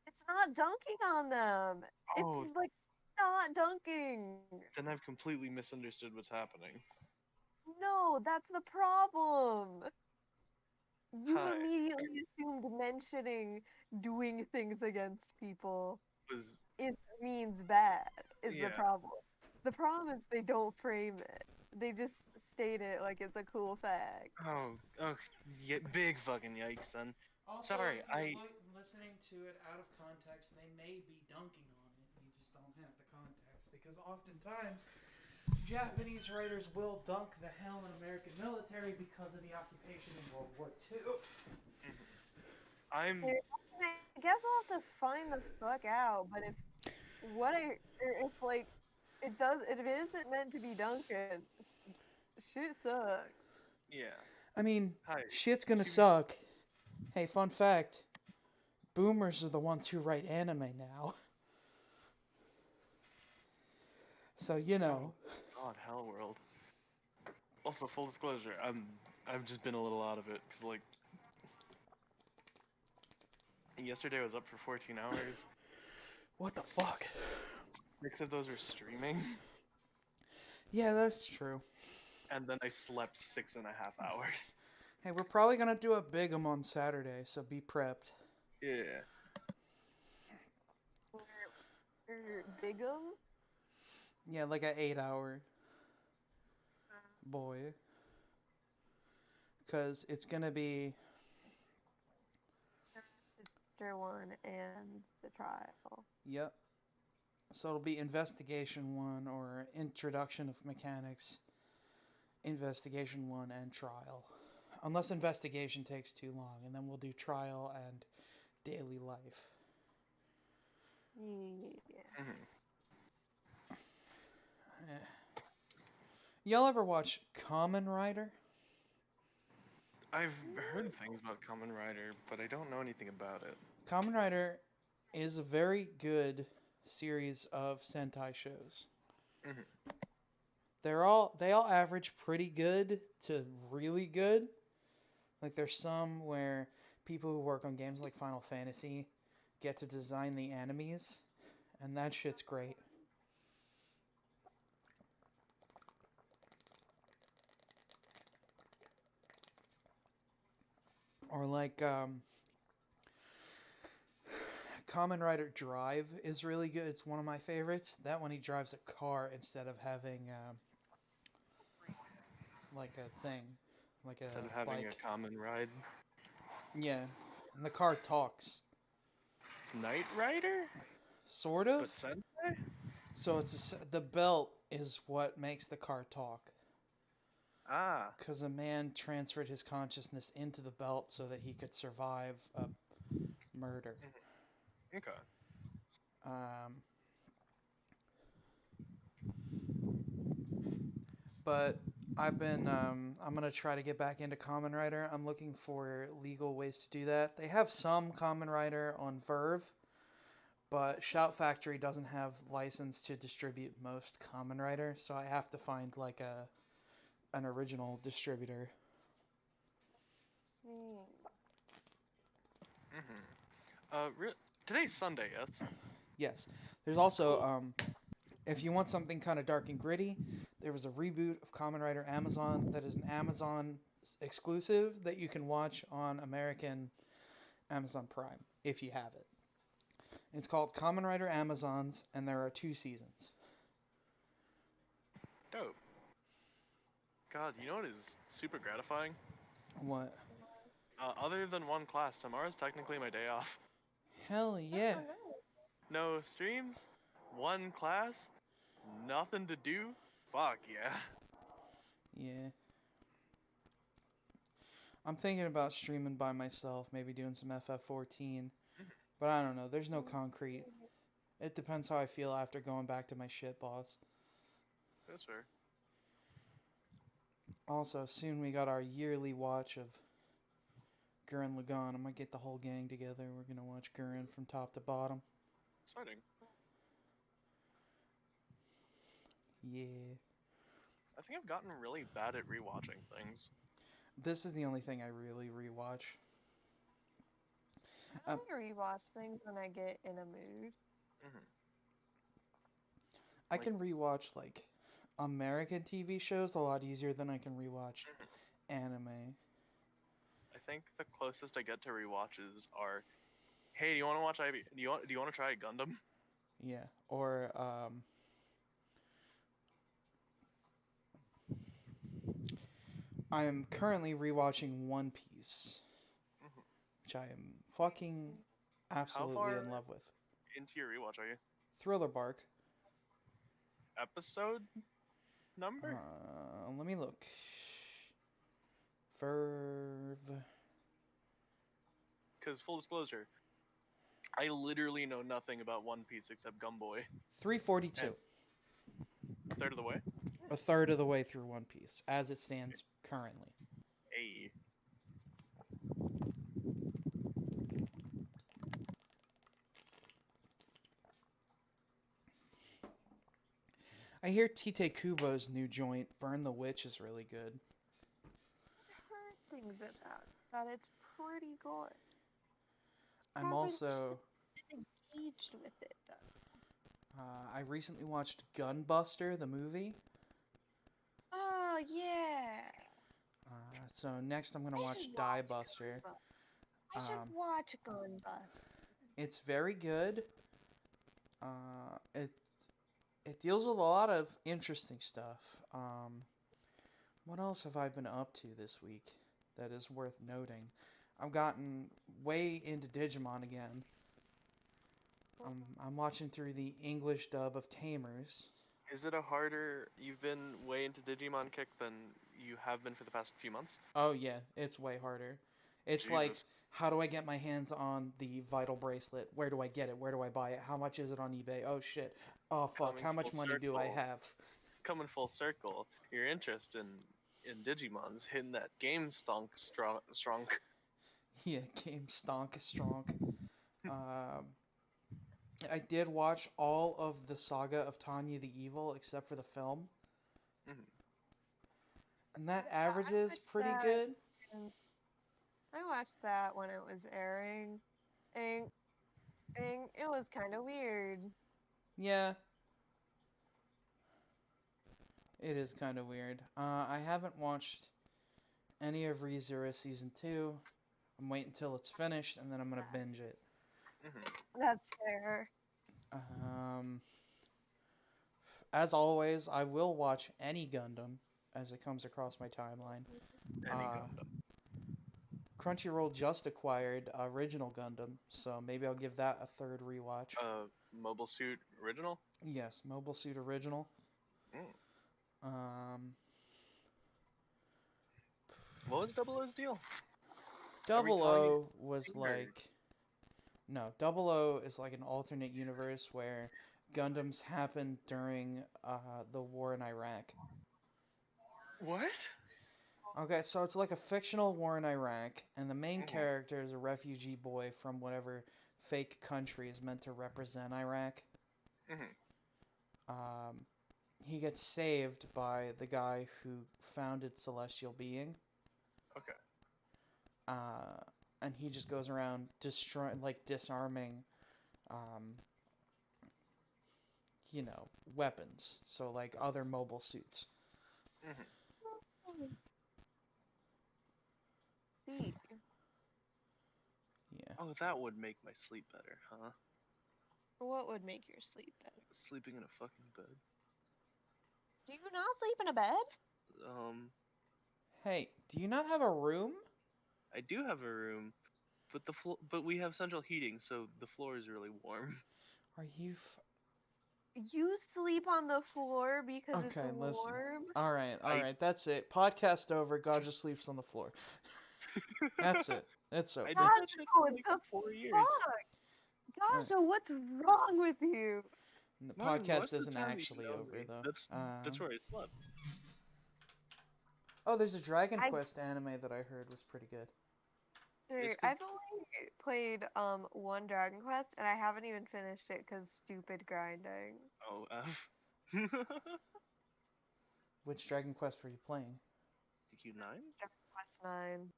It's not dunking on them. It's oh, like not dunking. then I've completely misunderstood what's happening. No, that's the problem. You Hi, immediately assumed mentioning doing things against people was it means bad is the yeah. problem. The problem is they don't frame it. They just state it like it's a cool fact. Oh, yeah, big fucking yikes, son. Also, Sorry, if you're listening to it out of context, they may be dunking on it. You just don't have the context. Because oftentimes, Japanese writers will dunk the hell in American military because of the occupation in World War II. I'm I guess I'll have to find the fuck out. But if what I if like it does if it isn't meant to be Duncan, shit sucks. yeah. I mean, Hi, shit's gonna to be suck. Hey, fun fact: boomers are the ones who write anime now. So you know. oh God, Hell World. Also, full disclosure, I've just been a little out of it because like yesterday I was up for 14 hours. What the fuck? 6 of those were streaming, Yeah, that's true. and then I slept 6.5 hours. Hey, we're probably gonna do a big 'em on Saturday, so be prepped. Yeah. Bigum. Yeah, like an 8 hour boy. Because it's gonna be. Sister one and the trial. Yep. So it'll be investigation 1 or introduction of mechanics, investigation 1 and trial. Unless investigation takes too long, and then we'll do trial and daily life. Yeah. Mhm. Y'all ever watch Kamen Rider? I've heard things about Kamen Rider, but I don't know anything about it. Kamen Rider is a very good series of Sentai shows. Mhm. They all average pretty good to really good. Like there's some where people who work on games like Final Fantasy get to design the enemies, and that shit's great. Or like Kamen Rider Drive is really good. It's one of my favorites. That one he drives a car instead of having like a thing, like Instead a of having a bike. common ride. Yeah, and the car talks, Knight Rider? sort But of. Sentai? So the belt is what makes the car talk. Ah, Because a man transferred his consciousness into the belt so that he could survive a murder. okay. Um, but I'm gonna try to get back into Kamen Rider. I'm looking for legal ways to do that. They have some Kamen Rider on Verve, but Shout Factory doesn't have license to distribute most Kamen Rider, so I have to find like an original distributor. Hmm. Today's Sunday, yes? Yes, there's also Cool. if you want something kind of dark and gritty, there was a reboot of Kamen Rider Amazon that is an Amazon exclusive that you can watch on American Amazon Prime if you have it. It's called Kamen Rider Amazons, and there are 2 seasons. Dope. God, you know what is super gratifying? What? Other than one class, tomorrow's technically my day off. Hell yeah. No streams, one class, nothing to do. Fuck yeah. Yeah. I'm thinking about streaming by myself, maybe doing some FF14, but I don't know. There's no concrete. It depends how I feel after going back to my shit boss. That's fair. Also, soon we got our yearly watch of Gurren Lagann. I'm gonna get the whole gang together. We're gonna watch Gurren from top to bottom. Exciting. Yeah. I think I've gotten really bad at rewatching things. This is the only thing I really rewatch. I only rewatch things when I get in a mood. hmm I Like, can rewatch like American TV shows a lot easier than I can rewatch mhm. anime. I think the closest I get to rewatches are, hey, do you want to watch do you want to try Gundam? Yeah. Or I am currently rewatching One Piece, Mhm. which I am fucking How absolutely in far love with. into your rewatch are you? Thriller Bark. Episode number? Let me look. Verve. Because full disclosure, I literally know nothing about One Piece except Gumboy, 342. and a third of the way. A third of the way through One Piece, as it stands currently. A. I hear Tite Kubo's new joint, Burn the Witch, is really good. I've heard things about that. It's pretty good. I'm Haven't also. engaged with it though. I recently watched Gunbuster, the movie. Oh yeah. So next I'm gonna I watch should Die watch Buster. Gunbus. I should Um, watch Gunbus. it's very good. It deals with a lot of interesting stuff. What else have I been up to this week that is worth noting? I've gotten way into Digimon again. I'm watching through the English dub of Tamers. Is it a harder? You've been way into Digimon Kick than you have been for the past few months. Oh yeah, it's way harder. It's like, Jesus. how do I get my hands on the Vital Bracelet? Where do I get it? Where do I buy it? How much is it on eBay? Oh shit. Oh fuck, Coming how full much money do I circle. have? Coming full circle. Your interest in Digimon's hitting that game stonk strong. Yeah, game stonk stronk. Um, I did watch all of the saga of Tanya the Evil except for the film, Mhm. and that Yeah, I averages watched pretty that. good. And I watched that when it was airing, and it was kind of weird. Yeah, it is kind of weird. I haven't watched any of ReZero season 2. I'm waiting until it's finished and then I'm gonna binge it. Hmm. That's fair. Um, as always, I will watch any Gundam as it comes across my timeline. Any Uh, Gundam. Crunchyroll just acquired original Gundam, so maybe I'll give that a third rewatch. Mobile Suit Original? Yes, Mobile Suit Original. Mm. Um, What was Double O's deal? Are we Double telling you? O was like no, Double O is like an alternate universe where Gundams happened during the war in Iraq. What? Okay, so it's like a fictional war in Iraq, and the main Hmm. character is a refugee boy from whatever fake country is meant to represent Iraq. Hmm. Um, he gets saved by the guy who founded Celestial Being, Okay. uh, and he just goes around destroying, like disarming, um, weapons. So like other mobile suits. Hmm. See, Yeah. Oh, that would make my sleep better, huh? what would make your sleep better? Sleeping in a fucking bed. Do you not sleep in a bed? Um, Hey, do you not have a room? I do have a room, but but we have central heating, so the floor is really warm. Are you? You sleep on the floor because it's Okay, listen. warm? All I right, that's it. Podcast over. God just sleeps on the floor. That's it. It's I did over. that shit for Gajo, like the 4 years. fuck? All right. Gajo, what's wrong with you? The Martin, podcast most of the isn't time that you actually know over me, though. that's where I slept. Oh, there's a Dragon I Quest anime that I heard was pretty good. It's good. I've only played one Dragon Quest and I haven't even finished it because stupid grinding. Oh, Which Dragon Quest were you playing? DQ9? Dragon Quest 9.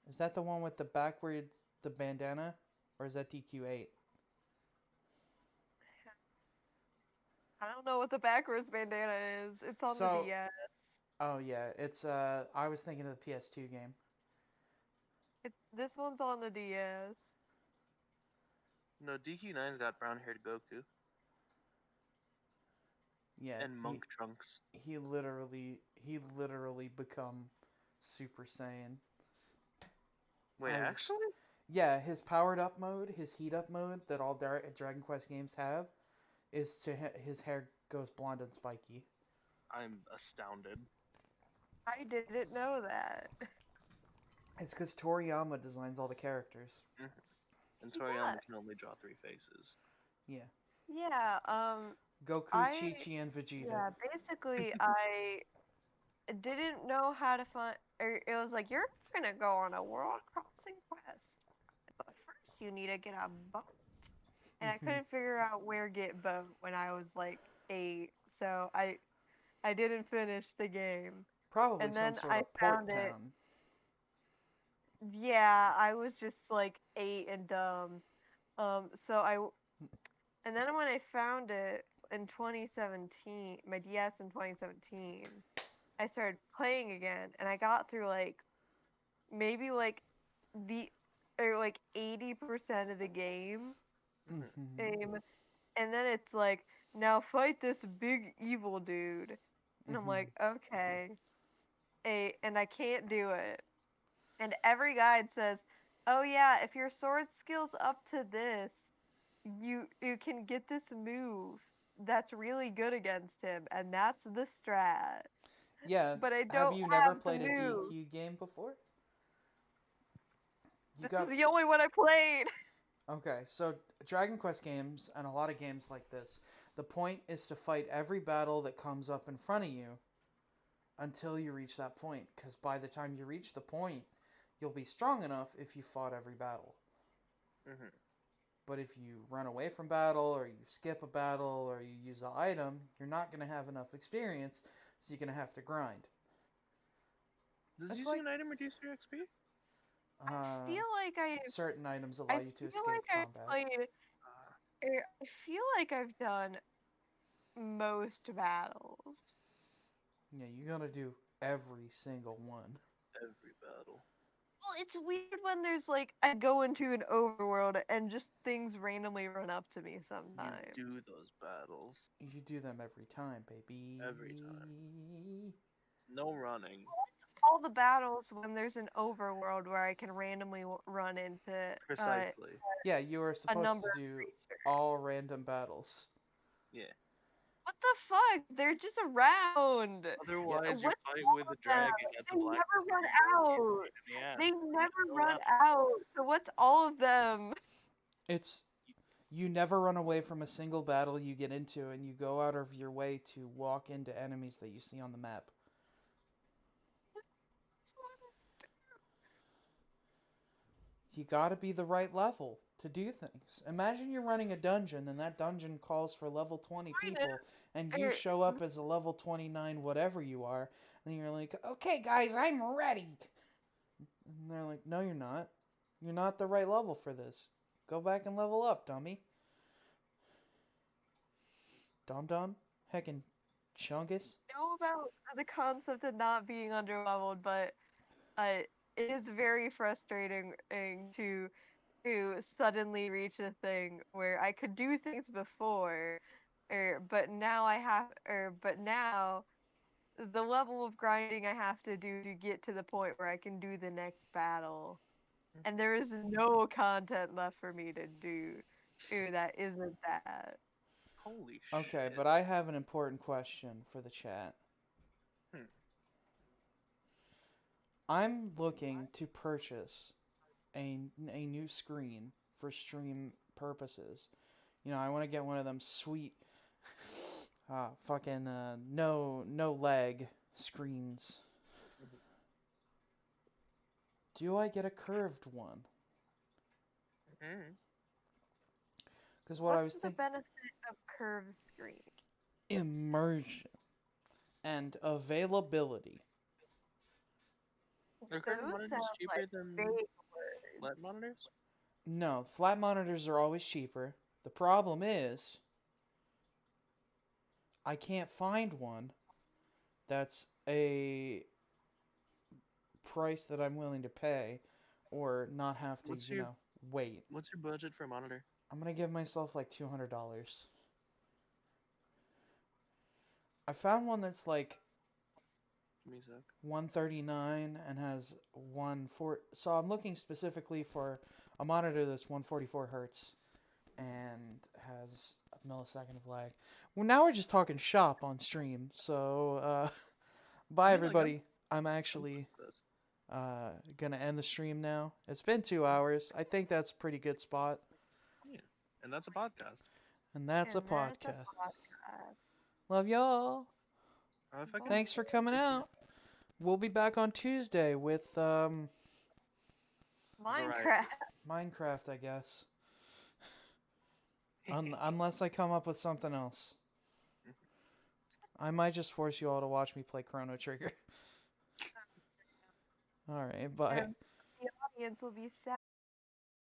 Is that the one with the backwards the bandana, or is that DQ8? I don't know what the backwards bandana is. It's on the So, DS. oh yeah, it's I was thinking of the PS2 game. This one's on the DS. No, DQ9's got brown-haired Goku Yeah, and monk trunks. he literally become Super Saiyan. Wait, I actually? Yeah, his powered up mode, his heat up mode that all Dragon Quest games have is his hair goes blonde and spiky. I'm astounded. I didn't know that. It's because Toriyama designs all the characters. Mhm. And He Toriyama does. can only draw three faces. Yeah, Yeah, Goku, I Chi Chi, and Vegeta. yeah, basically I didn't know how to find or it was like you're gonna go on a world crossing quest. But first you need to get a boat. And I Hmm. couldn't figure out where get boat when I was like 8. So I didn't finish the game. Probably And some then sort I of port found it. town. Yeah, I was just like 8 and dumb. So and then when I found it in 2017, my DS in 2017, I started playing again and I got through like maybe like the or like 80% of the Hmm. game, and then it's like now fight this big evil dude, and I'm Hmm. like okay, and I can't do it. And every guide says, "Oh yeah, if your sword skill's up to this, you can get this move that's really good against him, and that's the strat." Yeah, But I have don't you never have the played a move. DQ game before? You This got is the only one I played. Okay, so Dragon Quest games and a lot of games like this, the point is to fight every battle that comes up in front of you until you reach that point, because by the time you reach the point, you'll be strong enough if you fought every battle. Hmm. But if you run away from battle, or you skip a battle, or you use an item, you're not going to have enough experience, so you're going to have to grind. Does It's using like, an item reduce your XP? I feel like certain items I allow you to feel escape like I've combat. played. Uh, I feel like I've done most battles. Yeah, you gotta do every single one. every battle. Well, it's weird when there's like I go into an overworld and just things randomly run up to me You sometimes. do those battles You do them every time, baby. every time. No running. All the battles when there's an overworld where I can randomly run into Precisely. Yeah, you are a supposed number to of do creatures. all random battles. Yeah. What the fuck? They're just around. Yeah. Otherwise, you What's fight all with of the them? dragon at the They black never run casino. out. In the ass. They You never go run out. out. So what's all of them? It's you never run away from a single battle you get into, and you go out of your way to walk into enemies that you see on the map. You gotta be the right level to do things. Imagine you're running a dungeon, and that dungeon calls for level 20 people, and you Er, show up as a level 29 whatever you are, and you're like, okay, guys, I'm ready. And they're like, no, you're not. You're not the right level for this. Go back and level up, dummy. Dum Dum? Heckin' Chungus? know about the concept of not being underleveled, but it is very frustrating to suddenly reach a thing where I could do things before, but now the level of grinding I have to do to get to the point where I can do the next battle, and there is no content left for me to do. That isn't that. Holy Okay, shit. but I have an important question for the chat. Hmm. I'm looking to purchase a new screen for stream purposes. You know, I want to get one of them sweet, fucking no lag screens. Do I get a curved one? Mm. Because what I was What's the thinking, benefit of curved screen? immersion and availability. Are current Those monitors sound cheaper like than big flat words. monitors? No, flat monitors are always cheaper. The problem is, I can't find one that's a price that I'm willing to pay or not have to, What's your wait. what's your budget for a monitor? I'm going to give myself like $200. I found one that's like Give me a sec. 139 and has 140. So I'm looking specifically for a monitor that's 144 hertz and has a millisecond of lag. Well, now we're just talking shop on stream. So, bye I mean, like, everybody. I'm I'm actually with this. gonna end the stream now. It's been 2 hours. I think that's a pretty good spot. Yeah. And that's a podcast. And that's a And that's a podcast. podcast. Love y'all. If I could Thanks for coming out. We'll be back on Tuesday with Variety. Minecraft. Minecraft, I guess. Unless I come up with something else. I might just force you all to watch me play Chrono Trigger. Alright, bye. And the audience will be sad.